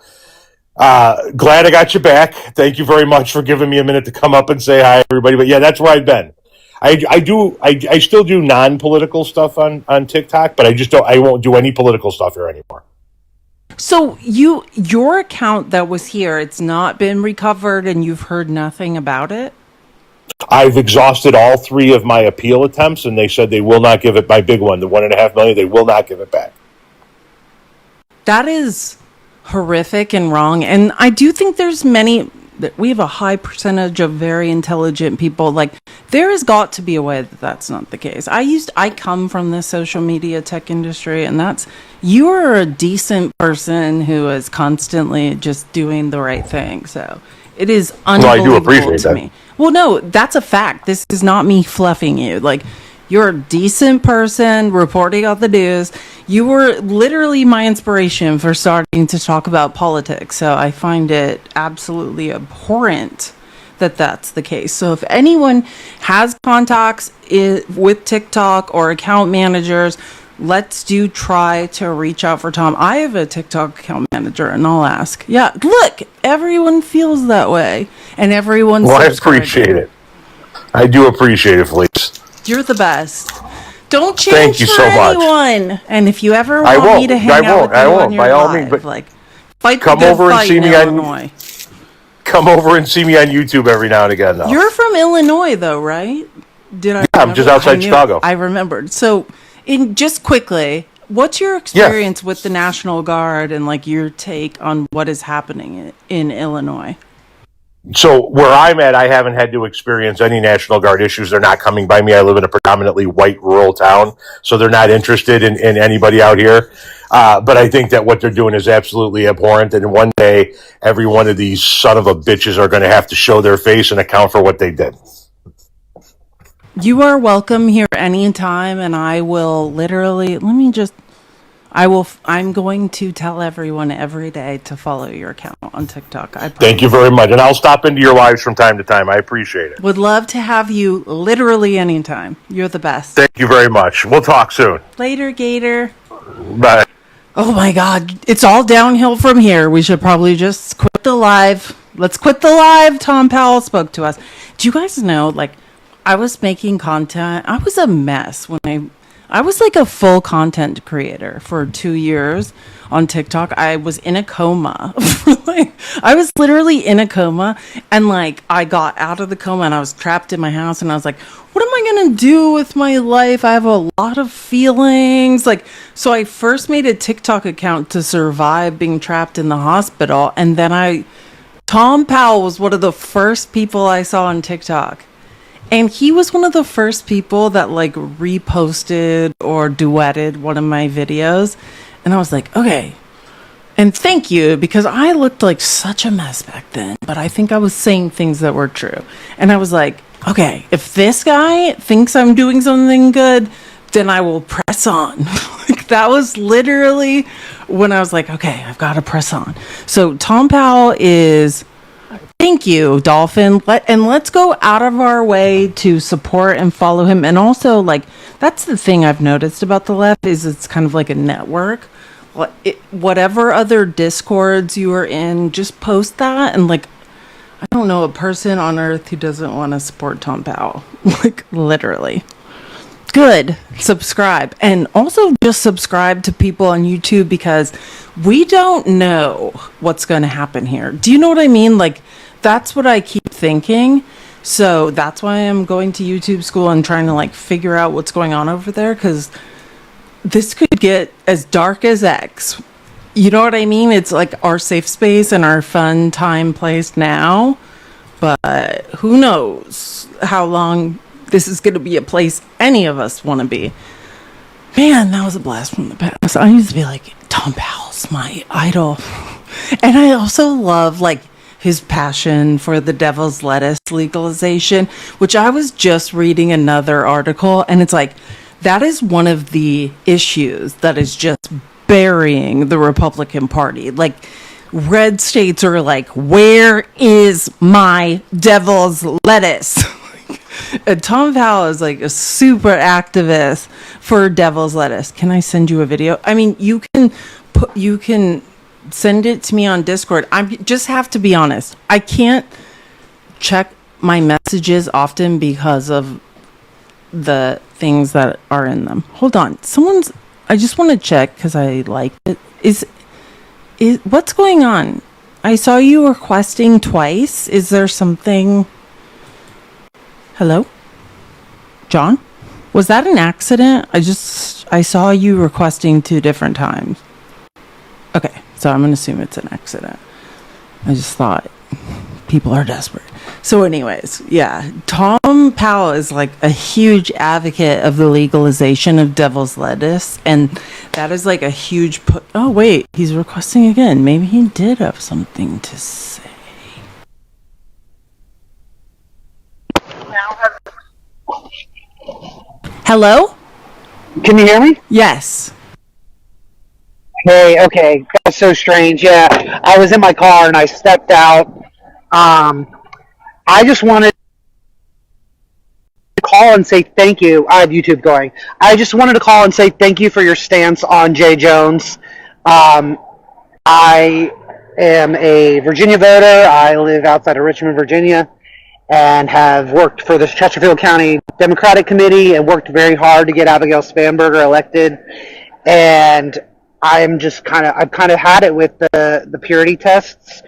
glad I got you back. Thank you very much for giving me a minute to come up and say hi, everybody. But yeah, that's where I've been. I still do non-political stuff on TikTok, but I won't do any political stuff here anymore.
So your account that was here, it's not been recovered and you've heard nothing about it?
I've exhausted all 3 of my appeal attempts, and they said they will not give it, my big one, the 1.5 million, they will not give it back.
That is horrific and wrong. And I do think we have a high percentage of very intelligent people. Like, there has got to be a way that that's not the case. I come from the social media tech industry, and you are a decent person who is constantly just doing the right thing. So it is unbelievable to me. Well, no, that's a fact. This is not me fluffing you. Like, you're a decent person reporting on the news. You were literally my inspiration for starting to talk about politics. So I find it absolutely abhorrent that that's the case. So if anyone has contacts with TikTok or account managers, let's try to reach out for Tom. I have a TikTok account manager, and I'll ask. Yeah, look, everyone feels that way, and everyone's.
Well, I appreciate it. I do appreciate it, Felice.
You're the best. Don't change for anyone. And if you ever want me to hang out with you on your live, fight the good fight in Illinois.
Come over and see me on YouTube every now and again, though.
You're from Illinois, though, right?
Yeah, I'm just outside Chicago.
I remembered. So, just quickly, what's your experience with the National Guard and your take on what is happening in Illinois?
So where I'm at, I haven't had to experience any National Guard issues. They're not coming by me. I live in a predominantly white rural town, so they're not interested in anybody out here. But I think that what they're doing is absolutely abhorrent. And one day, every one of these son of a bitches are going to have to show their face and account for what they did.
You are welcome here anytime, and I will literally, I'm going to tell everyone every day to follow your account on TikTok. I
Thank you very much. And I'll stop into your lives from time to time. I appreciate it.
would love to have you literally anytime. You're the best.
Thank you very much. We'll talk soon.
Later, Gator.
Bye.
Oh my God. It's all downhill from here. We should probably just quit the live. Let's quit the live. Tom Powell spoke to us. Do you guys know, like, I was making content. I was a mess when I was like a full content creator for 2 years on TikTok. I was in a coma. I was literally in a coma, and like I got out of the coma and I was trapped in my house, and I was like, what am I going to do with my life? I have a lot of feelings. Like, so I first made a TikTok account to survive being trapped in the hospital. And then Tom Powell was one of the first people I saw on TikTok. And he was one of the first people that like reposted or duetted one of my videos. And I was like, okay. And thank you, because I looked like such a mess back then, but I think I was saying things that were true. And I was like, okay, if this guy thinks I'm doing something good, then I will press on. Like, that was literally when I was like, okay, I've got to press on. So Tom Powell is... Thank you, Dolphin. Let's go out of our way to support and follow him. And also, like, that's the thing I've noticed about the left is it's kind of like a network. Whatever other discords you are in, just post that. And, like, I don't know a person on earth who doesn't want to support Tom Powell. Like, literally. Good. Subscribe. And also just subscribe to people on YouTube, because we don't know what's going to happen here. Do you know what I mean? Like, that's what I keep thinking. So that's why I'm going to YouTube school and trying to like figure out what's going on over there, because this could get as dark as X. You know what I mean? It's like our safe space and our fun time place now. But who knows how long this is going to be a place any of us want to be. Man, that was a blast from the past. I used to be like, Tom Powell's my idol. And I also love like his passion for the devil's lettuce legalization, which I was just reading another article, and it's like, that is one of the issues that is just burying the Republican Party. Like, red states are like, where is my devil's lettuce? And Tom Powell is like a super activist for devil's lettuce. Can I send you a video? I mean, you can send it to me on Discord. I just have to be honest. I can't check my messages often because of the things that are in them. Hold on. I just want to check because I like it. Is what's going on? I saw you requesting twice. Is there something? Hello? John? Was that an accident? I saw you requesting 2 different times. Okay, so I'm going to assume it's an accident. I just thought people are desperate. So anyways, yeah, Tom Powell is like a huge advocate of the legalization of devil's lettuce. And that is like a huge oh, wait, he's requesting again. Maybe he did have something to say. Hello?
Can you hear me?
Yes.
Hey, okay. That's so strange. Yeah, I was in my car and I stepped out. I just wanted to call and say thank you. I have YouTube going. I just wanted to call and say thank you for your stance on Jay Jones. I am a Virginia voter. I live outside of Richmond, Virginia, and have worked for the Chesterfield County Democratic Committee and worked very hard to get Abigail Spanberger elected. And I've kind of had it with the purity tests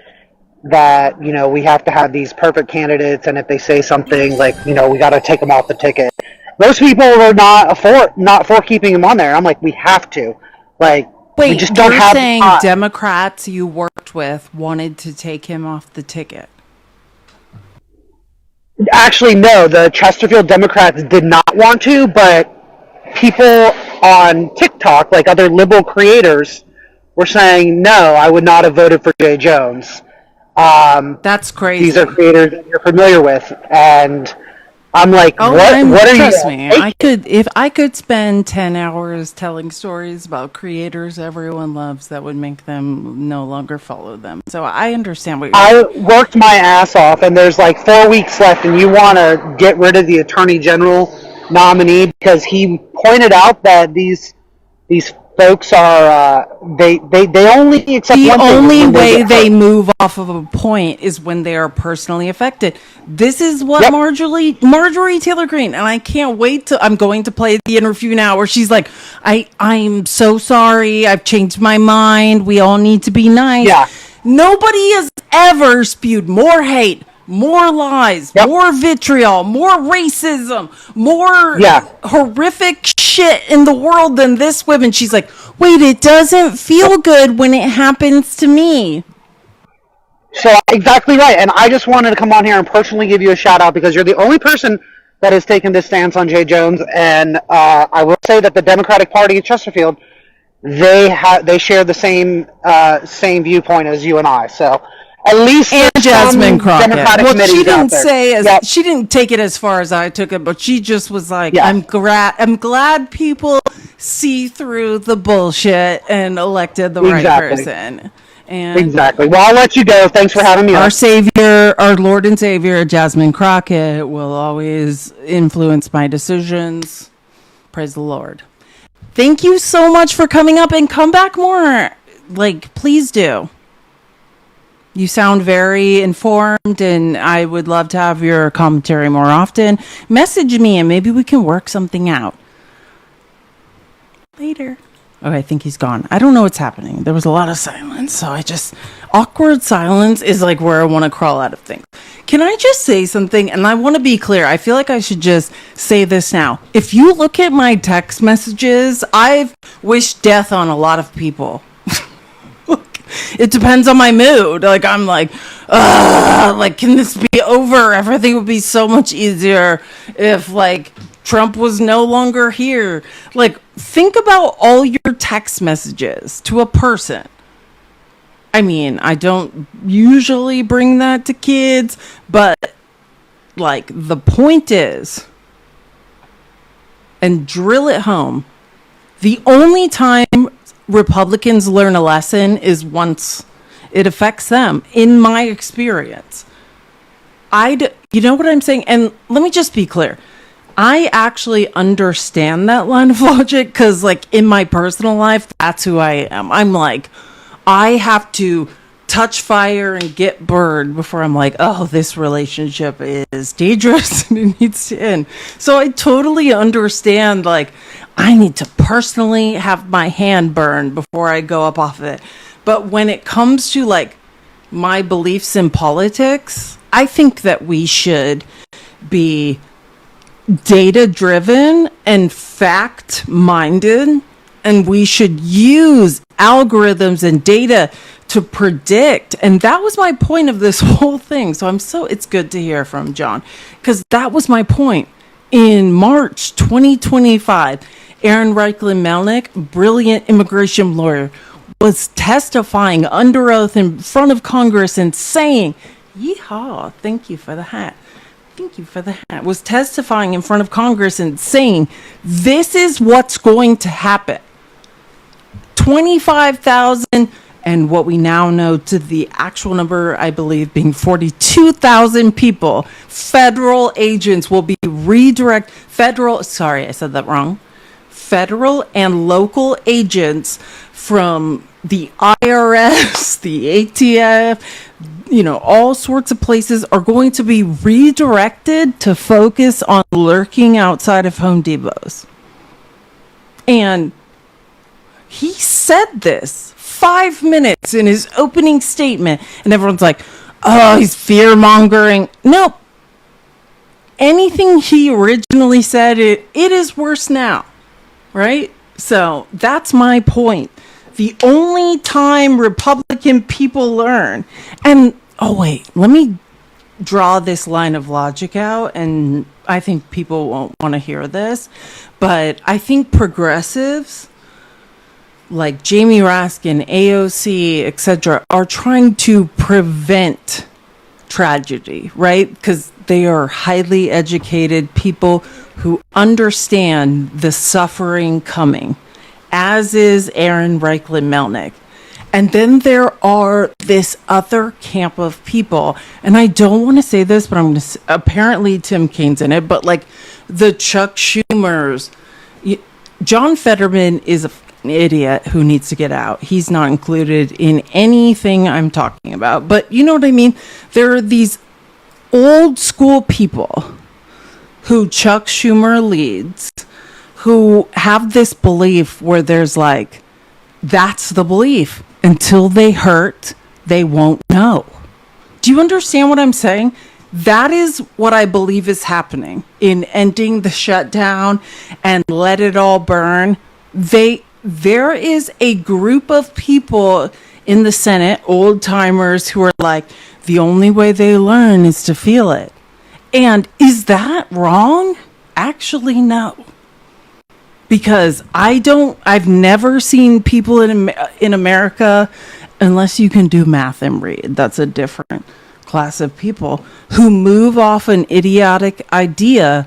that, you know, we have to have these perfect candidates, and if they say something like, you know, we got to take them off the ticket. Most people are not for keeping him on there. I'm like, we have to. Like,
wait,
we just don't
you're
have
saying Democrats you worked with wanted to take him off the ticket?
Actually, no, the Chesterfield Democrats did not want to, but people on TikTok, like other liberal creators, were saying, no, I would not have voted for Jay Jones.
That's crazy.
These are creators that you're familiar with. And I'm like, what are
trust
you?
me, if I could spend 10 hours telling stories about creators everyone loves that would make them no longer follow them. So I understand what you're saying.
I worked my ass off, and there's like 4 weeks left, and you want to get rid of the Attorney General nominee because he pointed out that these folks are they only accept
The
one thing
only
when
way
get
they
hurt.
move off of a point is when they are personally affected. This is what
Yep.
Marjorie Taylor Greene, and I can't wait to. I'm going to play the interview now where she's like, I'm so sorry. I've changed my mind. We all need to be nice.
Yeah.
Nobody has ever spewed more hate, more lies,
Yep.
more vitriol, more racism, more
Yeah.
horrific shit in the world than this woman. She's like, wait, it doesn't feel good when it happens to me.
So exactly right, and I just wanted to come on here and personally give you a shout out because you're the only person that has taken this stance on Jay Jones, and I will say that the Democratic Party in Chesterfield, they share the same viewpoint as you and I. So at least
And
there's
Jasmine
some
Crockett.
Democratic
What
committees
she
out
didn't
there.
say is
Yep.
she didn't take it as far as I took it, but she just was like,
Yeah.
I'm glad people see through the bullshit and elected the right
Exactly.
person. And
Exactly. Well, I'll let you go. Thanks for having me.
our
on.
savior, our Lord and Savior, Jasmine Crockett, will always influence my decisions. Praise the Lord. Thank you so much for coming up, and come back more. Like, please do. You sound very informed, and I would love to have your commentary more often. Message me, and maybe we can work something out. Later. Oh, I think he's gone. I don't know what's happening. There was a lot of silence, so awkward silence is like where I want to crawl out of things. Can I just say something? And I want to be clear. I feel like I should just say this now. If you look at my text messages, I've wished death on a lot of people. It depends on my mood. Like, I'm like, can this be over? Everything would be so much easier if, like, Trump was no longer here. Like, think about all your text messages to a person. I mean, I don't usually bring that to kids, but, like, the point is, and drill it home, the only time Republicans learn a lesson is once it affects them, in my experience. You know what I'm saying? And let me just be clear. I actually understand that line of logic because, like, in my personal life, that's who I am. I'm like, I have to touch fire and get burned before I'm like, oh, this relationship is dangerous and it needs to end. So I totally understand, like, I need to personally have my hand burned before I go up off of it. But when it comes to, like, my beliefs in politics, I think that we should be data driven and fact minded, and we should use algorithms and data to predict. And that was my point of this whole thing. So it's good to hear from John, because that was my point. In March 2025, Aaron Reichlin Melnick, brilliant immigration lawyer, was testifying under oath in front of Congress and saying, yeehaw, thank you for the hat. Thank you for the hat. Was testifying in front of Congress and saying, this is what's going to happen. 25,000, and what we now know to the actual number, I believe, being 42,000 people, federal agents will be sorry, I said that wrong. Federal and local agents from the IRS, the ATF, all sorts of places are going to be redirected to focus on lurking outside of Home Depots. And he said this 5 minutes in his opening statement, and everyone's like, oh, he's fear-mongering. No. Anything he originally said, it is worse now, right? So that's my point. The only time Republican people learn, and let me draw this line of logic out, and I think people won't want to hear this, but I think progressives like Jamie Raskin, AOC, etc., are trying to prevent tragedy, right? Because They are highly educated people who understand the suffering coming, as is Aaron Reichlin Melnick. And then there are this other camp of people, and I don't want to say this, but I'm going to, apparently Tim Kaine's in it, but like the Chuck Schumers, John Fetterman is an idiot who needs to get out. He's not included in anything I'm talking about, but you know what I mean? There are these old school people who Chuck Schumer leads, who have this belief where there's like, that's the belief. Until they hurt, they won't know. Do you understand what I'm saying? That is what I believe is happening in ending the shutdown and let it all burn. There is a group of people in the Senate, old timers, who are like, the only way they learn is to feel it. And is that wrong? Actually, no. Because I've never seen people in America, unless you can do math and read, that's a different class of people, who move off an idiotic idea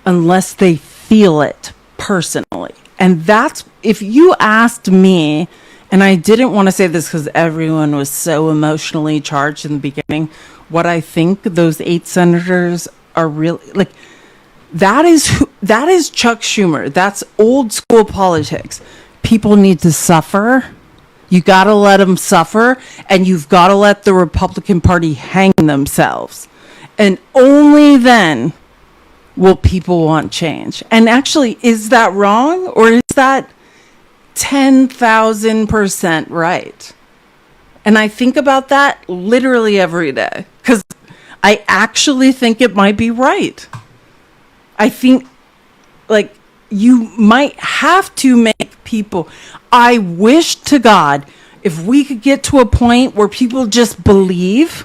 unless they feel it personally. And that's, if you asked me, and I didn't want to say this because everyone was so emotionally charged in the beginning, what I think those 8 senators are really, like, that is Chuck Schumer. That's old school politics. People need to suffer. You got to let them suffer, and you've got to let the Republican Party hang themselves. And only then will people want change. And actually, is that wrong, or is that 10,000% right? And I think about that literally every day, because I actually think it might be right. I think, like, you might have to make people, I wish to God, if we could get to a point where people just believe,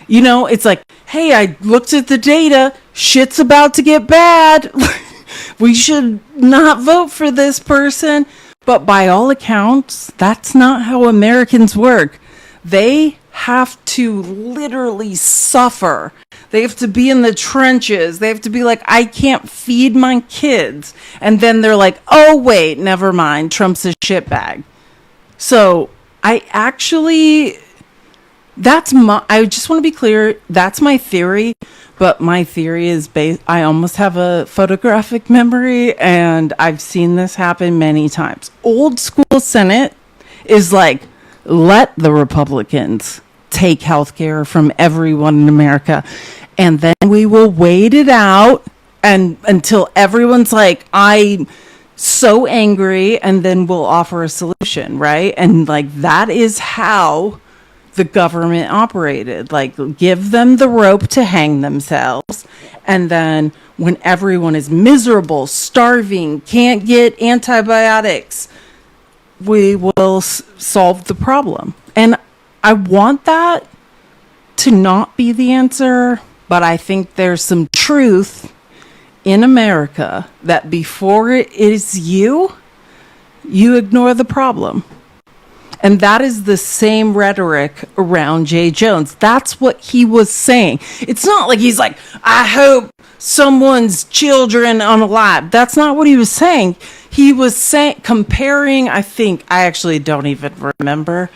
you know, it's like, hey, I looked at the data, shit's about to get bad. We should not vote for this person. But by all accounts, that's not how Americans work. They have to literally suffer. They have to be in the trenches. They have to be like, I can't feed my kids. And then they're like, oh, wait, never mind. Trump's a shitbag. So I just want to be clear. That's my theory. But my theory is I almost have a photographic memory, and I've seen this happen many times. Old school Senate is like, let the Republicans take health care from everyone in America, and then we will wait it out and until everyone's like, I'm so angry, and then we'll offer a solution, right? And like, that is how the government operated. Like, give them the rope to hang themselves, and then when everyone is miserable, starving, can't get antibiotics, we will solve the problem. And I want that to not be the answer, but I think there's some truth in America that before it is you ignore the problem. And that is the same rhetoric around Jay Jones. That's what he was saying. It's not like he's like, I hope someone's children unalive. That's not what he was saying. He was saying, comparing, I actually don't even remember,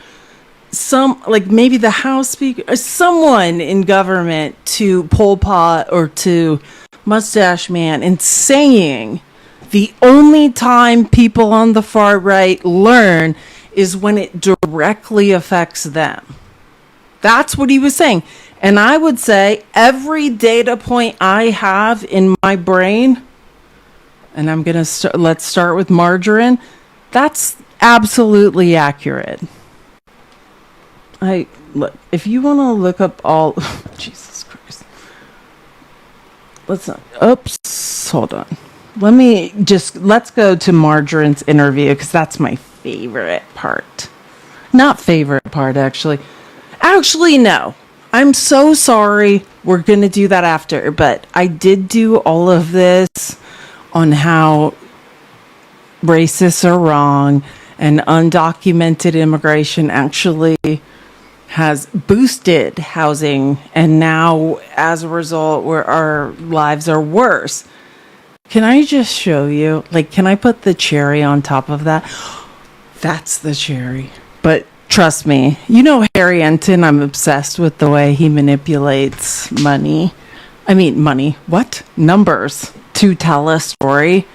some, like maybe the House Speaker, or someone in government, to Pol Pot or to Mustache Man, and saying the only time people on the far right learn is when it directly affects them. That's what he was saying. And I would say every data point I have in my brain, and I'm going to let's start with margarine, that's absolutely accurate. Look, if you want to look up all, Jesus Christ. Hold on. Let's go to Margarine's interview, because that's my favorite part. Not favorite part, actually. Actually, no. I'm so sorry. We're going to do that after. But I did do all of this on how racists are wrong and undocumented immigration actually has boosted housing, and now as a result our lives are worse. Can I just show you, like, can I put the cherry on top of that? That's the cherry. But trust me, you know Harry Enton, I'm obsessed with the way he manipulates money. I mean, money, what? Numbers to tell a story.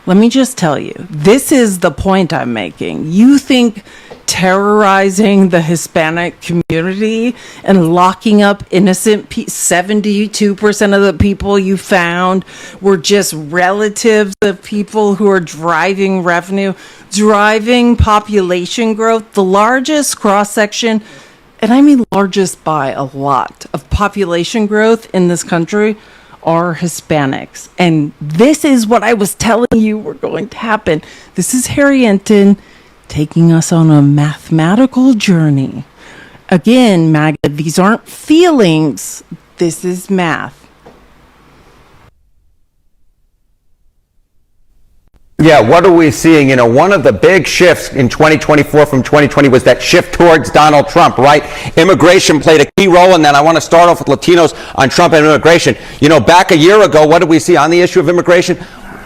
Let me just tell you, this is the point I'm making. You think terrorizing the Hispanic community and locking up innocent 72% of the people you found were just relatives of people who are driving revenue, driving population growth, the largest cross-section, and I mean largest by a lot, of population growth in this country are Hispanics. And this is what I was telling you were going to happen. This is Harry Enton taking us on a mathematical journey. Again, MAGA, these aren't feelings. This is math.
Yeah, what are we seeing? You know, one of the big shifts in 2024 from 2020 was that shift towards Donald Trump, right? Immigration played a key role in that. I want to start off with Latinos on Trump and immigration. You know, back a year ago, what did we see on the issue of immigration?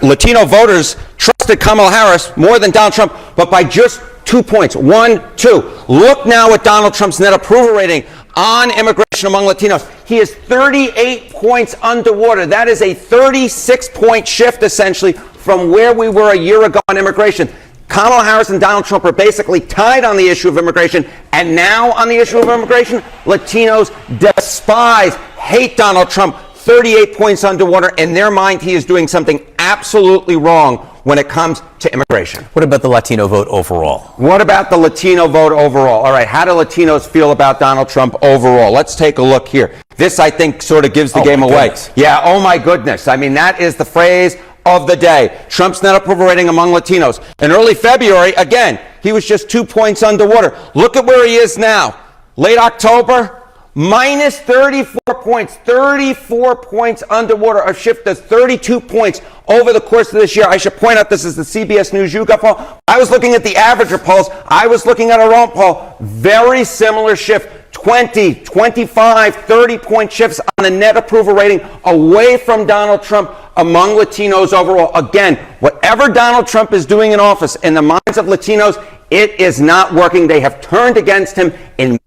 Latino voters trusted Kamala Harris more than Donald Trump, but by just 2 points. 1, 2. Look now at Donald Trump's net approval rating on immigration among Latinos. He is 38 points underwater. That is a 36-point shift, essentially, from where we were a year ago on immigration. Kamala Harris and Donald Trump are basically tied on the issue of immigration, and now on the issue of immigration, Latinos despise, hate Donald Trump. 38 points underwater. In their mind, he is doing something absolutely wrong when it comes to immigration.
What about the Latino vote overall?
What about the Latino vote overall? All right, how do Latinos feel about Donald Trump overall? Let's take a look here. This, I think, sort of gives the game away.
Goodness.
Yeah, oh my goodness. I mean, that is the phrase of the day. Trump's net approval rating among Latinos. In early February, again, he was just 2 points underwater. Look at where he is now. Late October, minus 34 points, 34 points underwater, a shift of 32 points over the course of this year. I should point out this is the CBS News YouGov poll. I was looking at the average of polls. I was looking at our own poll. Very similar shift. 20, 25, 30-point shifts on the net approval rating away from Donald Trump among Latinos overall. Again, whatever Donald Trump is doing in office, in the minds of Latinos, it is not working. They have turned against him in.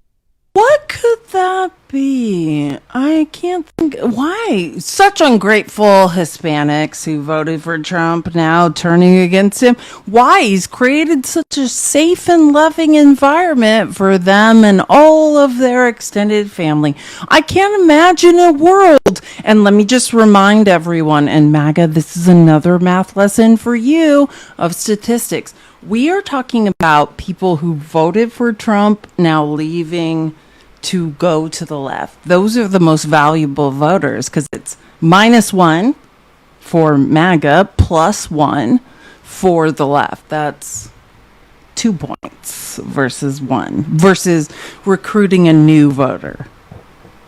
What could that be? I can't think. Why? Such ungrateful Hispanics who voted for Trump now turning against him. Why? He's created such a safe and loving environment for them and all of their extended family. I can't imagine a world. And let me just remind everyone, and MAGA, this is another math lesson for you of statistics. We are talking about people who voted for Trump now leaving to go to the left. Those are the most valuable voters because it's -1 for MAGA, +1 for the left. That's 2 points versus 1 versus recruiting a new voter.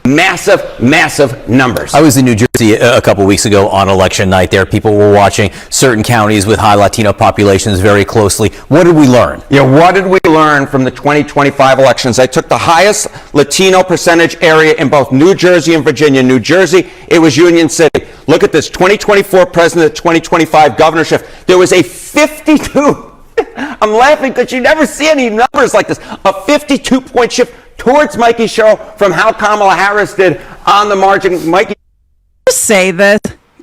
Massive, massive numbers.
I was in New Jersey a couple weeks ago on election night there. People were watching certain counties with high Latino populations very closely. What did we learn?
Yeah, what did we learn from the 2025 elections? I took the highest Latino percentage area in both New Jersey and Virginia. New Jersey, it was Union City. Look at this, 2024 president, 2025 governorship. There was a 52. I'm laughing because you never see any numbers like this. A 52-point shift towards Mikey Sherrill from how Kamala Harris did on the margin. Mikey.
Say this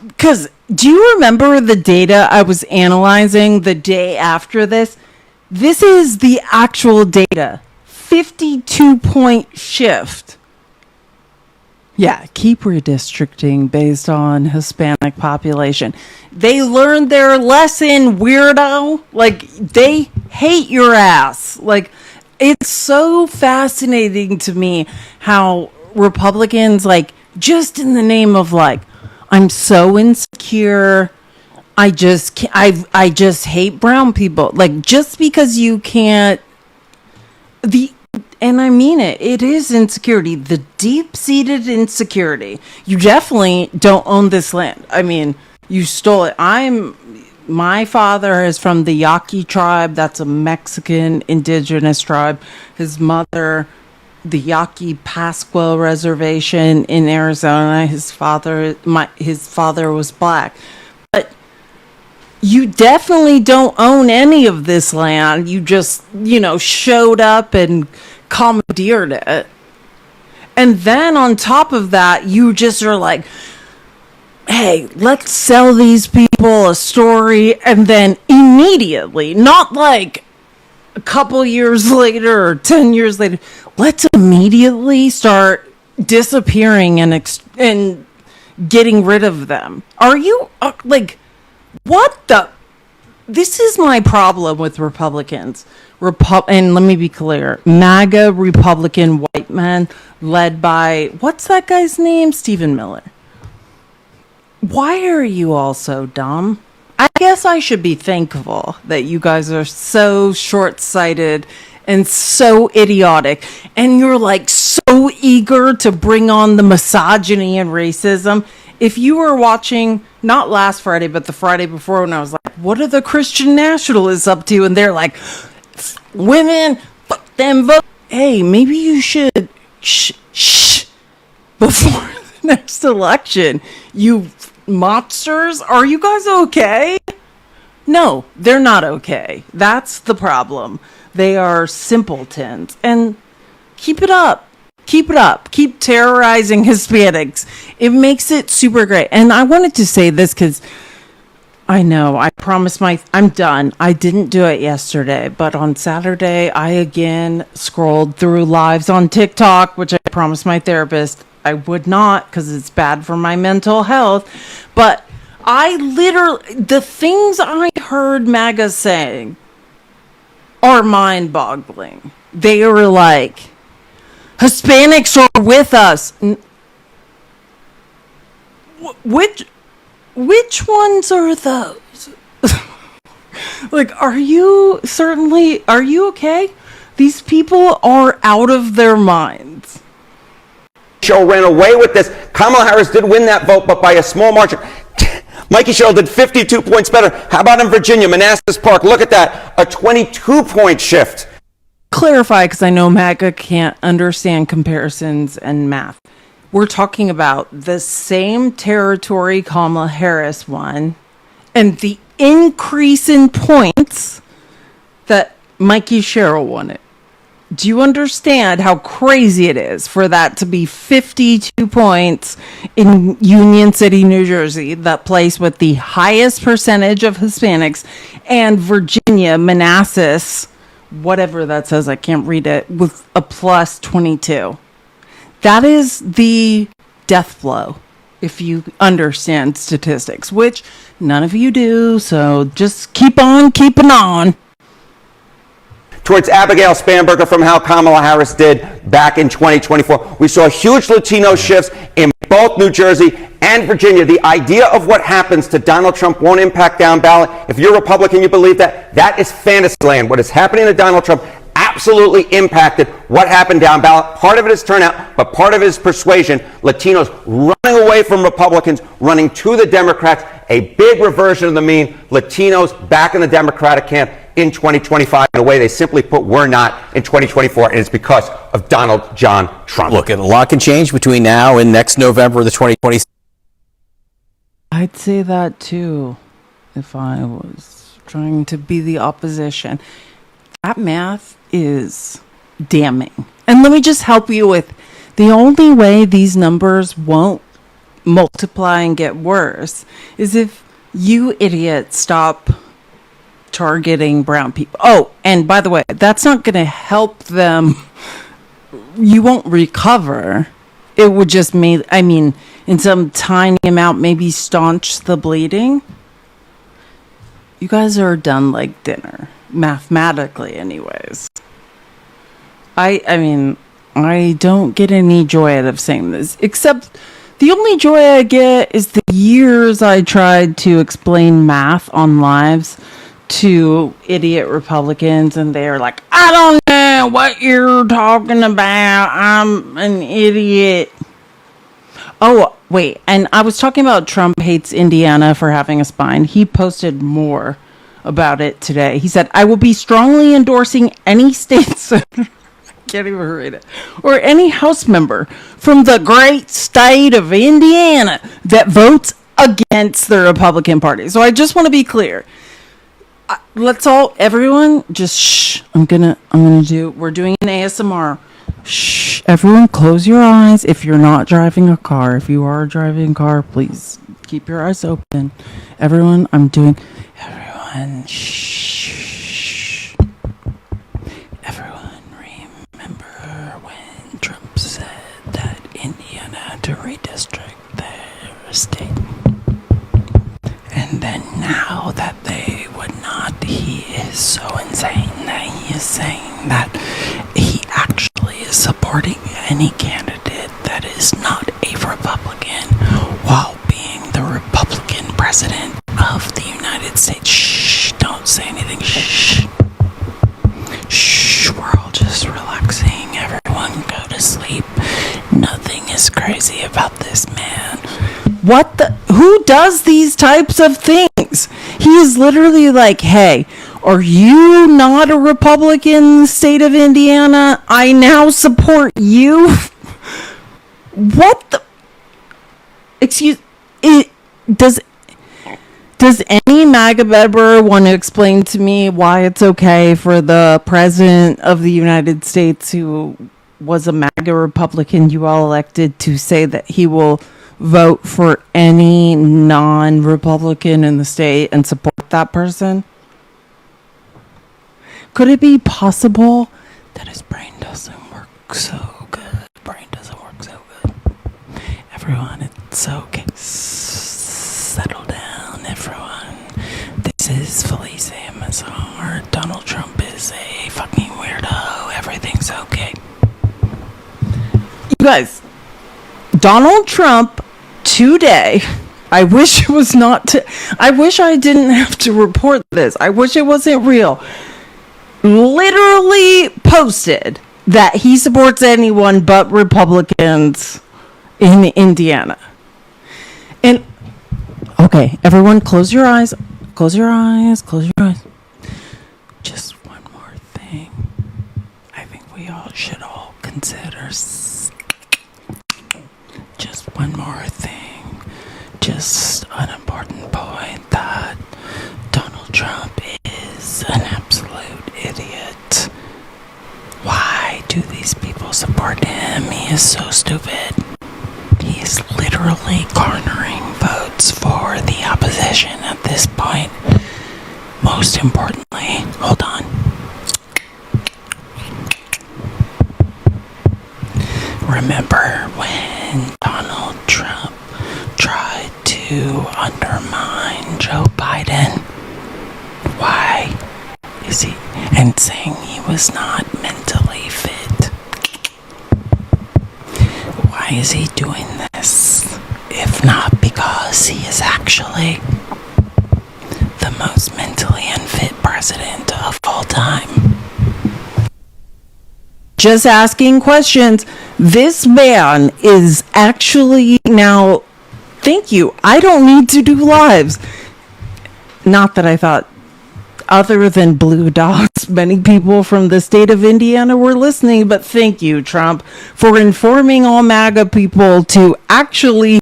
because do you remember the data I was analyzing the day after this? This is the actual data. 52-point shift. Yeah, keep redistricting based on Hispanic population. They learned their lesson, weirdo. Like, they hate your ass. Like, it's so fascinating to me how Republicans, like, just in the name of, like, I'm so insecure. I just hate brown people. Like, just because you can't, and I mean it, it is insecurity, the deep-seated insecurity. You definitely don't own this land. I mean, you stole it. My father is from the Yaqui tribe. That's a Mexican indigenous tribe. His mother the Yaqui Pascua Reservation in Arizona. His father was black. But you definitely don't own any of this land. You just, showed up and commandeered it. And then on top of that, you just are like, hey, let's sell these people a story. And then immediately, not like a couple years later or 10 years later, let's immediately start disappearing and getting rid of them. Are you what the? This is my problem with Republicans. And let me be clear, MAGA Republican white men led by, what's that guy's name? Stephen Miller. Why are you all so dumb? I guess I should be thankful that you guys are so short-sighted and so idiotic. And you're so eager to bring on the misogyny and racism. If you were watching, not last Friday, but the Friday before, when I was like, what are the Christian nationalists up to? And they're like, women, fuck them, vote. Hey, maybe you should shh before the next election. You monsters, are you guys okay? No, they're not okay. That's the problem. They are simpletons. And keep it up. Keep it up. Keep terrorizing Hispanics. It makes it super great. And I wanted to say this because I know I promised I'm done. I didn't do it yesterday, but on Saturday, I again scrolled through lives on TikTok, which I promised my therapist I would not because it's bad for my mental health. But the things I heard MAGA saying are mind-boggling. They were like, Hispanics are with us. Which ones are those? Are you okay? These people are out of their minds.
Show ran away with this. Kamala Harris did win that vote, but by a small margin. Mikey Sherrill did 52 points better. How about in Virginia, Manassas Park? Look at that, a 22-point shift.
Clarify, because I know MAGA can't understand comparisons and math. We're talking about the same territory Kamala Harris won and the increase in points that Mikey Sherrill won it. Do you understand how crazy it is for that to be 52 points in Union City, New Jersey, that place with the highest percentage of Hispanics, and Virginia, Manassas, whatever that says, I can't read it, with a plus 22. That is the death blow, if you understand statistics, which none of you do, so just keep on keeping on.
Towards Abigail Spanberger from how Kamala Harris did back in 2024. We saw huge Latino shifts in both New Jersey and Virginia. The idea of what happens to Donald Trump won't impact down ballot. If you're a Republican, you believe that, that is fantasy land. What is happening to Donald Trump absolutely impacted what happened down ballot. Part of it is turnout, but part of it is persuasion. Latinos running away from Republicans, running to the Democrats. A big reversion of the mean. Latinos back in the Democratic camp in 2025 in a way they simply put we're not in 2024, and it's because of Donald John Trump.
Look, a lot can change between now and next November, the 2020.
I'd say that too, if I was trying to be the opposition. That math is damning. And let me just help you with the only way these numbers won't multiply and get worse is if you idiots stop targeting brown people. Oh, and by the way, that's not going to help them. You won't recover. It would just in some tiny amount, maybe staunch the bleeding. You guys are done like dinner, mathematically anyways. I don't get any joy out of saying this, except the only joy I get is the years I tried to explain math on lives to idiot Republicans, and they're like, I don't know what you're talking about. I'm an idiot. Oh, wait. And I was talking about Trump hates Indiana for having a spine. He posted more about it today. He said, I will be strongly endorsing any state senator. can't even read it. Or any House member from the great state of Indiana that votes against the Republican Party. So I just want to be clear. Everyone, just shh. We're doing an ASMR. Shh. Everyone, close your eyes if you're not driving a car. If you are driving a car, please keep your eyes open. Everyone, shh. Everyone, remember when Trump said that Indiana had to redistrict their state? And then now that they would not, he is so insane that he is saying that he actually is supporting any candidate that is not a Republican while being the Republican president of the United States. Shh, don't say anything. Shh. Shh, we're all just relaxing. Everyone go to sleep. Nothing is crazy about this man. Who does these types of things? He is literally like, hey, are you not a Republican in the state of Indiana? I now support you. What the? Does any MAGA member want to explain to me why it's okay for the president of the United States, who was a MAGA Republican you all elected, to say that he will vote for any non-Republican in the state and support that person? Could it be possible that his brain doesn't work so good? Everyone, it's okay. Settle down, everyone. This is Felice Amazon. Donald Trump is a fucking weirdo. Everything's okay. You guys, Donald Trump today, I wish it was I wish I didn't have to report this. I wish it wasn't real. Literally posted that he supports anyone but Republicans in Indiana. And okay, everyone, close your eyes. Close your eyes. Just one more thing. I think we should all consider just one more thing. Just an important point that Donald Trump is an absolute idiot. Why do these people support him? He is so stupid. He is literally garnering votes for the opposition at this point. Most importantly, hold on. Remember when Donald Trump tried to undermine Joe Biden? Why is he, and saying he was not mentally fit? Why is he doing this? If not because he is actually the most mentally unfit president of all time. Just asking questions. This man is actually now, thank you, I don't need to do lives. Not that I thought, other than blue dots, many people from the state of Indiana were listening, but thank you, Trump, for informing all MAGA people to actually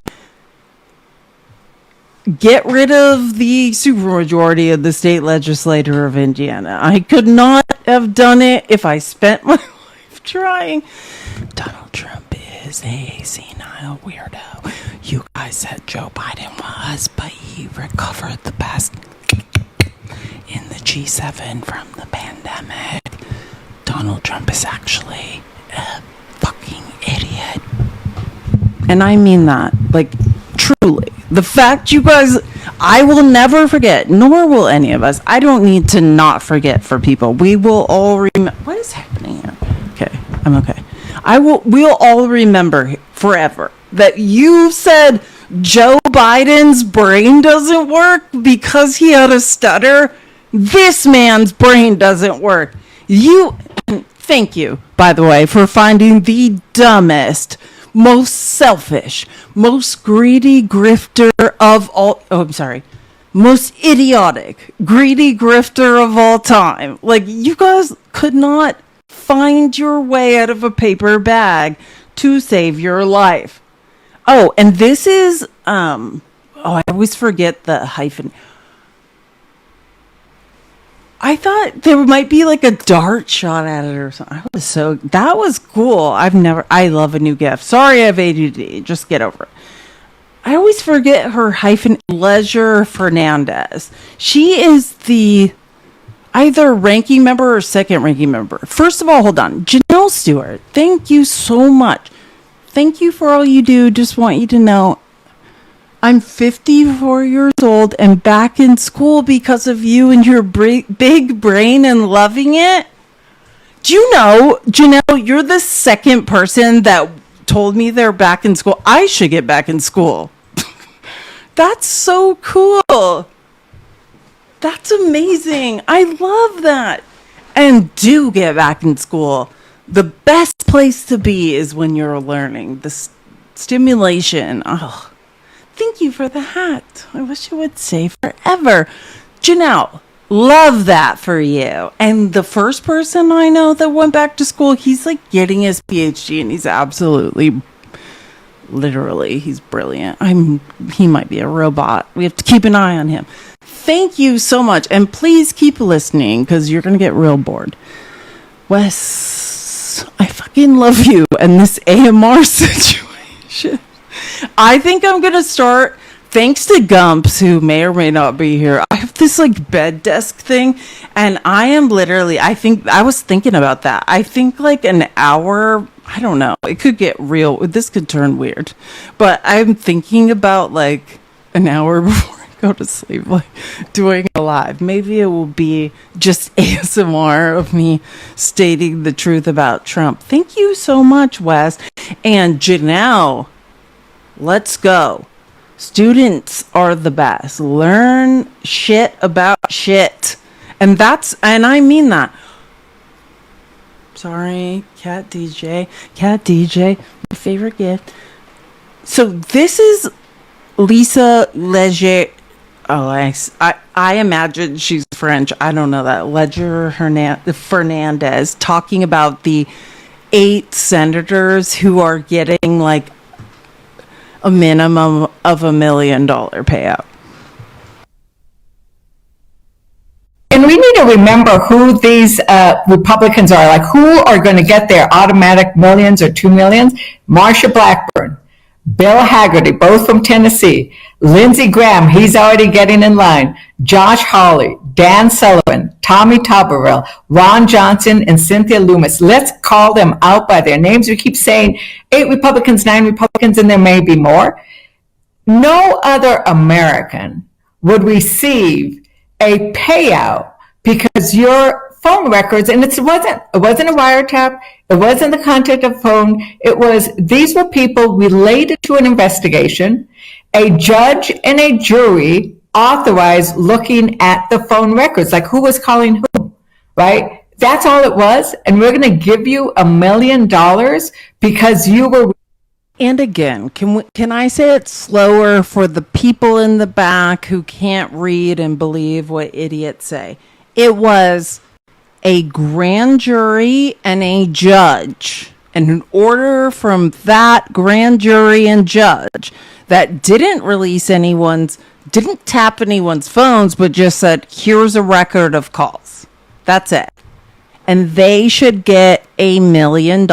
get rid of the supermajority of the state legislature of Indiana. I could not have done it if I spent my life trying. Donald Trump is a senile weirdo. You guys said Joe Biden was, but he recovered the best in the G7 from the pandemic. Donald Trump is actually a fucking idiot. And I mean that, like, truly. The fact you guys, I will never forget, nor will any of us. I don't need to not forget for people. We will all remember. What is happening here? Okay, I'm okay. We'll all remember forever that you said Joe Biden's brain doesn't work because he had a stutter. This man's brain doesn't work. Thank you, by the way, for finding the dumbest, most selfish, most greedy grifter of all. Oh, I'm sorry. Most idiotic, greedy grifter of all time. Like, you guys could not Find your way out of a paper bag to save your life. Oh, and this is, I always forget the hyphen. I thought there might be like a dart shot at it or something. That was cool. I love a new gift. Sorry I have ADD. Just get over it. I always forget her hyphen, Leisure Fernandez. She is the either ranking member or second ranking member. First of all, hold on. Janelle Stewart, thank you so much. Thank you for all you do. Just want you to know I'm 54 years old and back in school because of you and your big brain and loving it. Do you know, Janelle, you're the second person that told me they're back in school. I should get back in school. That's so cool. That's amazing. I love that. And do get back in school. The best place to be is when you're learning. The stimulation. Oh, thank you for the hat. I wish it would stay forever. Janelle, love that for you. And the first person I know that went back to school, he's like getting his PhD and he's absolutely, literally, he's brilliant. He might be a robot. We have to keep an eye on him. Thank you so much. And please keep listening because you're going to get real bored. Wes, I fucking love you and this AMR situation. I think I'm going to start, thanks to Gumps, who may or may not be here. I have this like bed desk thing and I was thinking about that. I think like an hour, I don't know. It could get real. This could turn weird. But I'm thinking about like an hour before I go to sleep, like doing a live. Maybe it will be just ASMR of me stating the truth about Trump. Thank you so much, Wes. And Janelle, let's go. Students are the best. Learn shit about shit. And I mean that. Sorry, Cat DJ, my favorite gift. So this is Lisa Leger. Oh, I imagine she's French. I don't know that. Leger Fernandez talking about the 8 senators who are getting like a minimum of $1 million payout.
And we need to remember who these Republicans are, like who are going to get their automatic millions or 2 millions. Marsha Blackburn, Bill Haggerty, both from Tennessee, Lindsey Graham, he's already getting in line, Josh Hawley, Dan Sullivan, Tommy Tuberville, Ron Johnson, and Cynthia Loomis. Let's call them out by their names. We keep saying 8 Republicans, 9 Republicans, and there may be more. No other American would receive a payout because your phone records, and it wasn't a wiretap, it wasn't the content of phone, these were people related to an investigation. A judge and a jury authorized looking at the phone records, like who was calling who, right? That's all it was. And we're going to give you $1 million because you were.
And again, can I say it slower for the people in the back who can't read and believe what idiots say? It was a grand jury and a judge, and an order from that grand jury and judge that didn't didn't tap anyone's phones, but just said, here's a record of calls. That's it. And they should get $1 million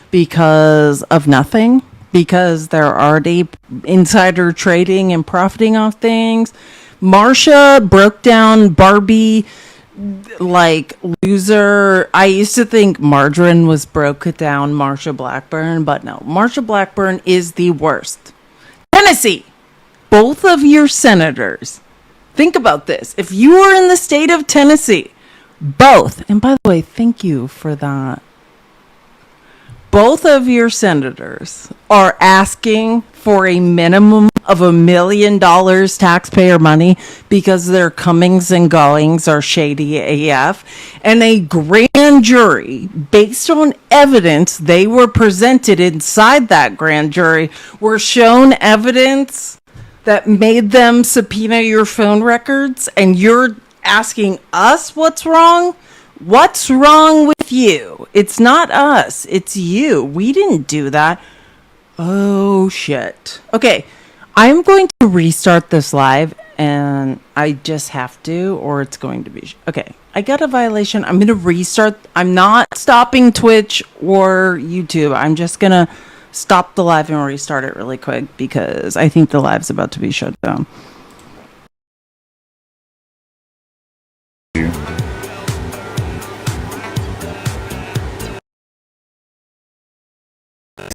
because of nothing, because they're already insider trading and profiting off things. Marsha broke down Barbie like loser. I used to think Margarine was broke down Marsha Blackburn, but no, Marsha Blackburn is the worst. Tennessee, both of your senators, think about this. If you were in the state of Tennessee, both, and by the way, thank you for that. Both of your senators are asking for a minimum of $1 million taxpayer money because their comings and goings are shady AF. And a grand jury, based on evidence they were presented inside that grand jury, were shown evidence that made them subpoena your phone records, and you're asking us what's wrong? What's wrong with you. It's not us. It's you. We didn't do that. Oh, shit. Okay. I'm going to restart this live, and I just have to, or it's going to be... Okay. I got a violation. I'm going to restart. I'm not stopping Twitch or YouTube. I'm just going to stop the live and restart it really quick because I think the live's about to be shut down.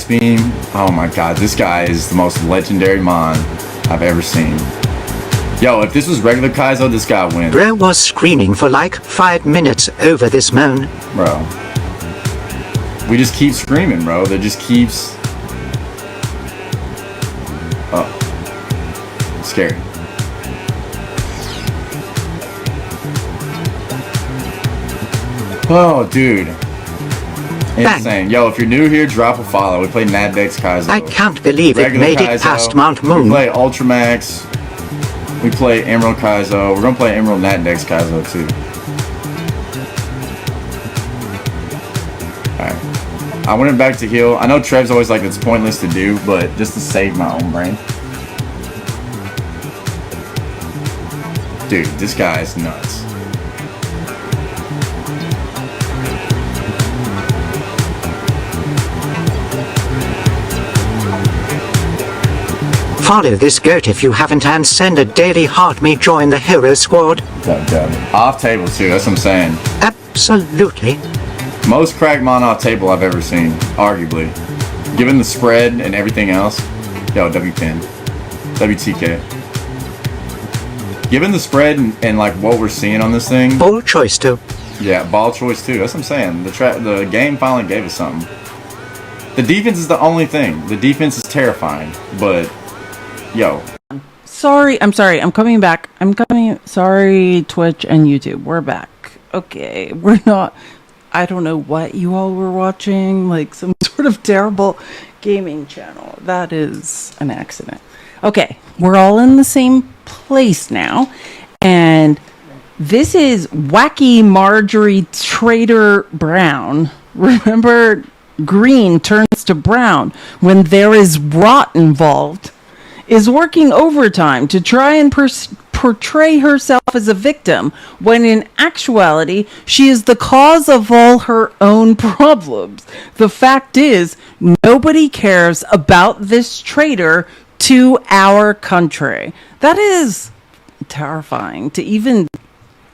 Beam. Oh my god, this guy is the most legendary mon I've ever seen. Yo, if this was regular Kaizo, this guy wins.
Bro was screaming for like 5 minutes over this moan.
Bro. We just keep screaming, bro. That just keeps... Oh. Scary. Oh, dude. Insane. Yo, if you're new here, drop a follow. We play Naddex Kaizo.
I can't believe it made
Kaizo.
it past Mount Moon.
We play Ultramax. We play Emerald Kaizo. We're gonna play Emerald Naddex Kaizo too. Alright. I went back to heal. I know Trev's always like it's pointless to do, but just to save my own brain. Dude, this guy is nuts.
Follow this goat if you haven't and send a daily heart me join the hero squad.
Off table too, that's what I'm saying.
Absolutely.
Most cracked mon off table I've ever seen, arguably. Given the spread and everything else. Yo, W10. WTK. Given the spread and like what we're seeing on this thing.
Ball choice too.
Yeah, ball choice too, that's what I'm saying. The game finally gave us something. The defense is the only thing. The defense is terrifying, but yo.
Sorry, I'm sorry. I'm coming back. Sorry, Twitch and YouTube. We're back. Okay, we're not... I don't know what you all were watching. Like some sort of terrible gaming channel. That is an accident. Okay, we're all in the same place now. And this is Wacky Marjorie Trader Brown. Remember, green turns to brown when there is rot involved. Is working overtime to try and portray herself as a victim, when in actuality, she is the cause of all her own problems. The fact is, nobody cares about this traitor to our country. That is terrifying to even...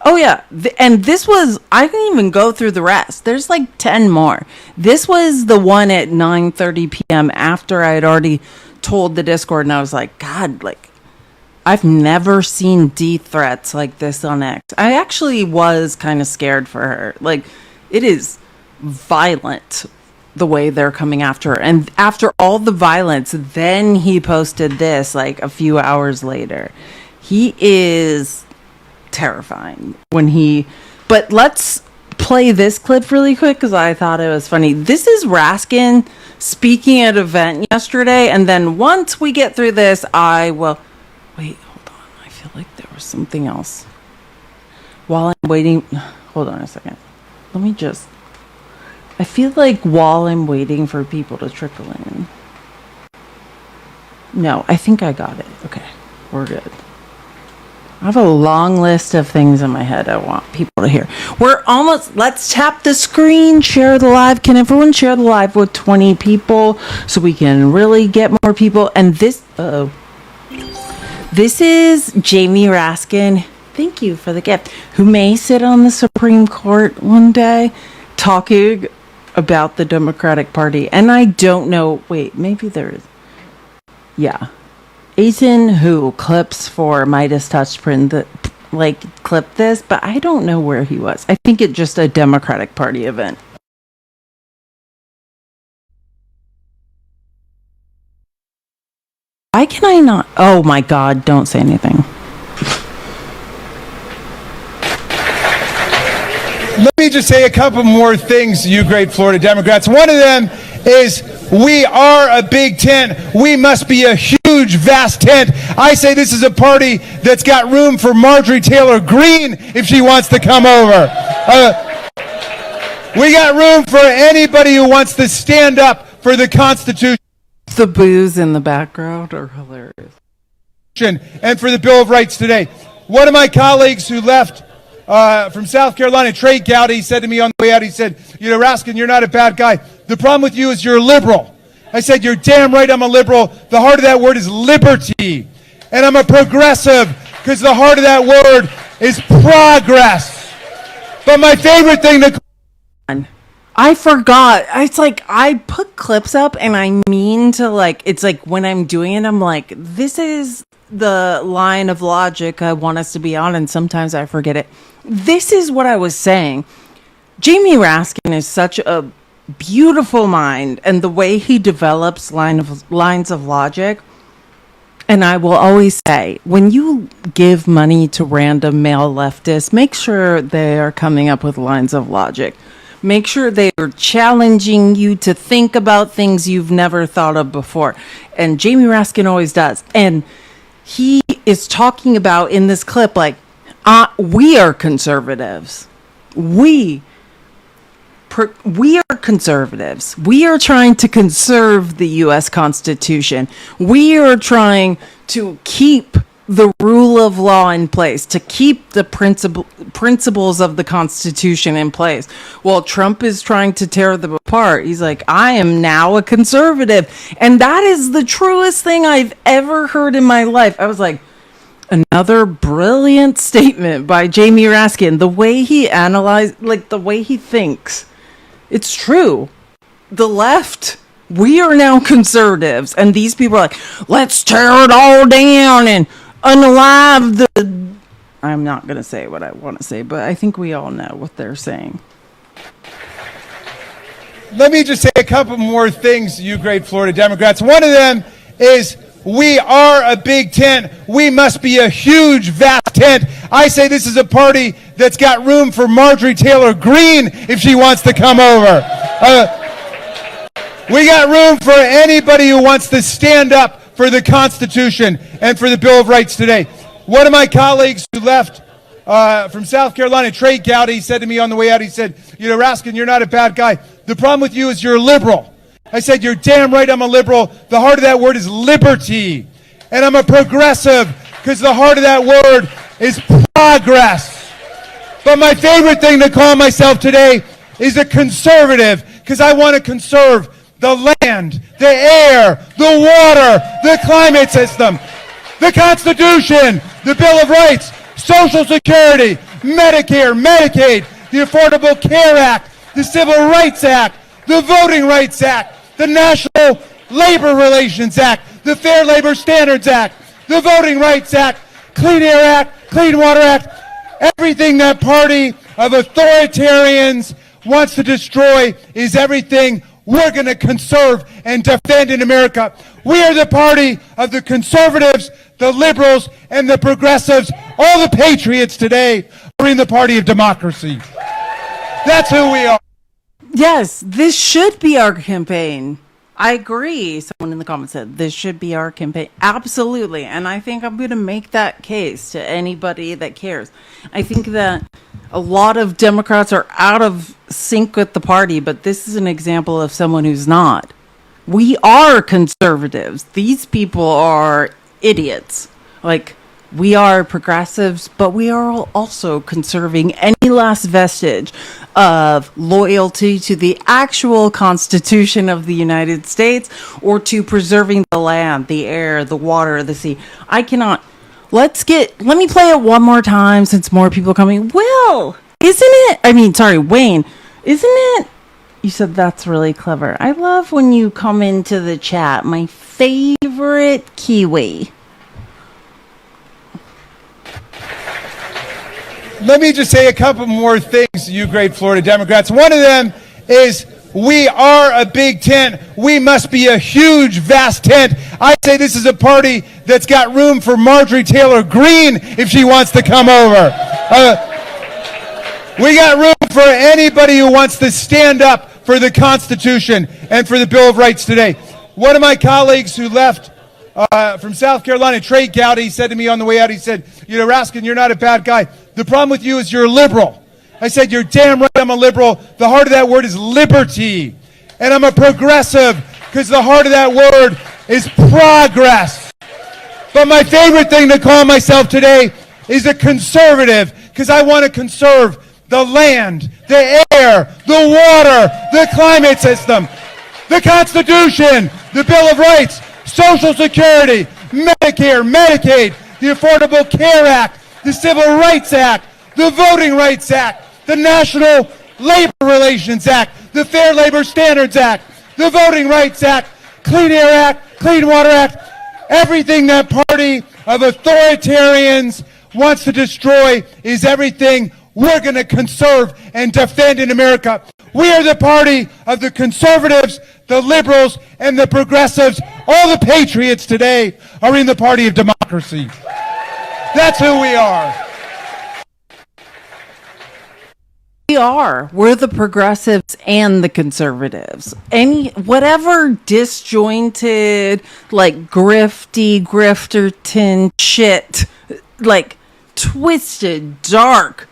Oh yeah, and this was... I can even go through the rest. There's like 10 more. This was the one at 9:30 p.m. after I had already told the Discord, and I was like, God, like, I've never seen death threats like this on X. I actually was kind of scared for her. Like, it is violent the way they're coming after her. And after all the violence, then he posted this like a few hours later. He is terrifying when he... But let's play this clip really quick because I thought it was funny. This is Raskin speaking at an event yesterday, and then once we get through this, I will... Wait, hold on. I feel like there was something else. While I'm waiting... Hold on a second. Let me just... I feel like while I'm waiting for people to trickle in... No, I think I got it. Okay, we're good. I have a long list of things in my head I want people to hear. We're almost... Let's tap the screen, share the live. Can everyone share the live with 20 people so we can really get more people? And this... Uh-oh. This is Jamie Raskin. Thank you for the gift. Who may sit on the Supreme Court one day talking about the Democratic Party. And I don't know... Wait, maybe there is... Yeah. Aiton, who clips for Midas Touchprint, that like clipped this, but I don't know where he was. I think it's just a Democratic Party event. Why can I not? Oh my God, don't say anything.
Let me just say a couple more things, you great Florida Democrats. One of them is we are a big tent. We must be a huge, vast tent. I say this is a party that's got room for Marjorie Taylor Greene if she wants to come over. We got room for anybody who wants to stand up for the Constitution.
The boos in the background are hilarious.
And for the Bill of Rights today. One of my colleagues who left from South Carolina, Trey Gowdy, said to me on the way out, he said, Raskin, you're not a bad guy. The problem with you is you're a liberal. I said, you're damn right I'm a liberal. The heart of that word is liberty. And I'm a progressive because the heart of that word is progress. But my favorite thing to...
I forgot. It's like I put clips up and I mean to it's like when I'm doing it, I'm like, this is the line of logic I want us to be on. And sometimes I forget it. This is what I was saying. Jamie Raskin is such a beautiful mind, and the way he develops lines of logic. And I will always say, when you give money to random male leftists, make sure they are coming up with lines of logic. Make sure they are challenging you to think about things you've never thought of before. And Jamie Raskin always does. And he is talking about in this clip, we are conservatives. We are conservatives. We are trying to conserve the U.S. Constitution. We are trying to keep the rule of law in place, to keep the principles of the Constitution in place. While Trump is trying to tear them apart, he's like, I am now a conservative. And that is the truest thing I've ever heard in my life. I was like, another brilliant statement by Jamie Raskin. The way he analyzed, the way he thinks. It's true. The left, we are now conservatives. And these people are like, let's tear it all down and unalive the... I'm not going to say what I want to say, but I think we all know what they're saying.
Let me just say a couple more things, you great Florida Democrats. One of them is we are a big tent. We must be a huge, vast tent. I say this is a party that's got room for Marjorie Taylor Greene if she wants to come over. We got room for anybody who wants to stand up for the Constitution and for the Bill of Rights today. One of my colleagues who left from South Carolina, Trey Gowdy, said to me on the way out, he said, Raskin, you're not a bad guy. The problem with you is you're a liberal. I said, you're damn right I'm a liberal. The heart of that word is liberty. And I'm a progressive because the heart of that word is progress. But my favorite thing to call myself today is a conservative because I want to conserve the land, the air, the water, the climate system, the Constitution, the Bill of Rights, Social Security, Medicare, Medicaid, the Affordable Care Act, the Civil Rights Act, the Voting Rights Act, the National Labor Relations Act, the Fair Labor Standards Act, the Voting Rights Act, Clean Air Act, Clean Water Act, everything that party of authoritarians wants to destroy is everything we're going to conserve and defend in America. We are the party of the conservatives, the liberals, and the progressives. All the patriots today are in the party of democracy. That's who we are.
Yes, this should be our campaign. I agree. Someone in the comments said this should be our campaign. Absolutely. And I think I'm going to make that case to anybody that cares. I think that a lot of Democrats are out of sync with the party, but this is an example of someone who's not. We are conservatives. These people are idiots. We are progressives, but we are also conserving any last vestige of loyalty to the actual Constitution of the United States or to preserving the land, the air, the water, the sea. I cannot. Let me play it one more time since more people are coming. Will, isn't it? Wayne, isn't it? You said that's really clever. I love when you come into the chat. My favorite Kiwi.
Let me just say a couple more things, you great Florida Democrats. One of them is we are a big tent. We must be a huge, vast tent. I say this is a party that's got room for Marjorie Taylor Greene if she wants to come over. We got room for anybody who wants to stand up for the Constitution and for the Bill of Rights today. One of my colleagues who left from South Carolina, Trey Gowdy, said to me on the way out, he said, Raskin, you're not a bad guy. The problem with you is you're a liberal. I said, you're damn right I'm a liberal. The heart of that word is liberty. And I'm a progressive because the heart of that word is progress. But my favorite thing to call myself today is a conservative because I want to conserve the land, the air, the water, the climate system, the Constitution, the Bill of Rights, Social Security, Medicare, Medicaid, the Affordable Care Act, the Civil Rights Act, the Voting Rights Act, the National Labor Relations Act, the Fair Labor Standards Act, the Voting Rights Act, Clean Air Act, Clean Water Act, everything that party of authoritarians wants to destroy is everything we're going to conserve and defend in America. We are the party of the conservatives, the liberals, and the progressives. All the patriots today are in the party of democracy. That's who we are.
We are. We're the progressives and the conservatives. Whatever disjointed, like grifterton shit, like twisted, dark,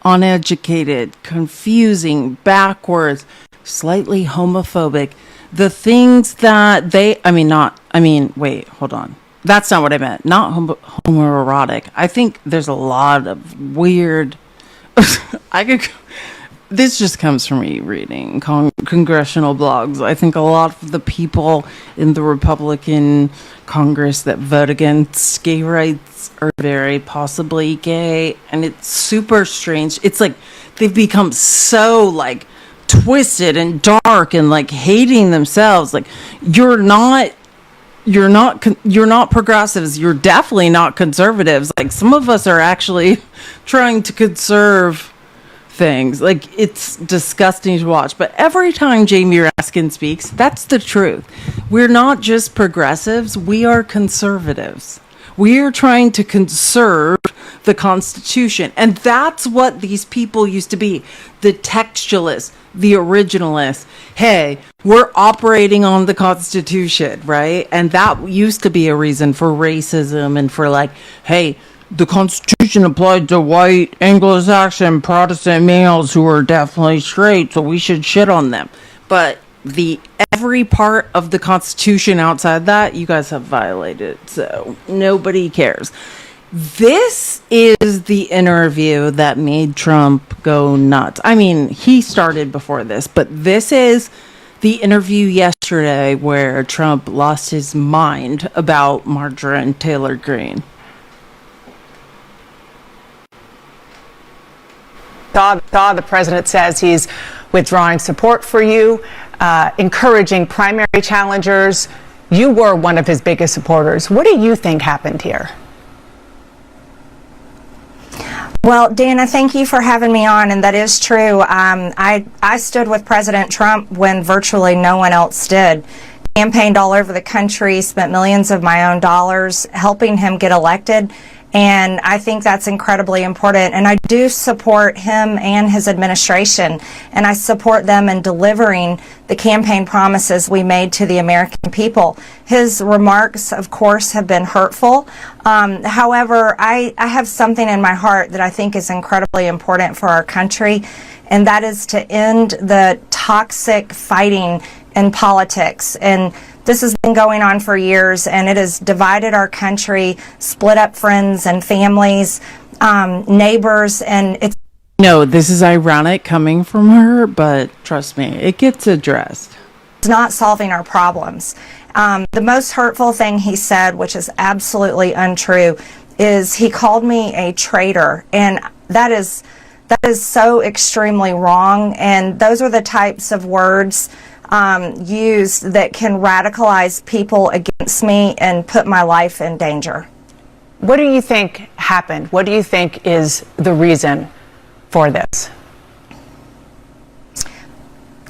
uneducated, confusing, backwards, slightly homophobic, the things that wait, hold on. That's not what I meant. Not homoerotic. I think there's a lot of weird... This just comes from me reading congressional blogs. I think a lot of the people in the Republican Congress that vote against gay rights are very possibly gay, and it's super strange. It's like they've become so like twisted and dark and like hating themselves. Like you're not progressives. You're definitely not conservatives. Like some of us are actually trying to conserve things. Like it's disgusting to watch. But every time Jamie Raskin speaks, that's the truth. We're not just progressives. We are conservatives. We are trying to conserve the Constitution. And that's what these people used to be. The textualists, the originalists. Hey, we're operating on the Constitution, right? And that used to be a reason for racism and for like, hey, the Constitution applied to white Anglo-Saxon Protestant males who are definitely straight, so we should shit on them. But every part of the Constitution outside that, you guys have violated, so nobody cares. This is the interview that made Trump go nuts. I mean, he started before this, but this is the interview yesterday where Trump lost his mind about Marjorie Taylor Greene.
The president says he's withdrawing support for you, encouraging primary challengers. You were one of his biggest supporters. What do you think happened here?
Well, Dana, thank you for having me on, and that is true. I stood with President Trump when virtually no one else did. Campaigned all over the country, spent millions of my own dollars helping him get elected. And I think that's incredibly important. And I do support him and his administration. And I support them in delivering the campaign promises we made to the American people. His remarks, of course, have been hurtful. However, I have something in my heart that I think is incredibly important for our country. And that is to end the toxic fighting in politics. And this has been going on for years, and it has divided our country, split up friends and families, neighbors, and it's...
No, this is ironic coming from her, but trust me, it gets addressed.
It's not solving our problems. The most hurtful thing he said, which is absolutely untrue, is he called me a traitor, and that is so extremely wrong, and those are the types of words used that can radicalize people against me and put my life in danger.
What do you think happened? What do you think is the reason for this?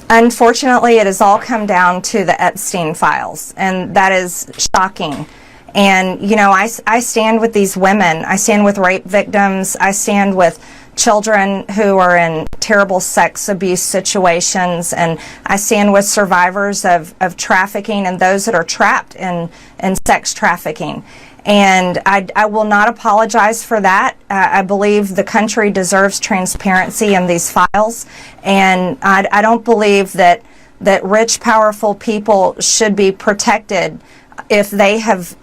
Unfortunately, it has all come down to the Epstein files, and that is shocking. And, you know, I stand with these women. I stand with rape victims. I stand with children who are in terrible sex abuse situations, and I stand with survivors of trafficking and those that are trapped in sex trafficking. And I will not apologize for that. I believe the country deserves transparency in these files, and I don't believe that rich, powerful people should be protected if they have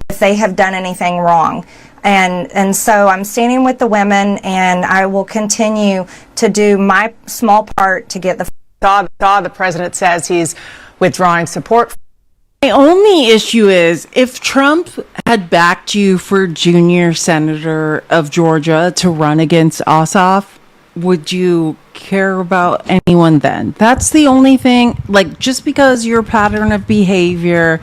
done anything wrong. And so I'm standing with the women, and I will continue to do my small part to get the.
The president says he's withdrawing support.
My only issue is if Trump had backed you for junior senator of Georgia to run against Ossoff, would you care about anyone then? That's the only thing. Like, just because your pattern of behavior,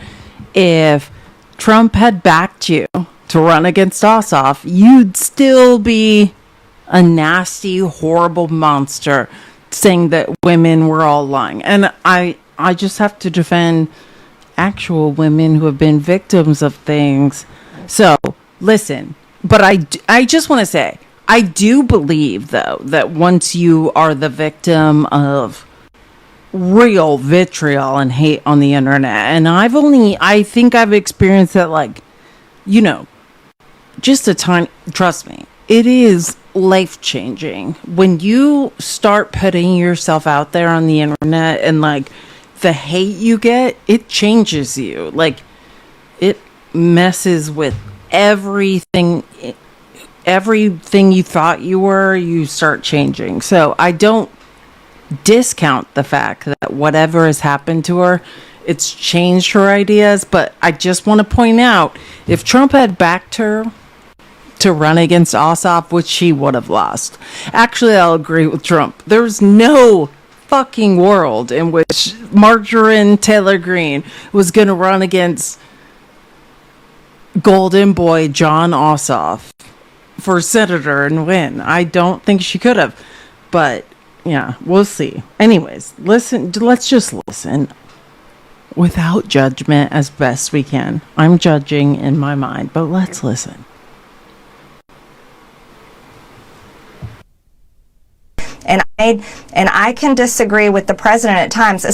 if Trump had backed you to run against Ossoff, you'd still be a nasty, horrible monster saying that women were all lying. And I just have to defend actual women who have been victims of things. So, listen, but I just want to say, I do believe, though, that once you are the victim of real vitriol and hate on the internet, and I think I've experienced that, like, you know, just a tiny, trust me, it is life-changing. When you start putting yourself out there on the internet and, like, the hate you get, it changes you. Like, it messes with everything you thought you were, you start changing. So I don't discount the fact that whatever has happened to her, it's changed her ideas. But I just want to point out, if Trump had backed her to run against Ossoff, which she would have lost. Actually, I'll agree with Trump. There's no fucking world in which Marjorie Taylor Greene was going to run against golden boy John Ossoff for senator and win. I don't think she could have, but yeah, we'll see. Anyways, let's just listen without judgment as best we can. I'm judging in my mind, but let's listen.
And I can disagree with the president at times,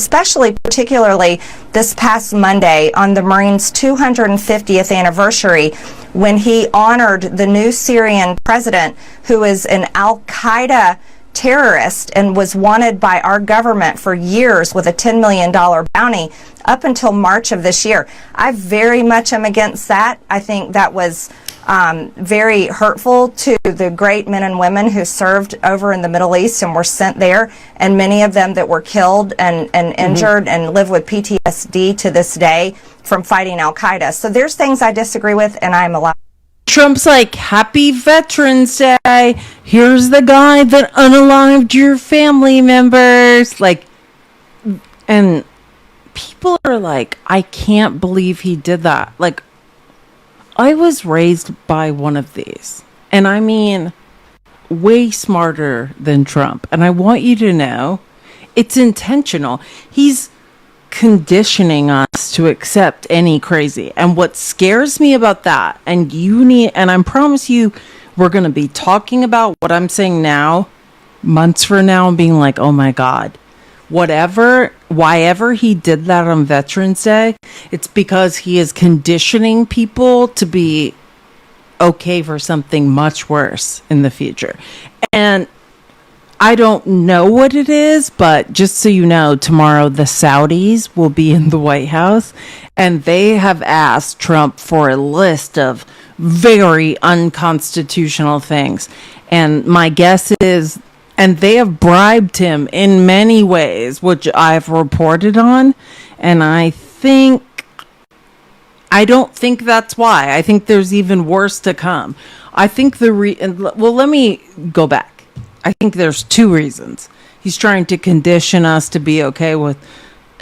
particularly this past Monday on the Marines' 250th anniversary, when he honored the new Syrian president, who is an Al-Qaeda terrorist and was wanted by our government for years with a $10 million bounty up until March of this year. I very much am against that. I think that was very hurtful to the great men and women who served over in the Middle East and were sent there, and many of them that were killed and injured and live with PTSD to this day from fighting Al-Qaeda. So there's things I disagree with, and I'm allowed.
Trump's like, happy Veterans Day. Here's the guy that unalived your family members. Like, and people are like, I can't believe he did that. Like, I was raised by one of these, and I mean, way smarter than Trump. And I want you to know, it's intentional. He's conditioning us to accept any crazy. And what scares me about that, and I promise you, we're going to be talking about what I'm saying now, months from now, and being like, oh my God. Why ever he did that on Veterans Day, it's because he is conditioning people to be okay for something much worse in the future. And I don't know what it is, but just so you know, tomorrow the Saudis will be in the White House, and they have asked Trump for a list of very unconstitutional things. And my guess is, and they have bribed him in many ways, which I've reported on. And I don't think that's why. I think there's even worse to come. I think let me go back. I think there's two reasons. He's trying to condition us to be okay with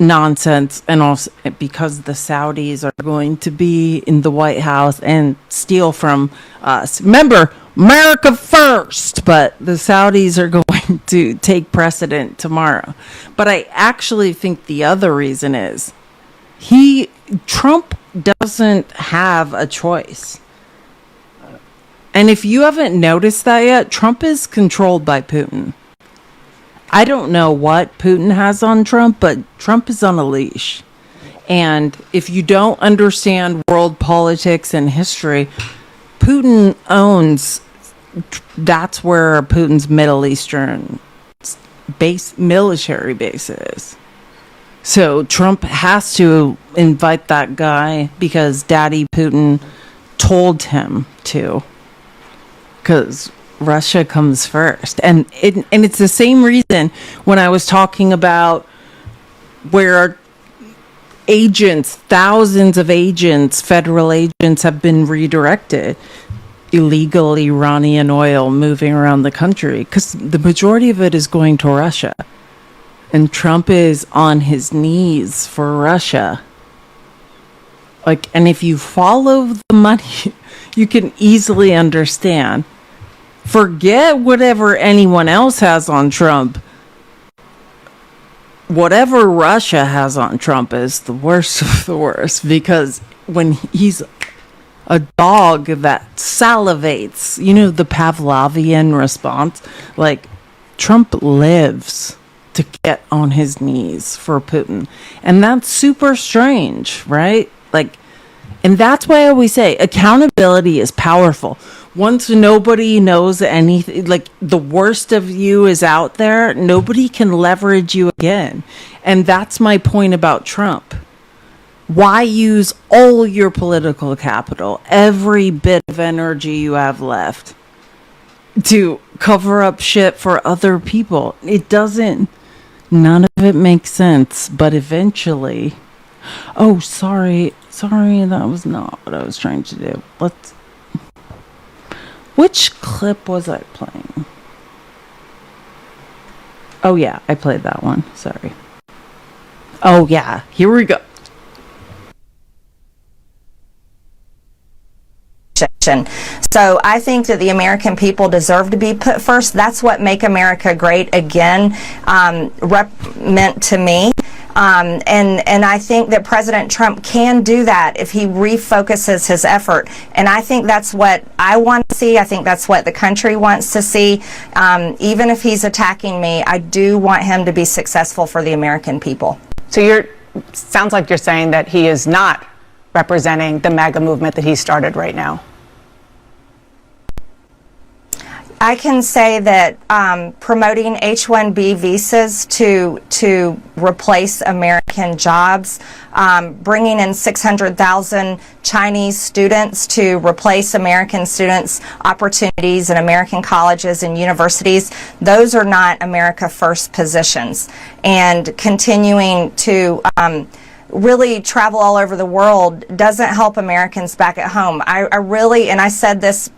nonsense, and also because the Saudis are going to be in the White House and steal from us. Remember, America first, but the Saudis are going to take precedent tomorrow. But I actually think the other reason is Trump doesn't have a choice. And if you haven't noticed that yet, Trump is controlled by Putin. I don't know what Putin has on Trump, but Trump is on a leash. And if you don't understand world politics and history, Putin owns, that's where Putin's Middle Eastern military base is. So Trump has to invite that guy because Daddy Putin told him to. Because Russia comes first. And it's the same reason when I was talking about where agents, thousands of agents, federal agents have been redirected, illegal Iranian oil moving around the country, because the majority of it is going to Russia. And Trump is on his knees for Russia. And if you follow the money, you can easily understand. Forget whatever anyone else has on Trump. Whatever Russia has on Trump is the worst of the worst, because when he's a dog that salivates, the Pavlovian response, Trump lives to get on his knees for Putin. And that's super strange, right? And that's why I always say accountability is powerful. Once nobody knows anything, the worst of you is out there, nobody can leverage you again. And that's my point about Trump. Why use all your political capital, every bit of energy you have left, to cover up shit for other people? None of it makes sense. But eventually, sorry, that was not what I was trying to do. Which clip was I playing? Oh yeah, I played that one. Sorry. Oh yeah, here we go.
So I think that the American people deserve to be put first. That's what Make America Great Again meant to me. And I think that President Trump can do that if he refocuses his effort. And I think that's what I want to see. I think that's what the country wants to see. Even if he's attacking me, I do want him to be successful for the American people.
So sounds like you're saying that he is not representing the MAGA movement that he started right now.
I can say that promoting H-1B visas to replace American jobs, bringing in 600,000 Chinese students to replace American students' opportunities in American colleges and universities, those are not America First positions. And continuing to really travel all over the world doesn't help Americans back at home. I really, and I said this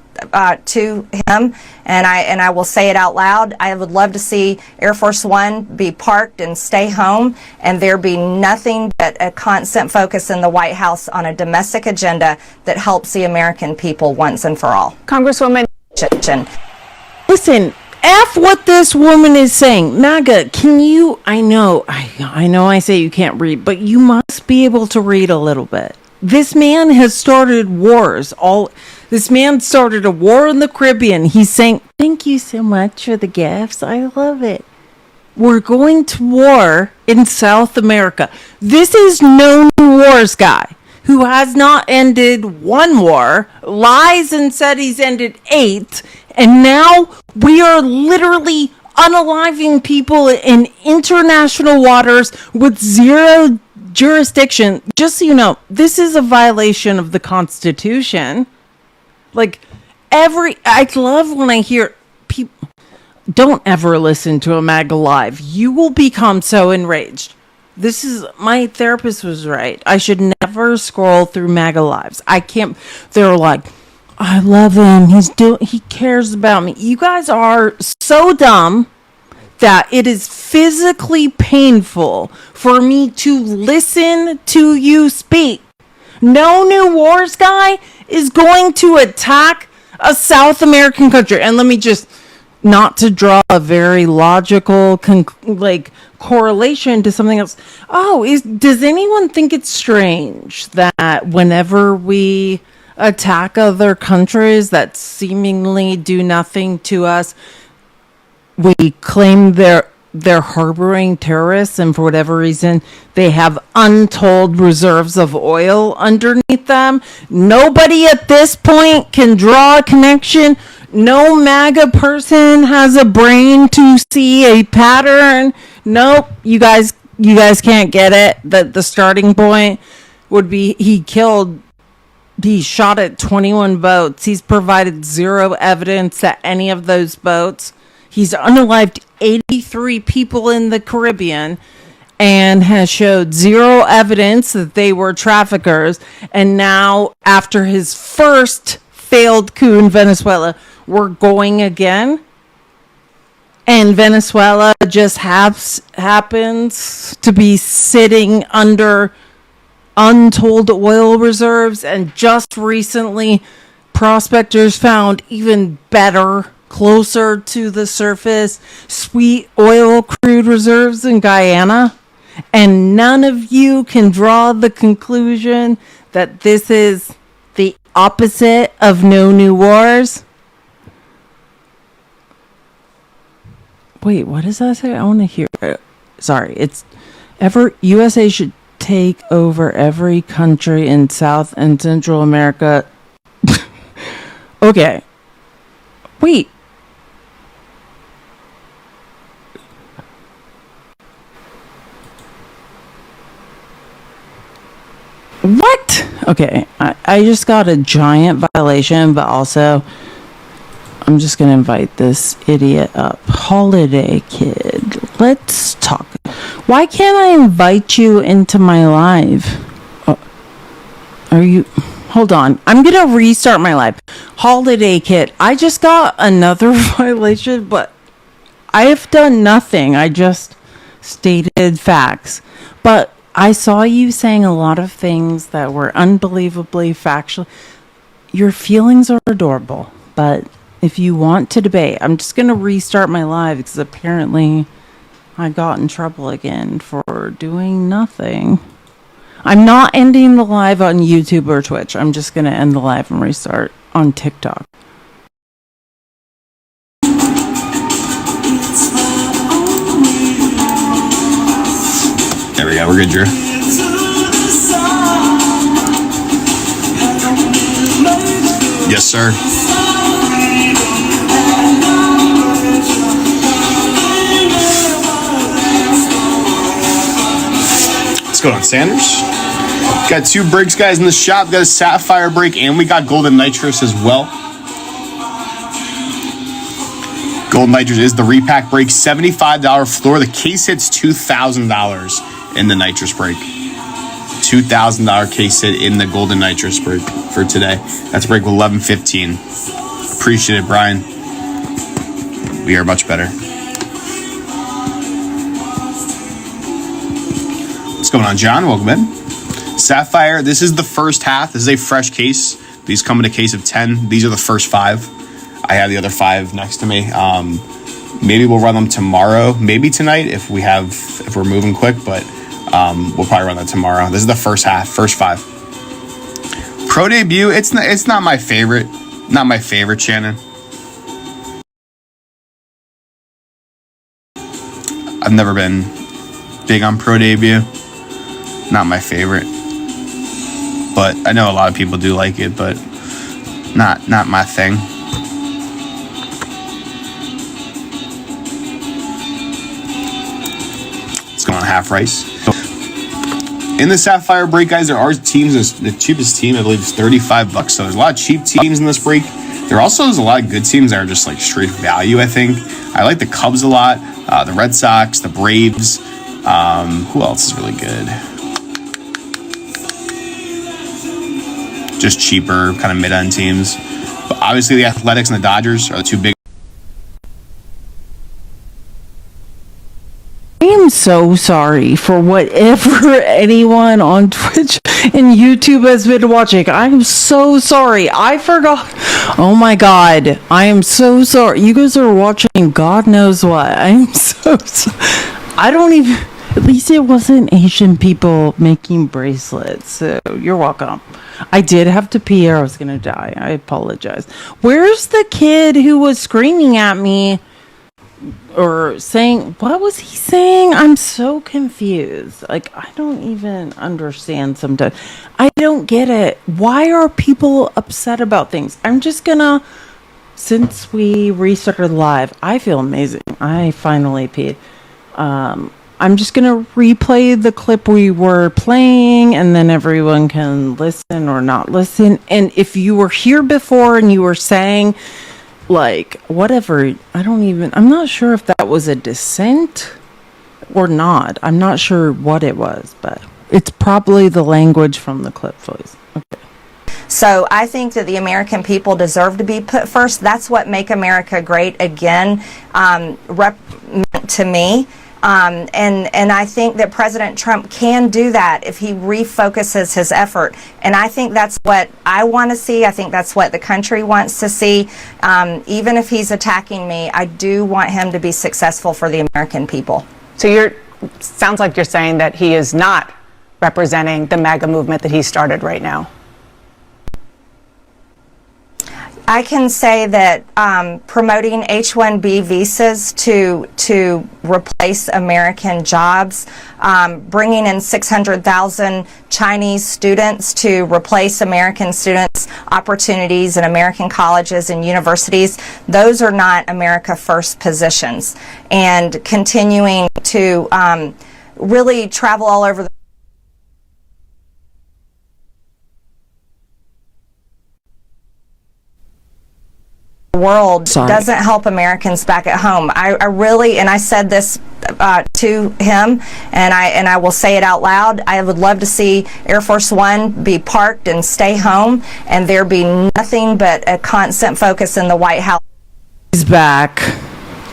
to him, and I will say it out loud, I would love to see Air Force One be parked and stay home, and there be nothing but a constant focus in the White House on a domestic agenda that helps the American people once and for all.
Congresswoman,
listen, F what this woman is saying. MAGA, can you, I know I say you can't read, but you must be able to read a little bit. This man has started wars. This man started a war in the Caribbean. He's saying, thank you so much for the gifts. I love it. We're going to war in South America. This is no new wars guy who has not ended one war, lies and said he's ended 8, and now we are literally unaliving people in international waters with zero jurisdiction. Just so you know, this is a violation of the Constitution. I love when I hear people, don't ever listen to a MAGA live. You will become so enraged. My therapist was right. I should never scroll through MAGA lives. I can't, they're like, I love him. He cares about me. You guys are so dumb that it is physically painful for me to listen to you speak. No new wars guy is going to attack a South American country. And let me just, not to draw a very logical correlation to something else. Does anyone think it's strange that whenever we attack other countries that seemingly do nothing to us. We claim they're harboring terrorists, and for whatever reason, they have untold reserves of oil underneath them. Nobody at this point can draw a connection. No MAGA person has a brain to see a pattern. Nope, you guys can't get it. The starting point would be he shot at 21 boats. He's provided zero evidence that any of those boats. He's unalived 83 people in the Caribbean and has showed zero evidence that they were traffickers. And now, after his first failed coup in Venezuela, we're going again. And Venezuela just happens to be sitting under untold oil reserves. And just recently, prospectors found even better, closer to the surface, sweet oil crude reserves in Guyana. And none of you can draw the conclusion that this is the opposite of no new wars. Wait, what does that say? I want to hear it. Sorry, it's USA should take over every country in South and Central America. Okay. Wait. What? Okay, I just got a giant violation, but also I'm just going to invite this idiot up. Holiday Kid, let's talk. Why can't I invite you into my live? Are you... Hold on. I'm going to restart my live. Holiday Kid, I just got another violation, but I have done nothing. I just stated facts. But I saw you saying a lot of things that were unbelievably factual. Your feelings are adorable, but if you want to debate, I'm just going to restart my live because apparently I got in trouble again for doing nothing. I'm not ending the live on YouTube or Twitch. I'm just going to end the live and restart on TikTok.
There we go. We're good, Drew. Yes, sir. What's going on, Sanders? Got 2 brakes, guys, in the shop. Got a Sapphire brake, and we got Golden Nitrous as well. Golden Nitrous is the repack brake, $75 floor. The case hits $2,000 in the nitrous brake. $2,000 case hit in the Golden Nitrous brake for today. That's a brake with 1115. Appreciate it, Brian. We are much better. What's going on, John? Welcome in. Sapphire, this is the first half. This is a fresh case. These come in a case of 10. These are the first 5. I have the other 5 next to me. Maybe we'll run them tomorrow. Maybe tonight if we're moving quick, but we'll probably run that tomorrow. This is the first half, first 5. Pro debut, it's not my favorite. Not my favorite, Shannon. I've never been big on pro debut. Not my favorite. But I know a lot of people do like it, but not my thing. It's going on half rice. In the Sapphire brake, guys, there are teams. The cheapest team, I believe, is $35. So there's a lot of cheap teams in this brake. There also is a lot of good teams that are just like straight value, I think. I like the Cubs a lot, the Red Sox, the Braves. Who else is really good? Just cheaper, kind of mid-end teams. But obviously the Athletics and the Dodgers are the 2 big.
I am so sorry for whatever anyone on Twitch and YouTube has been watching. I'm so sorry. I forgot. Oh my God. I am so sorry. You guys are watching God knows what. I'm so sorry. I don't even... At least it wasn't Asian people making bracelets, so you're welcome. I did have to pee or I was gonna die. I apologize. Where's the kid who was screaming at me or saying, what was he saying? I'm so confused. Like, I don't even understand sometimes. I don't get it. Why are people upset about things? I'm just gonna, since we restarted live, I feel amazing. I finally peed. I'm just going to replay the clip we were playing and then everyone can listen or not listen. And if you were here before and you were saying, like, whatever, I'm not sure if that was a dissent or not. I'm not sure what it was, but it's probably the language from the clip, please. Okay.
So I think that the American people deserve to be put first. That's what Make America Great Again meant to me. And I think that President Trump can do that if he refocuses his effort. And I think that's what I want to see. I think that's what the country wants to see. Even if he's attacking me, I do want him to be successful for the American people.
So sounds like you're saying that he is not representing the MAGA movement that he started right now.
I can say that promoting H-1B visas to replace American jobs, bringing in 600,000 Chinese students to replace American students' opportunities in American colleges and universities, those are not America First positions. And continuing to really travel all over the world doesn't help Americans back at home. I really, and I said this to him, and I will say it out loud, I would love to see Air Force One be parked and stay home, and there be nothing but a constant focus in the White House.
He's back.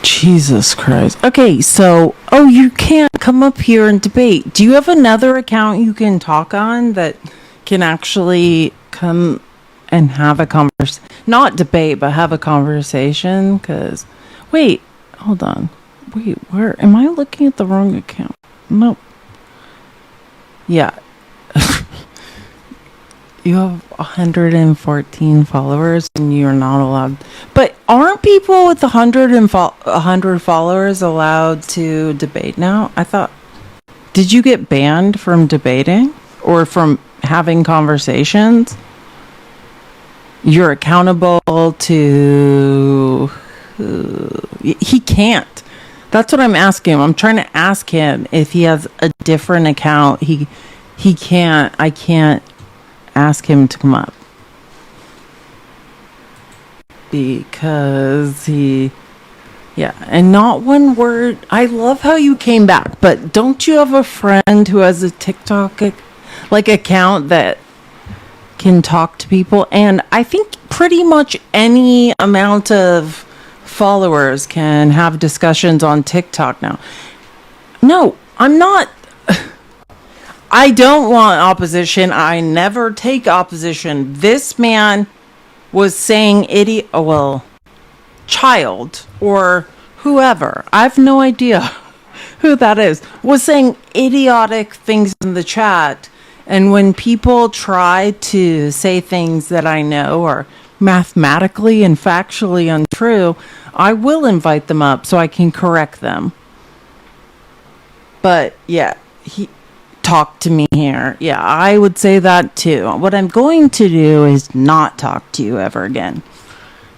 Jesus Christ. Okay, so, you can't come up here and debate. Do you have another account you can talk on that can actually come and have a conversation? Not debate, but have a conversation? Because, wait, hold on. Wait, where? Am I looking at the wrong account? Nope. Yeah. You have 114 followers and you're not allowed. But aren't people with 100 followers allowed to debate now? I thought, did you get banned from debating or from having conversations? You're accountable to... he can't. That's what I'm asking him. I'm trying to ask him if he has a different account. He can't. I can't ask him to come up. Because yeah, and not one word. I love how you came back, but don't you have a friend who has a TikTok account that can talk to people? And I think pretty much any amount of followers can have discussions on TikTok now. No, I'm not. I don't want opposition. I never take opposition. This man was saying child or whoever, I have no idea who that is, was saying idiotic things in the chat. And when people try to say things that I know are mathematically and factually untrue, I will invite them up so I can correct them. But yeah, he talked to me here. Yeah, I would say that too. What I'm going to do is not talk to you ever again.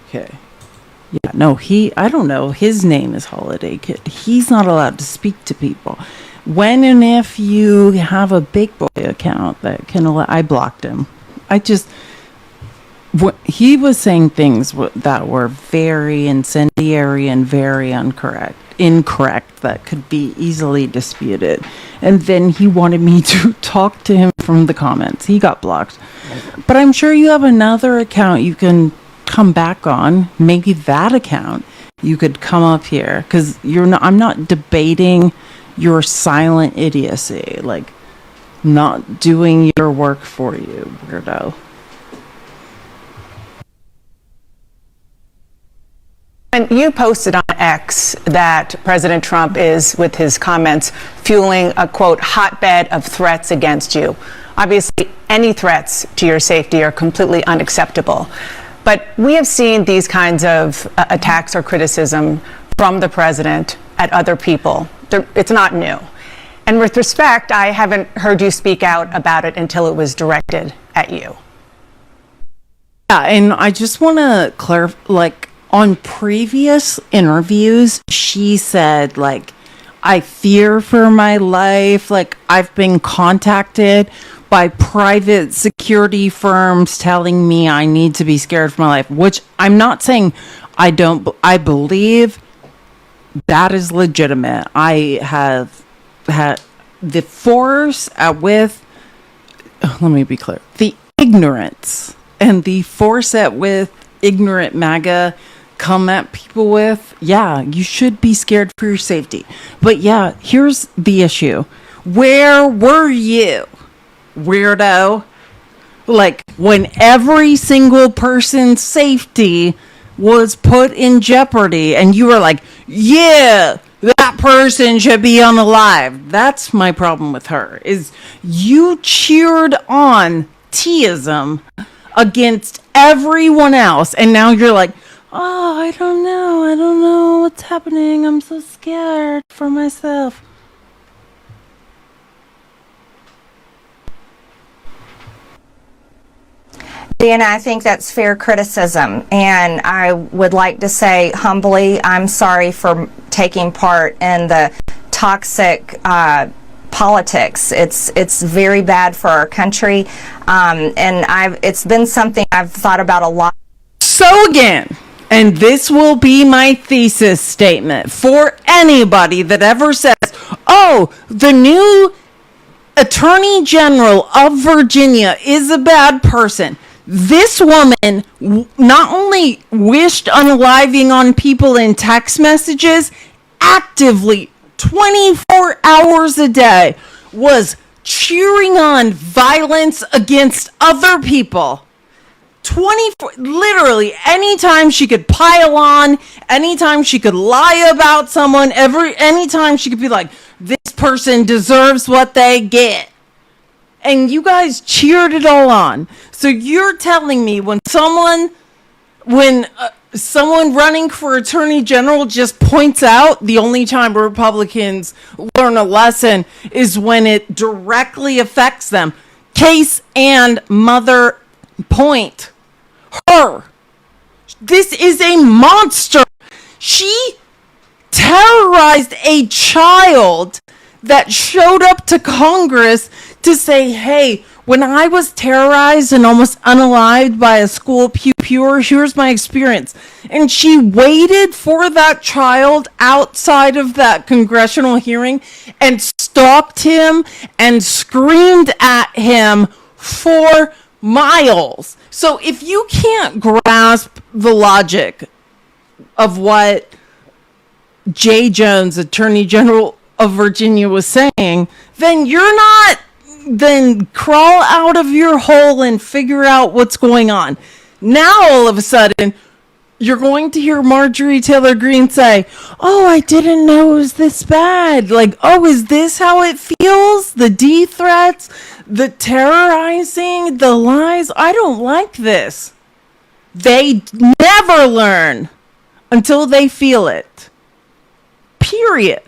Okay. Yeah, no, I don't know. His name is Holiday Kid. He's not allowed to speak to people. When and if you have a big boy account that can I blocked him. He was saying things that were very incendiary and very incorrect that could be easily disputed. And then he wanted me to talk to him from the comments. He got blocked. But I'm sure you have another account you can come back on. Maybe that account you could come up here, because I'm not debating your silent idiocy, like not doing your work for you, weirdo.
And you posted on X that President Trump is, with his comments, fueling a, quote, hotbed of threats against you. Obviously, any threats to your safety are completely unacceptable. But we have seen these kinds of attacks or criticism from the president at other people. It's not new. And with respect, I haven't heard you speak out about it until it was directed at you.
Yeah, and I just want to clarify, like, on previous interviews, she said, like, I fear for my life. Like, I've been contacted by private security firms telling me I need to be scared for my life, which I'm not saying I don't. I believe that is legitimate. I have had the force with, let me be clear, the ignorance and the force with ignorant MAGA come at people with, yeah, you should be scared for your safety. But yeah, here's the issue. Where were you, weirdo? Like, when every single person's safety was put in jeopardy and you were like, yeah, that person should be unalive. That's my problem with her, is you cheered on T-ism against everyone else, and now you're like, oh, I don't know what's happening. I'm so scared for myself.
Deanna, I think that's fair criticism, and I would like to say humbly, I'm sorry for taking part in the toxic politics. It's very bad for our country, and it's been something I've thought about a lot.
So again, and this will be my thesis statement for anybody that ever says, oh, the new Attorney General of Virginia is a bad person. This woman not only wished unaliving on people in text messages, actively 24 hours a day was cheering on violence against other people. 24, literally, anytime she could pile on, anytime she could lie about someone, anytime she could be like, this person deserves what they get. And you guys cheered it all on. So you're telling me when someone running for attorney general just points out the only time Republicans learn a lesson is when it directly affects them. Case and mother point. Her. This is a monster. She terrorized a child that showed up to Congress to say, hey, when I was terrorized and almost unalived by a school pew-pewer, here's my experience. And she waited for that child outside of that congressional hearing and stalked him and screamed at him for miles. So if you can't grasp the logic of what Jay Jones, Attorney General of Virginia, was saying, then crawl out of your hole and figure out what's going on. Now, all of a sudden, you're going to hear Marjorie Taylor Greene say, oh, I didn't know it was this bad. Like, oh, is this how it feels? The D threats, the terrorizing, the lies. I don't like this. They never learn until they feel it. Period.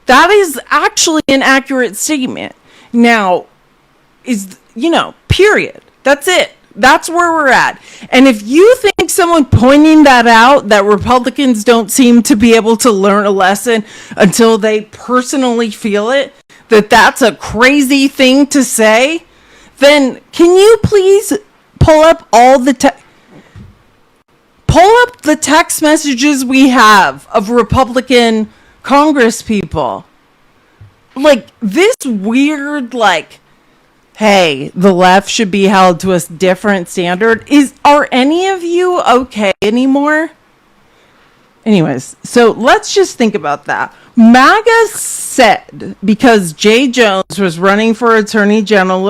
That is actually an accurate statement. Now, period. That's it. That's where we're at. And if you think someone pointing that out, that Republicans don't seem to be able to learn a lesson until they personally feel it, that's a crazy thing to say, then can you please pull up the text messages we have of Republican Congress people? Like, this weird, like, hey, the left should be held to a different standard. Are any of you okay anymore? Anyways, so let's just think about that. MAGA said, because Jay Jones was running for Attorney General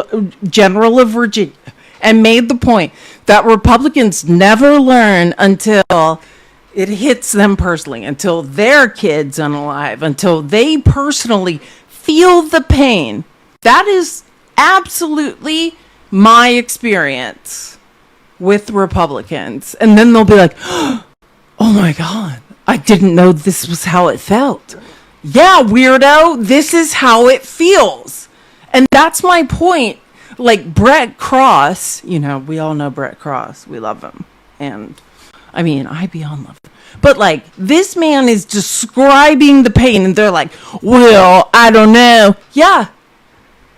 of Virginia, and made the point that Republicans never learn until It hits them personally until their kid's unalive, until they personally feel the pain. That is absolutely my experience with Republicans. And then they'll be like, oh my God, I didn't know this was how it felt. Yeah, weirdo, this is how it feels. And that's my point. Like Brett Cross, we all know Brett Cross. We love him. And I mean, I beyond love him. But like, this man is describing the pain and they're like, well, I don't know. Yeah,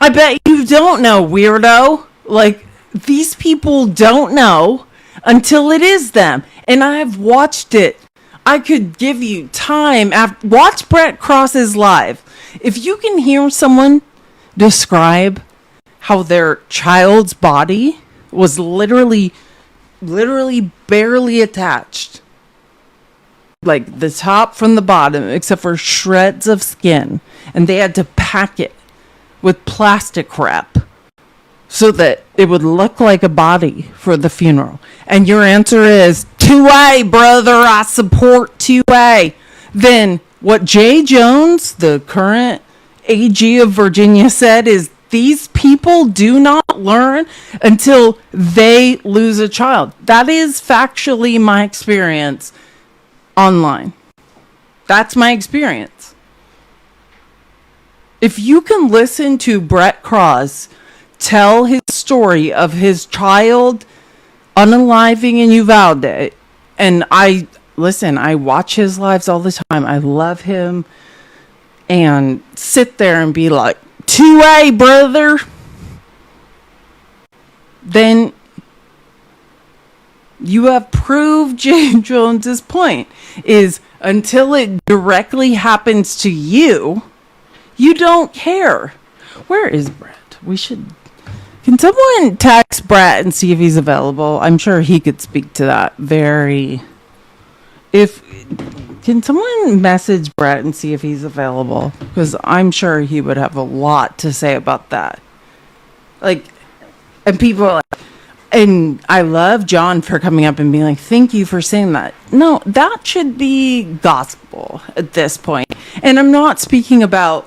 I bet you don't know, weirdo. Like, these people don't know until it is them. And I've watched it. I could give you time. Watch Brett Cross's live. If you can hear someone describe how their child's body was literally barely attached, like the top from the bottom, except for shreds of skin, and they had to pack it with plastic wrap so that it would look like a body for the funeral. And your answer is 2A, brother, I support 2A. Then what Jay Jones, the current AG of Virginia, said is these people do not learn until they lose a child. That is factually my experience online. That's my experience. If you can listen to Brett Cross tell his story of his child unaliving in Uvalde, and I watch his lives all the time. I love him. And sit there and be like, 2A, brother. Then you have proved Jay Jones's point, is until it directly happens to you, you don't care. Where is Brett? Can someone text Brett and see if he's available? I'm sure he could speak to that Can someone message Brett and see if he's available? Because I'm sure he would have a lot to say about that. Like, and people are like, and I love John for coming up and being like, thank you for saying that. No, that should be gospel at this point. And I'm not speaking about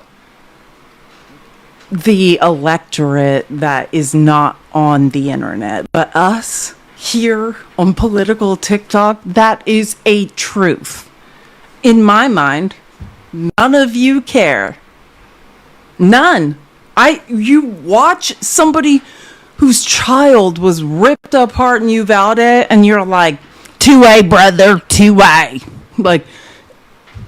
the electorate that is not on the internet, but us here on political TikTok, that is a truth. In my mind, none of you care. None. You watch somebody whose child was ripped apart in Uvalde and you're like, 2A, brother, 2A. Like,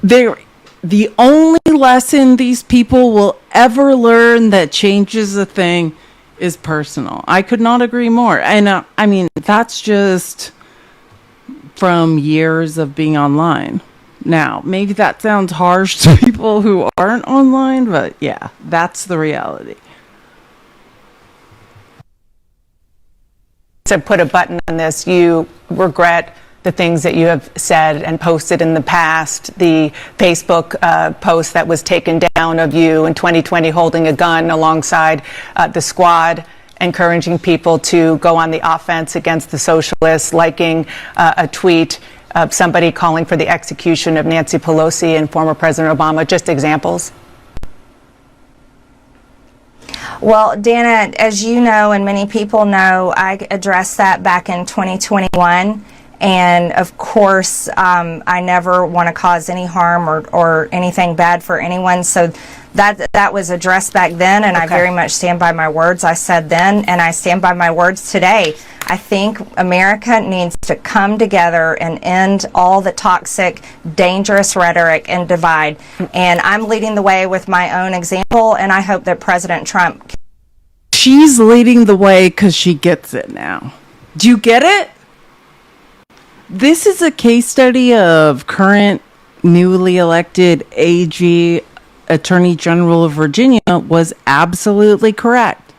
the only lesson these people will ever learn that changes a thing is personal. I could not agree more. And I mean, that's just from years of being online. Now, maybe that sounds harsh to people who aren't online, but yeah, that's the reality.
To put a button on this, you regret the things that you have said and posted in the past, the Facebook post that was taken down of you in 2020 holding a gun alongside the squad, encouraging people to go on the offense against the socialists, liking a tweet of somebody calling for the execution of Nancy Pelosi and former President Obama. Just examples.
Well, Dana, as you know, and many people know, I addressed that back in 2021. And of course, I never want to cause any harm or anything bad for anyone. So that was addressed back then, and okay. I very much stand by my words I said then, and I stand by my words today. I think America needs to come together and end all the toxic, dangerous rhetoric and divide. And I'm leading the way with my own example, and I hope that President Trump...
She's leading the way because she gets it now. Do you get it? This is a case study of current newly elected AG Attorney General of Virginia was absolutely correct.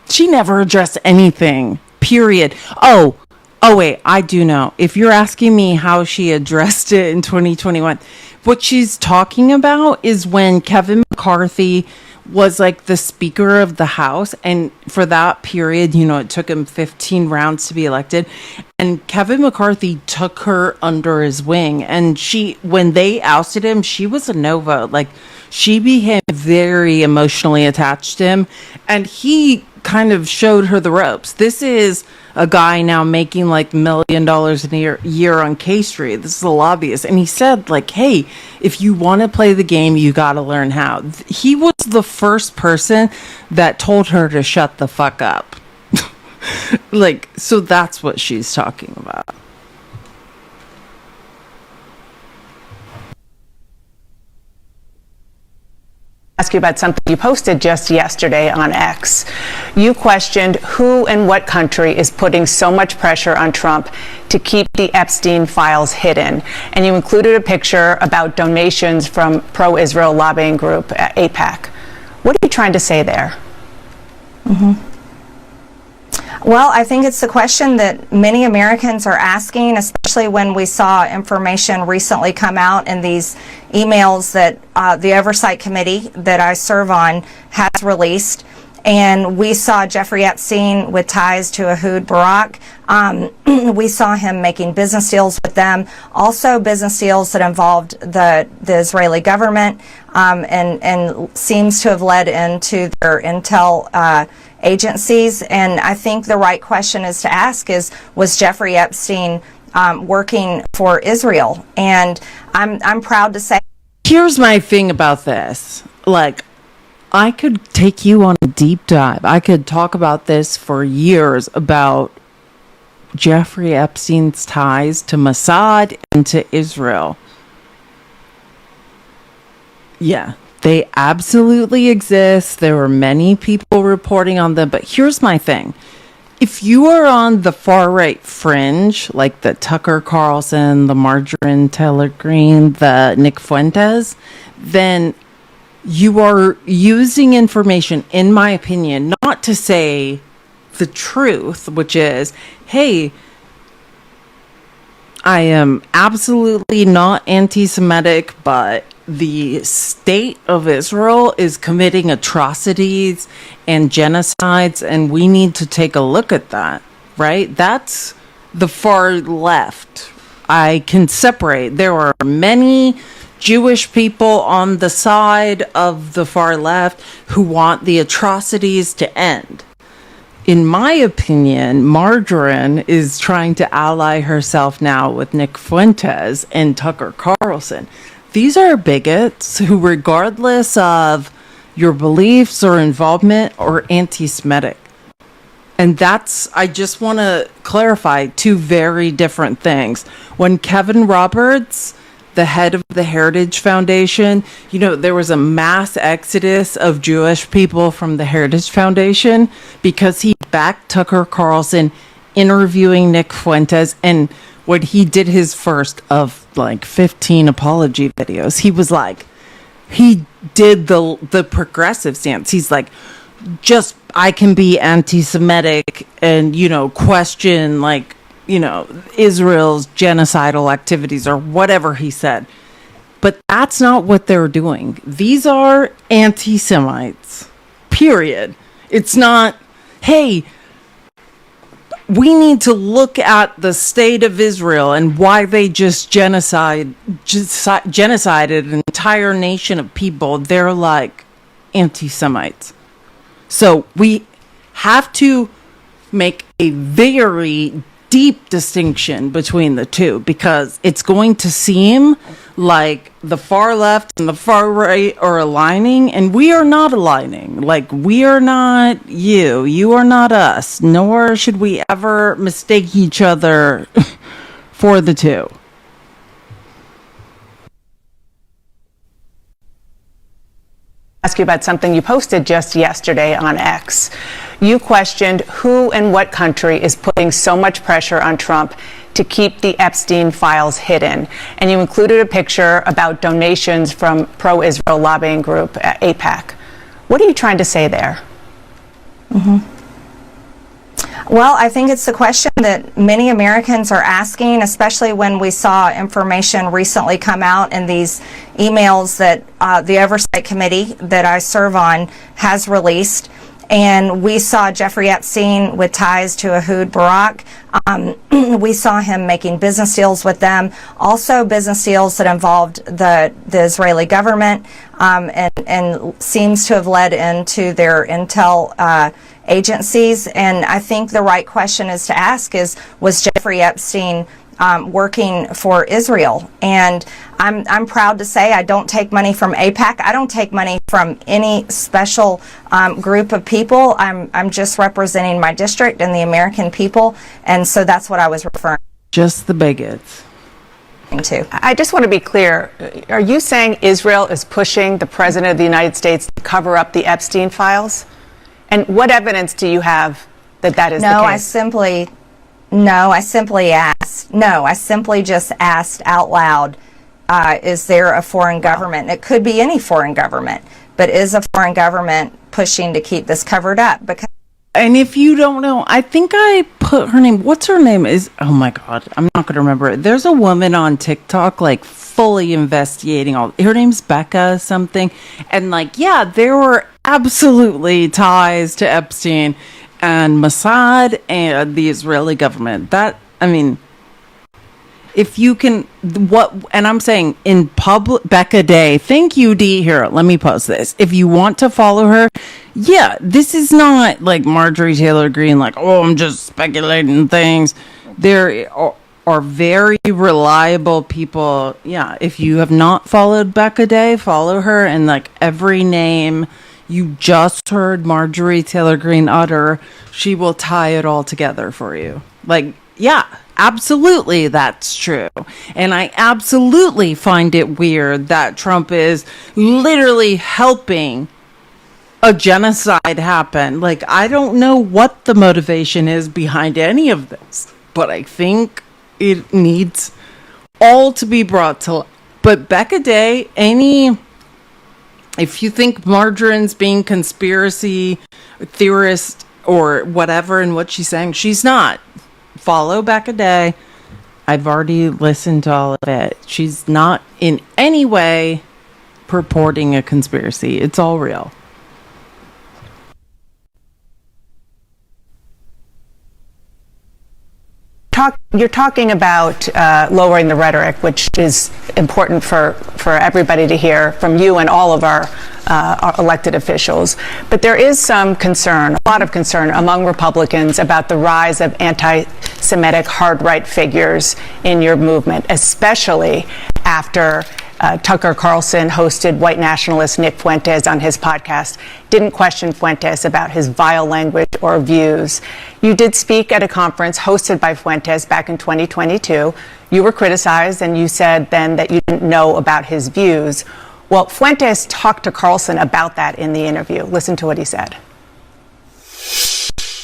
She never addressed anything, period. Oh, wait, I do know. If you're asking me how she addressed it in 2021, what she's talking about is when Kevin McCarthy was like the Speaker of the House, and for that period, it took him 15 rounds to be elected, and Kevin McCarthy took her under his wing, and when they ousted him, she was a no vote. Like, she became very emotionally attached to him, and he kind of showed her the ropes. This is a guy now making like $1 million a year on K Street. This is a lobbyist. And he said, like, hey, if you want to play the game, you got to learn how. He was the first person that told her to shut the fuck up. Like, so that's what she's talking about.
Ask you about something you posted just yesterday on X. You questioned who and what country is putting so much pressure on Trump to keep the Epstein files hidden. And you included a picture about donations from pro-Israel lobbying group AIPAC. What are you trying to say there?
Well, I think it's the question that many Americans are asking, especially when we saw information recently come out in these emails that the Oversight Committee that I serve on has released. And we saw Jeffrey Epstein with ties to Ehud Barak. We saw him making business deals with them, also business deals that involved the Israeli government, and seems to have led into their intel agencies. And I think the right question is to ask is, was Jeffrey Epstein working for Israel? And I'm proud to say.
Here's my thing about this. Like, I could take you on a deep dive. I could talk about this for years about Jeffrey Epstein's ties to Mossad and to Israel. Yeah, they absolutely exist. There were many people reporting on them. But here's my thing. If you are on the far right fringe, like the Tucker Carlson, the Marjorie Taylor Greene, the Nick Fuentes, then you are using information, in my opinion, not to say the truth, which is, hey, I am absolutely not anti-Semitic, but the state of Israel is committing atrocities and genocides, and we need to take a look at that, right? That's the far left. I can separate. There are many Jewish people on the side of the far left who want the atrocities to end. In my opinion, Margarine is trying to ally herself now with Nick Fuentes and Tucker Carlson. These are bigots who, regardless of your beliefs or involvement, are anti-Semitic. And I just want to clarify two very different things. When Kevin Roberts, the head of the Heritage Foundation, there was a mass exodus of Jewish people from the Heritage Foundation because he backed Tucker Carlson interviewing Nick Fuentes. And when he did his first of like 15 apology videos, he was like, he did the progressive stance. He's like, just, I can be anti-Semitic and, question like, Israel's genocidal activities or whatever he said. But that's not what they're doing. These are anti-Semites, period. It's not, hey, we need to look at the state of Israel and why they just genocided an entire nation of people. They're like anti-Semites. So we have to make a very deep distinction between the two, because it's going to seem like the far left and the far right are aligning, and we are not aligning. Like, we are not you are not us, nor should we ever mistake each other for the two.
Ask you about something you posted just yesterday on X. You questioned who and what country is putting so much pressure on Trump to keep the Epstein files hidden. And you included a picture about donations from pro-Israel lobbying group AIPAC. What are you trying to say there?
Well, I think it's the question that many Americans are asking, especially when we saw information recently come out in these emails that the Oversight Committee that I serve on has released. And we saw Jeffrey Epstein with ties to Ehud Barak. We saw him making business deals with them, also business deals that involved the Israeli government, and seems to have led into their intel agencies. And I think the right question is to ask is, was Jeffrey Epstein working for Israel? And I'm proud to say I don't take money from AIPAC. I don't take money from any special group of people. I'm just representing my district and the American people, and so that's what I was referring
Just the bigots.
to.
I just want to be clear. Are you saying Israel is pushing the President of the United States to cover up the Epstein files? And what evidence do you have that that is the case?
I simply just asked out loud, is there a foreign government? It could be any foreign government, but is a foreign government pushing to keep this covered up? Because
And if you don't know, I think I put her name. What's her name? Oh my God, I'm not going to remember it. There's a woman on TikTok, like fully investigating all. Her name's Becca something, and like, yeah, there were absolutely ties to Epstein and Mossad and the Israeli government. That, I mean, if you can, and I'm saying in public, Becca Day, thank you, Dee. Here, let me post this. If you want to follow her, yeah, this is not like Marjorie Taylor Greene, like, oh, I'm just speculating things. There are very reliable people. Yeah, if you have not followed Becca Day, follow her, and like every name you just heard Marjorie Taylor Greene utter, she will tie it all together for you. Like, yeah, absolutely, that's true. And I absolutely find it weird that Trump is literally helping a genocide happen. Like, I don't know what the motivation is behind any of this, but I think it needs all to be brought to light. But Becca Day, if you think Marjorie's being conspiracy theorist or whatever in what she's saying, she's not. Follow Becca Day. I've already listened to all of it. She's not in any way purporting a conspiracy. It's all real.
You're talking about lowering the rhetoric, which is important for everybody to hear from you and all of our elected officials. But there is some concern, a lot of concern among Republicans about the rise of anti-Semitic hard-right figures in your movement, especially after Tucker Carlson hosted white nationalist Nick Fuentes on his podcast, didn't question Fuentes about his vile language or views. You did speak at a conference hosted by Fuentes back in 2022. You were criticized, and you said then that you didn't know about his views. Well, Fuentes talked to Carlson about that in the interview. Listen to what he said.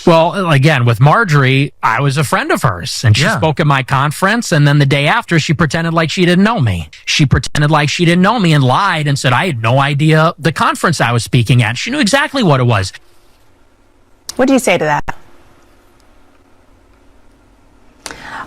Well, again, with Marjorie, I was a friend of hers, and she spoke at my conference, and then the day after, she pretended like she didn't know me. She pretended like she didn't know me and lied and said I had no idea the conference I was speaking at. She knew exactly what it was.
What do you say to that?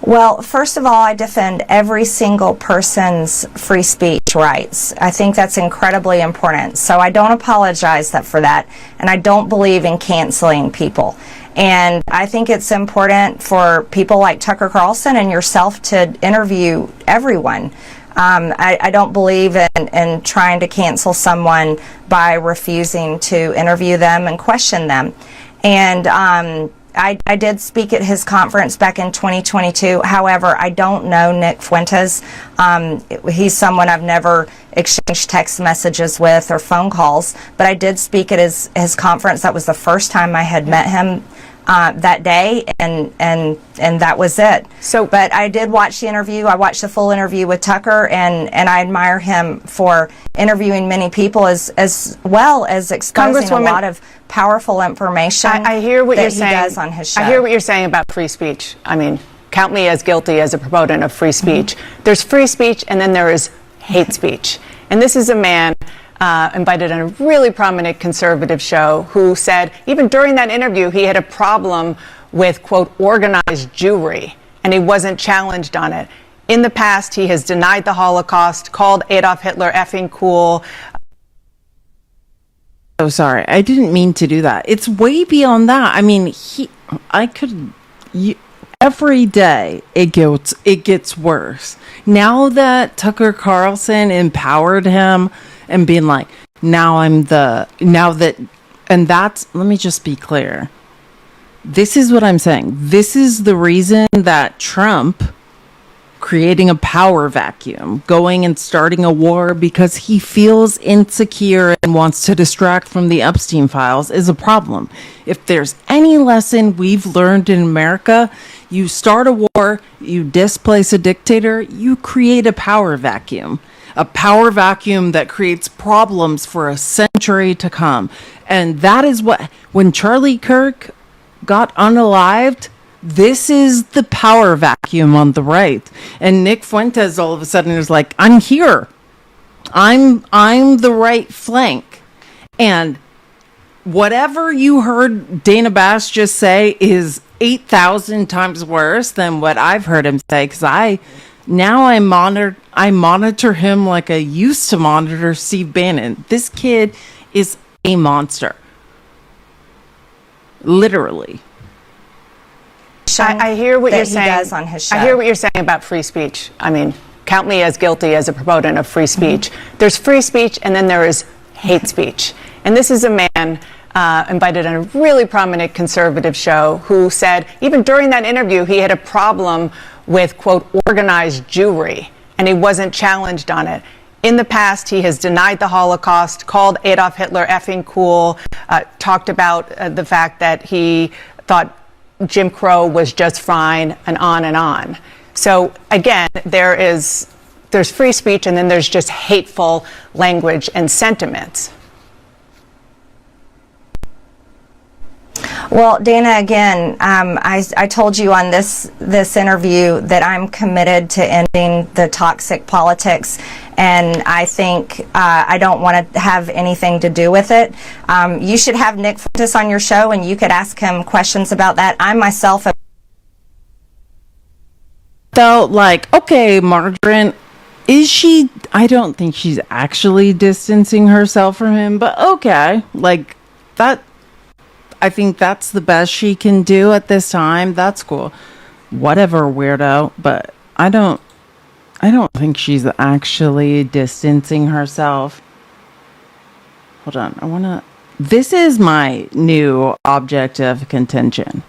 Well, first of all, I defend every single person's free speech rights. I think that's incredibly important. So I don't apologize for that, and I don't believe in canceling people. And I think it's important for people like Tucker Carlson and yourself to interview everyone. I don't believe in trying to cancel someone by refusing to interview them and question them. And I did speak at his conference back in 2022. However, I don't know Nick Fuentes. He's someone I've never exchanged text messages with or phone calls, but I did speak at his conference. That was the first time I had met him that day, and that was it. But I did watch the interview. I watched the full interview with Tucker, and I admire him for interviewing many people as well as exposing a lot of powerful information.
I hear what
that
you're
he
saying.
does on his show.
I hear what you're saying about free speech. I mean, count me as guilty as a proponent of free speech. There's free speech, and then there is hate speech. And this is a man invited on a really prominent conservative show who said, even during that interview, he had a problem with, quote, organized Jewry, and he wasn't challenged on it. In the past, he has denied the Holocaust, called Adolf Hitler effing cool.
Oh, sorry. I didn't mean to do that. It's way beyond that. I mean, every day it gets worse. Now that Tucker Carlson empowered him and being like, let me just be clear. This is what I'm saying. This is the reason that Trump creating a power vacuum, going and starting a war because he feels insecure and wants to distract from the Epstein files is a problem. If there's any lesson we've learned in America, you start a war, you displace a dictator, you create a power vacuum. A power vacuum that creates problems for a century to come. And that is what, when Charlie Kirk got unalived, this is the power vacuum on the right. And Nick Fuentes all of a sudden is like, I'm here. I'm the right flank. And whatever you heard Dana Bash just say is 8,000 times worse than what I've heard him say, because I monitor him like I used to monitor Steve Bannon. This kid is a monster. Literally.
I hear what you're saying.
Does on his show.
I hear what you're saying about free speech. I mean, count me as guilty as a proponent of free speech. Mm-hmm. There's free speech, and then there is hate speech. And this is a man invited on a really prominent conservative show who said, even during that interview, he had a problem with, quote, organized Jewry, and he wasn't challenged on it. In the past, he has denied the Holocaust, called Adolf Hitler effing cool, talked about the fact that he thought Jim Crow was just fine, and on and on. So again, there's free speech, and then there's just hateful language and sentiments.
Well, Dana, again, I told you on this interview that I'm committed to ending the toxic politics, and I think I don't want to have anything to do with it. You should have Nick Fuentes on your show, and you could ask him questions about that. I myself
felt like, okay, Margarine, is she? I don't think she's actually distancing herself from him, but okay, like that. I think that's the best she can do at this time. That's cool. Whatever, weirdo. But I don't think she's actually distancing herself. Hold on. This is my new object of contention.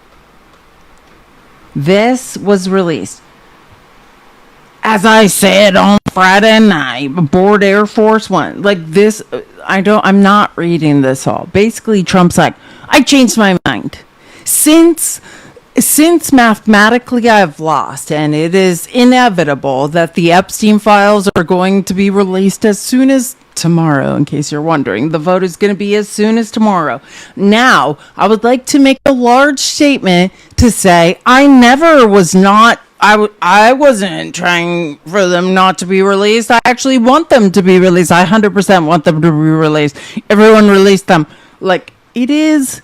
This was released, as I said, on Friday night aboard Air Force One. Like this, I'm not reading this all. Basically, Trump's like, I changed my mind. Since mathematically I've lost, and it is inevitable that the Epstein files are going to be released as soon as tomorrow, in case you're wondering. The vote is going to be as soon as tomorrow. Now, I would like to make a large statement to say I wasn't trying for them not to be released. I actually want them to be released. I 100% want them to be released. Everyone released them. Like, it is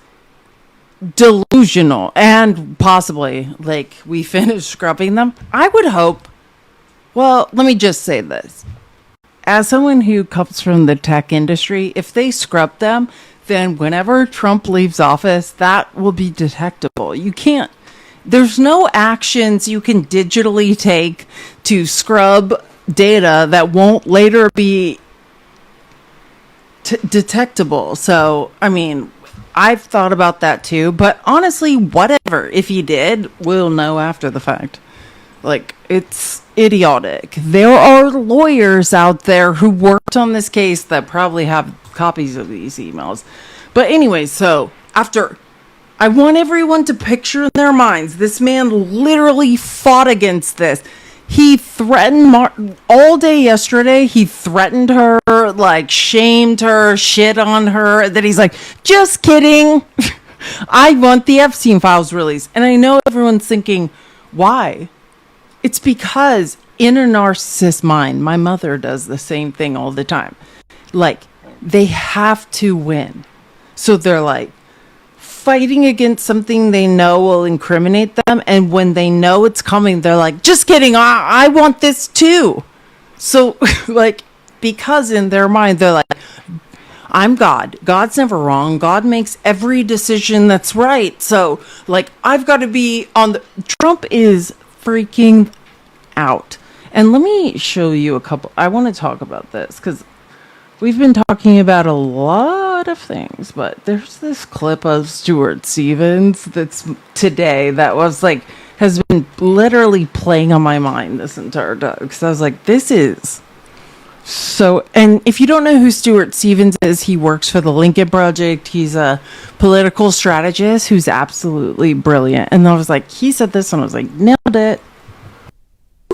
delusional, and possibly, like, we finished scrubbing them. I would hope, well, let me just say this. As someone who comes from the tech industry, if they scrub them, then whenever Trump leaves office, that will be detectable. There's no actions you can digitally take to scrub data that won't later be detectable. So, I mean, I've thought about that too, but honestly, whatever. If he did, we'll know after the fact. Like, it's idiotic. There are lawyers out there who worked on this case that probably have copies of these emails. But anyway, so I want everyone to picture in their minds, this man literally fought against this. He threatened all day yesterday. He threatened her, like shamed her, shit on her. That he's like, just kidding. I want the Epstein files released. And I know everyone's thinking, why? It's because in a narcissist mind, my mother does the same thing all the time. Like, they have to win. So they're like, fighting against something they know will incriminate them, and when they know it's coming, they're like, just kidding, I want this too. So, like, because in their mind, they're like, I'm God. God's never wrong. God makes every decision that's right. So, like, I've got to be on the... Trump is freaking out. And let me show you a couple... I want to talk about this, because we've been talking about a lot of things, but there's this clip of Stuart Stevens that's today that was like, has been literally playing on my mind this entire day. Because I was like, this is so... And if you don't know who Stuart Stevens is, he works for the Lincoln Project. He's a political strategist who's absolutely brilliant. And I was like, he said this, and I was like, nailed it.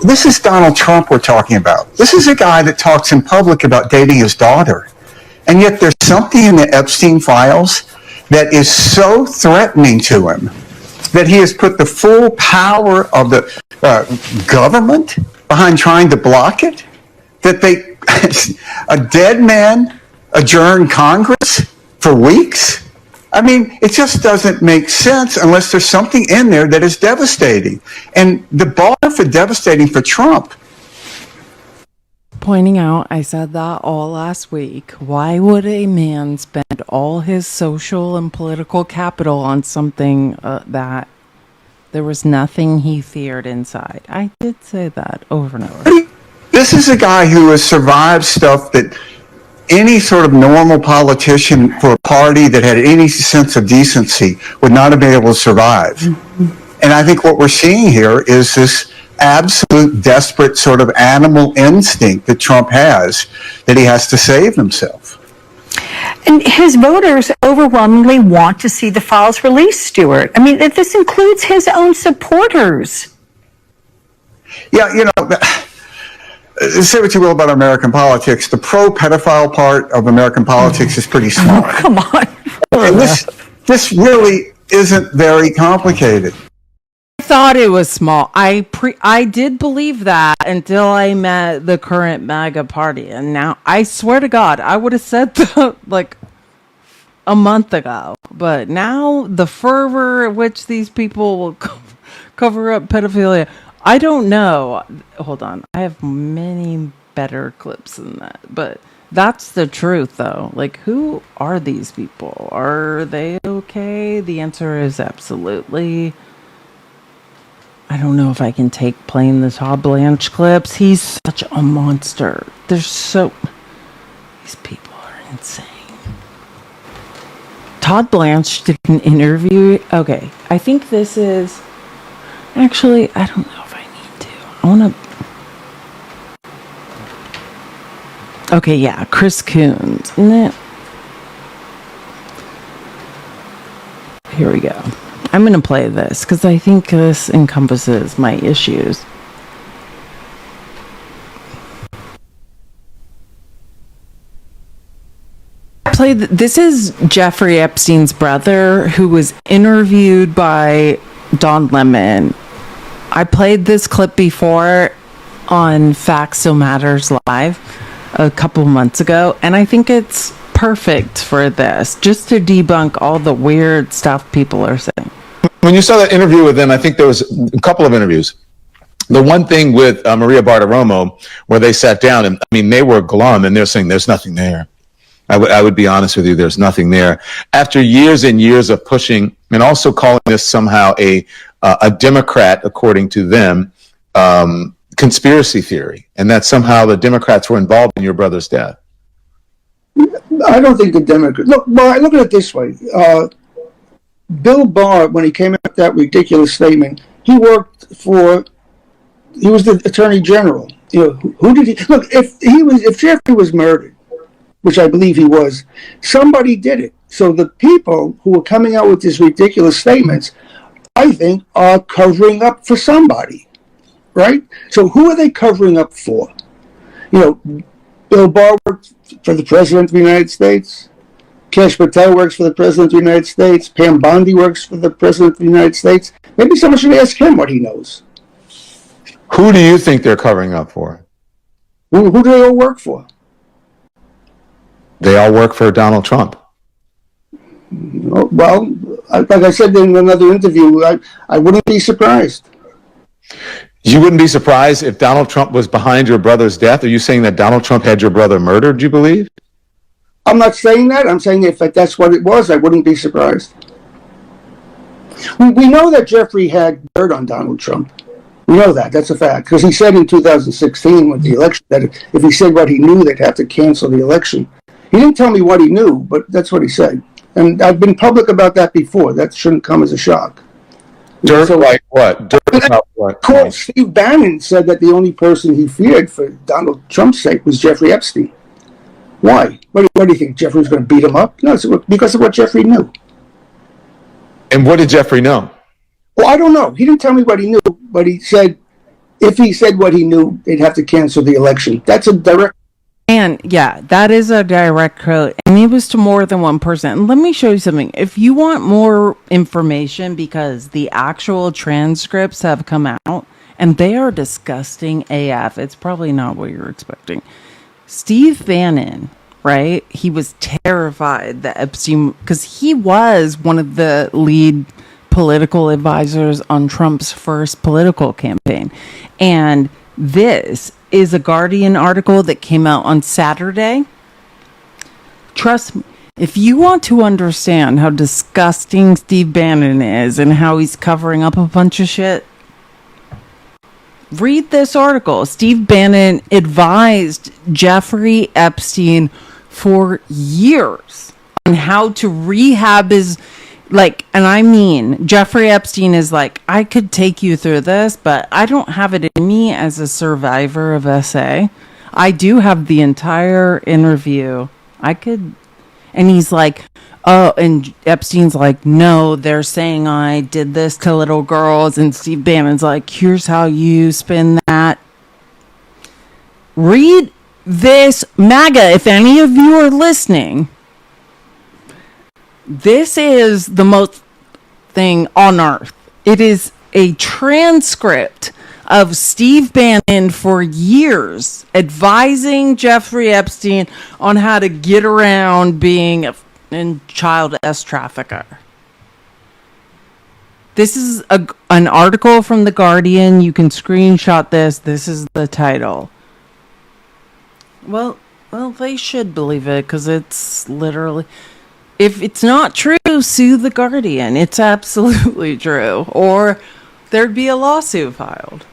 This is Donald Trump we're talking about. This is a guy that talks in public about dating his daughter. And yet there's something in the Epstein files that is so threatening to him that he has put the full power of the government behind trying to block it, that a dead man adjourned Congress for weeks. I mean, it just doesn't make sense unless there's something in there that is devastating. And the bar for devastating for Trump.
Pointing out, I said that all last week. Why would a man spend all his social and political capital on something that there was nothing he feared inside? I did say that over and over.
This is a guy who has survived stuff that any sort of normal politician for a party that had any sense of decency would not have been able to survive. Mm-hmm. And I think what we're seeing here is this absolute desperate sort of animal instinct that Trump has, that he has to save himself.
And his voters overwhelmingly want to see the files released, Stuart. I mean, this includes his own supporters.
Yeah, you know... Say what you will about American politics, the pro-pedophile part of American politics is pretty small.
Oh, come on.
And this really isn't very complicated.
I thought it was small. I did believe that until I met the current MAGA party, and now I swear to God, I would have said that like a month ago. But now the fervor at which these people will cover up pedophilia. I don't know. Hold on. I have many better clips than that. But that's the truth, though. Like, who are these people? Are they okay? The answer is absolutely. I don't know if I can take playing the Todd Blanche clips. He's such a monster. These people are insane. Todd Blanche did an interview. Okay. I think this is... Actually, I don't know. I want to... Okay, yeah, Chris Coons, isn't it? Here we go. I'm going to play this because I think this encompasses my issues. This is Jeffrey Epstein's brother who was interviewed by Don Lemon. I played this clip before on Facts Still Matters Live a couple months ago, and I think it's perfect for this, just to debunk all the weird stuff people are saying.
When you saw that interview with them, I think there was a couple of interviews. The one thing with Maria Bartiromo, where they sat down, and I mean, they were glum, and they're saying, there's nothing there. I would be honest with you, there's nothing there. After years and years of pushing, and also calling this somehow a Democrat, according to them, conspiracy theory, and that somehow the Democrats were involved in your brother's death.
I don't think the Democrats... Look at it this way. Bill Barr, when he came out with that ridiculous statement, he was the Attorney General. You know, who did he... Look, if Jeffrey was murdered, which I believe he was, somebody did it. So the people who are coming out with these ridiculous statements, I think, are covering up for somebody, right? So who are they covering up for? You know, Bill Barr worked for the President of the United States. Kash Patel works for the President of the United States. Pam Bondi works for the President of the United States. Maybe someone should ask him what he knows.
Who do you think they're covering up for?
Who do they all work for?
They all work for Donald Trump.
Well, Like I said in another interview, I wouldn't be surprised.
You wouldn't be surprised if Donald Trump was behind your brother's death? Are you saying that Donald Trump had your brother murdered, do you believe?
I'm not saying that. I'm saying if that's what it was, I wouldn't be surprised. We know that Jeffrey had dirt on Donald Trump. We know that. That's a fact. Because he said in 2016 with the election that if he said what he knew, they'd have to cancel the election. He didn't tell me what he knew, but that's what he said. And I've been public about that before. That shouldn't come as a shock.
Dirt like what? Dirt about what?
Of course, Steve Bannon said that the only person he feared for Donald Trump's sake was Jeffrey Epstein. Why? What do you think? Jeffrey was going to beat him up? No, it's because of what Jeffrey knew.
And what did Jeffrey know?
Well, I don't know. He didn't tell me what he knew, but he said if he said what he knew, they'd have to cancel the election. That's a direct.
And yeah, that is a direct quote. And it was to more than one person. And let me show you something. If you want more information, because the actual transcripts have come out and they are disgusting AF. It's probably not what you're expecting. Steve Bannon, right? He was terrified that Epstein, because he was one of the lead political advisors on Trump's first political campaign. And this is a Guardian article that came out on Saturday. Trust me, if you want to understand how disgusting Steve Bannon is and how he's covering up a bunch of shit, read this article. Steve Bannon advised Jeffrey Epstein for years on how to rehab his, and I mean, Jeffrey Epstein is like, I could take you through this, but I don't have it in me as a survivor of SA. I do have the entire interview. And he's like, oh, and Epstein's like, no, they're saying I did this to little girls. And Steve Bannon's like, here's how you spin that. Read this, MAGA, if any of you are listening. This is the most thing on earth. It is a transcript of Steve Bannon for years advising Jeffrey Epstein on how to get around being a child trafficker. This is an article from The Guardian. You can screenshot this. This is the title. Well, they should believe it because it's literally... If it's not true, sue The Guardian. It's absolutely true. Or there'd be a lawsuit filed.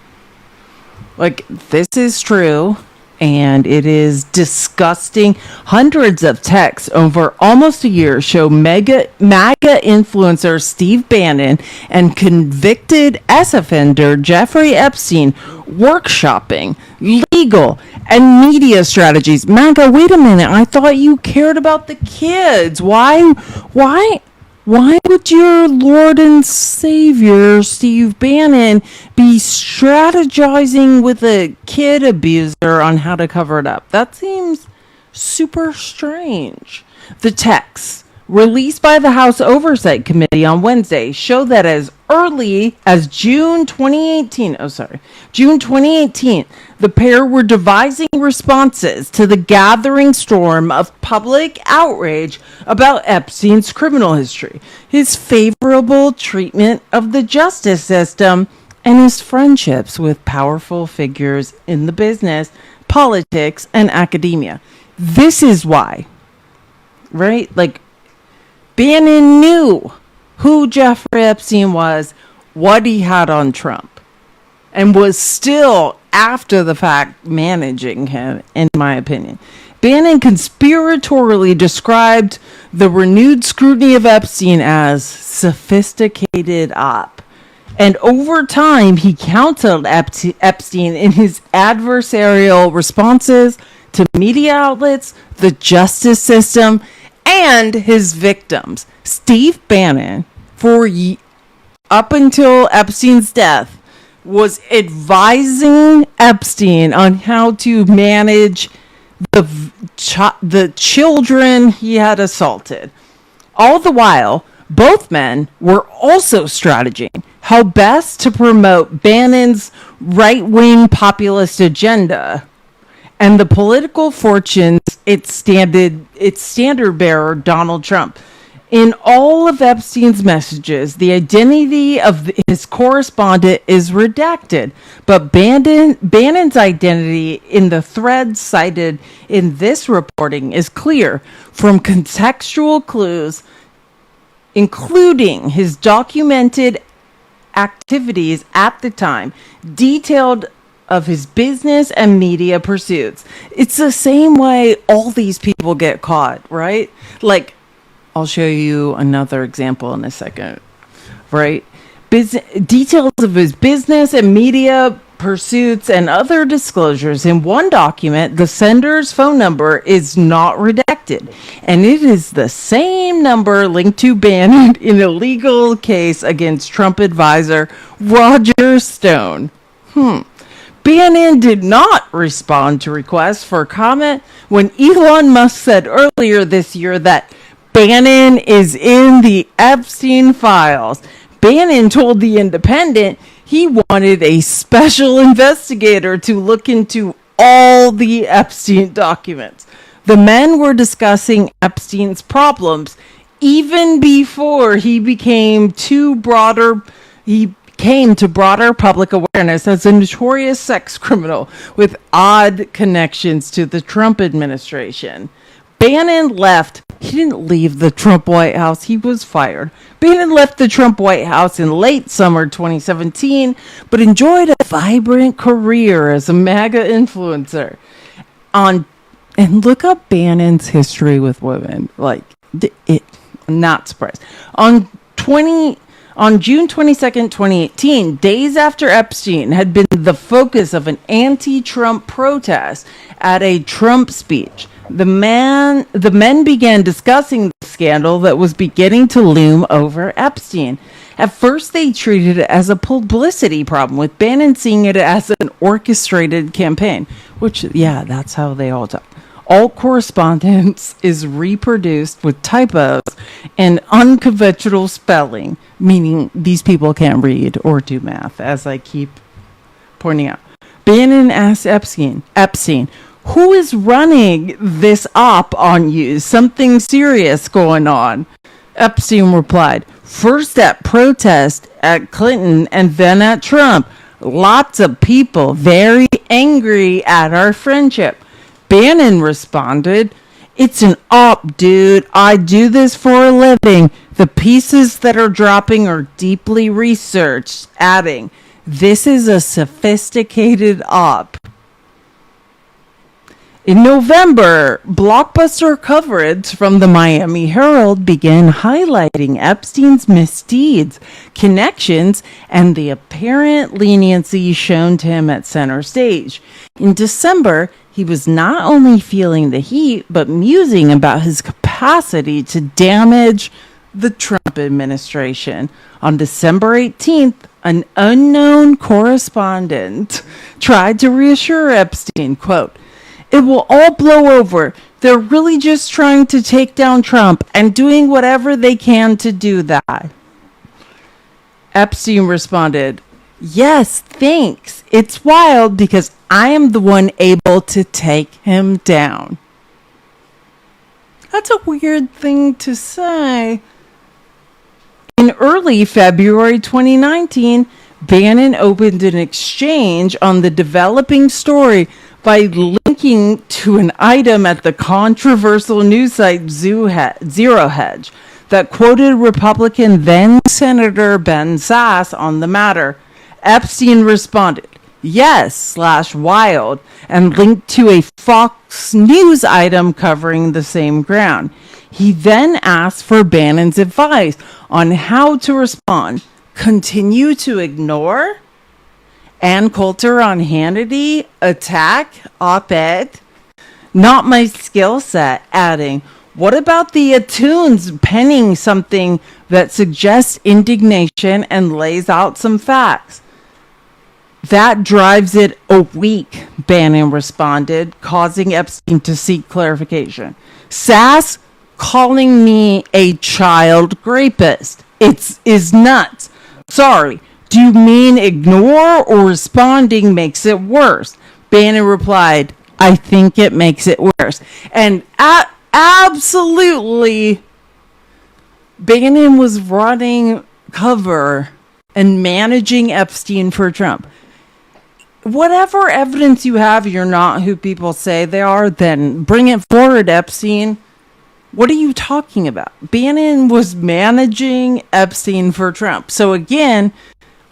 This is true, and it is disgusting. Hundreds of texts over almost a year show MAGA influencer Steve Bannon and convicted S-offender Jeffrey Epstein workshopping legal and media strategies. MAGA, wait a minute. I thought you cared about the kids. Why would your Lord and Savior, Steve Bannon, be strategizing with a kid abuser on how to cover it up? That seems super strange. The texts released by the House Oversight Committee on Wednesday show that as early as June 2018, the pair were devising responses to the gathering storm of public outrage about Epstein's criminal history, his favorable treatment of the justice system, and his friendships with powerful figures in the business, politics, and academia. This is why, right? Bannon knew who Jeffrey Epstein was, what he had on Trump, and was still, after the fact, managing him, in my opinion. Bannon conspiratorially described the renewed scrutiny of Epstein as sophisticated op. And over time, he counseled Epstein in his adversarial responses to media outlets, the justice system, and his victims. Steve Bannon, up until Epstein's death, was advising Epstein on how to manage the children he had assaulted. All the while, both men were also strategizing how best to promote Bannon's right-wing populist agenda and the political fortunes its standard bearer, Donald Trump. In all of Epstein's messages, the identity of his correspondent is redacted, but Bannon's identity in the thread cited in this reporting is clear from contextual clues, including his documented activities at the time, detailed of his business and media pursuits. It's the same way all these people get caught, right? Like, I'll show you another example in a second, right? Details of his business and media pursuits and other disclosures. In one document, the sender's phone number is not redacted, and it is the same number linked to Bannon in a legal case against Trump advisor Roger Stone. Bannon did not respond to requests for comment when Elon Musk said earlier this year that Bannon is in the Epstein files. Bannon told The Independent he wanted a special investigator to look into all the Epstein documents. The men were discussing Epstein's problems even before he came to broader public awareness as a notorious sex criminal with odd connections to the Trump administration. Bannon left. He didn't leave the Trump White House. He was fired. Bannon left the Trump White House in late summer 2017, but enjoyed a vibrant career as a MAGA influencer. And look up Bannon's history with women. Like, not surprised. On June 22nd, 2018, days after Epstein had been the focus of an anti-Trump protest at a Trump speech, the men began discussing the scandal that was beginning to loom over Epstein. At first, they treated it as a publicity problem, with Bannon seeing it as an orchestrated campaign, which, yeah, that's how they all talk. All correspondence is reproduced with typos and unconventional spelling, meaning these people can't read or do math, as I keep pointing out. Bannon asked Epstein, who is running this op on you? Something serious going on. Epstein replied, first at protest at Clinton and then at Trump. Lots of people very angry at our friendship. Bannon responded, it's an op, dude. I do this for a living. The pieces that are dropping are deeply researched, adding, this is a sophisticated op. In November, blockbuster coverage from the Miami Herald began highlighting Epstein's misdeeds, connections, and the apparent leniency shown to him at center stage. In December, he was not only feeling the heat, but musing about his capacity to damage the Trump administration. On December 18th, an unknown correspondent tried to reassure Epstein, quote, it will all blow over. They're really just trying to take down Trump and doing whatever they can to do that. Epstein responded, yes, thanks. It's wild because I am the one able to take him down. That's a weird thing to say. In early February 2019, Bannon opened an exchange on the developing story by linking to an item at the controversial news site Zero Hedge that quoted Republican then-Senator Ben Sasse on the matter. Epstein responded, yes, /wild, and linked to a Fox News item covering the same ground. He then asked for Bannon's advice on how to respond. Continue to ignore? Ann Coulter on Hannity, attack, op-ed? Not my skill set, adding, what about the Atunes penning something that suggests indignation and lays out some facts? That drives it a week, Bannon responded, causing Epstein to seek clarification. Sass calling me a child rapist. Is nuts. Sorry, do you mean ignore or responding makes it worse? Bannon replied, I think it makes it worse. And absolutely Bannon was running cover and managing Epstein for Trump. Whatever evidence you have, you're not who people say they are, then bring it forward, Epstein. What are you talking about? Bannon was managing Epstein for Trump. So again,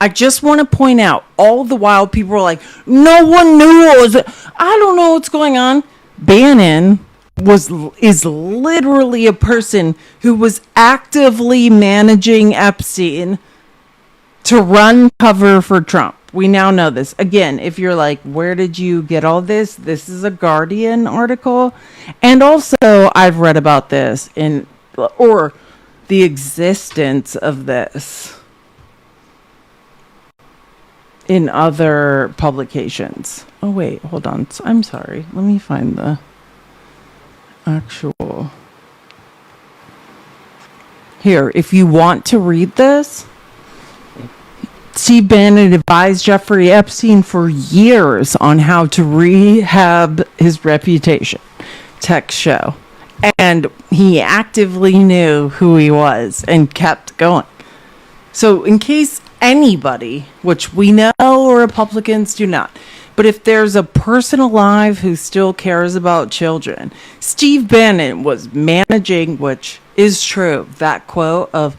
I just want to point out, all the while people were like, no one knew what was it. I don't know what's going on. Bannon is literally a person who was actively managing Epstein to run cover for Trump. We now know this. Again, if you're like, where did you get all this? This is a Guardian article. And also, I've read about this or the existence of this in other publications. Oh, wait, hold on. I'm sorry. Let me find the actual. Here, if you want to read this, Steve Bannon advised Jeffrey Epstein for years on how to rehab his reputation. Text show. And he actively knew who he was and kept going. So in case anybody, which we know Republicans do not, but if there's a person alive who still cares about children, Steve Bannon was managing, which is true, that quote of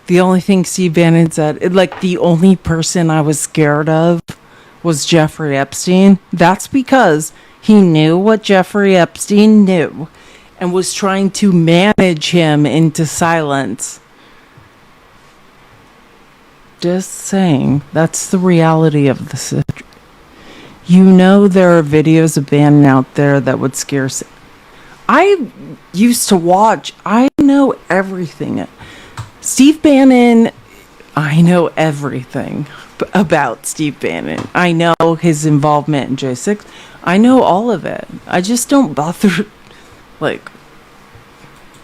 the only thing Steve Bannon said, like the only person I was scared of was Jeffrey Epstein. That's because he knew what Jeffrey Epstein knew and was trying to manage him into silence. Just saying, that's the reality of the situation. You know there are videos of Bannon out there that would scare. I used to watch. I know everything. Steve Bannon, I know everything about Steve Bannon. I know his involvement in J6. I know all of it. I just don't bother. Like,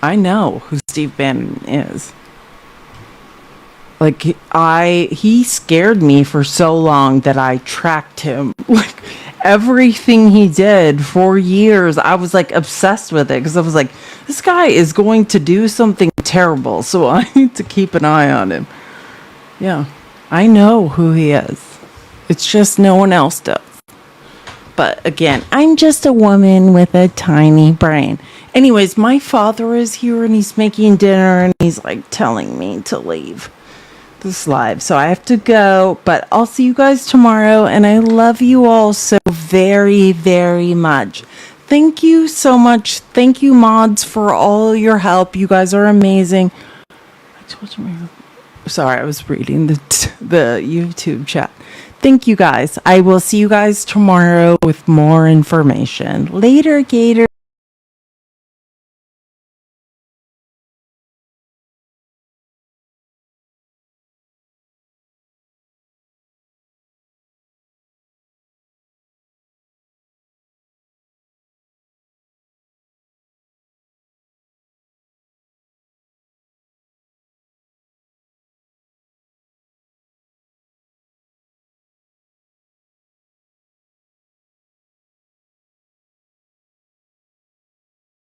I know who Steve Bannon is. Like, he scared me for so long that I tracked him. Like, everything he did for years, I was like obsessed with it because I was like, this guy is going to do something terrible, so I need to keep an eye on him. Yeah, I know who he is. It's just no one else does. But again, I'm just a woman with a tiny brain. Anyways, my father is here and he's making dinner and he's like telling me to leave this live, so I have to go, but I'll see you guys tomorrow, and I love you all so very, very much. Thank you so much. Thank you, mods, for all your help. You guys are amazing. Sorry, I was reading the YouTube chat. Thank you guys. I will see you guys tomorrow with more information. Later, Gator.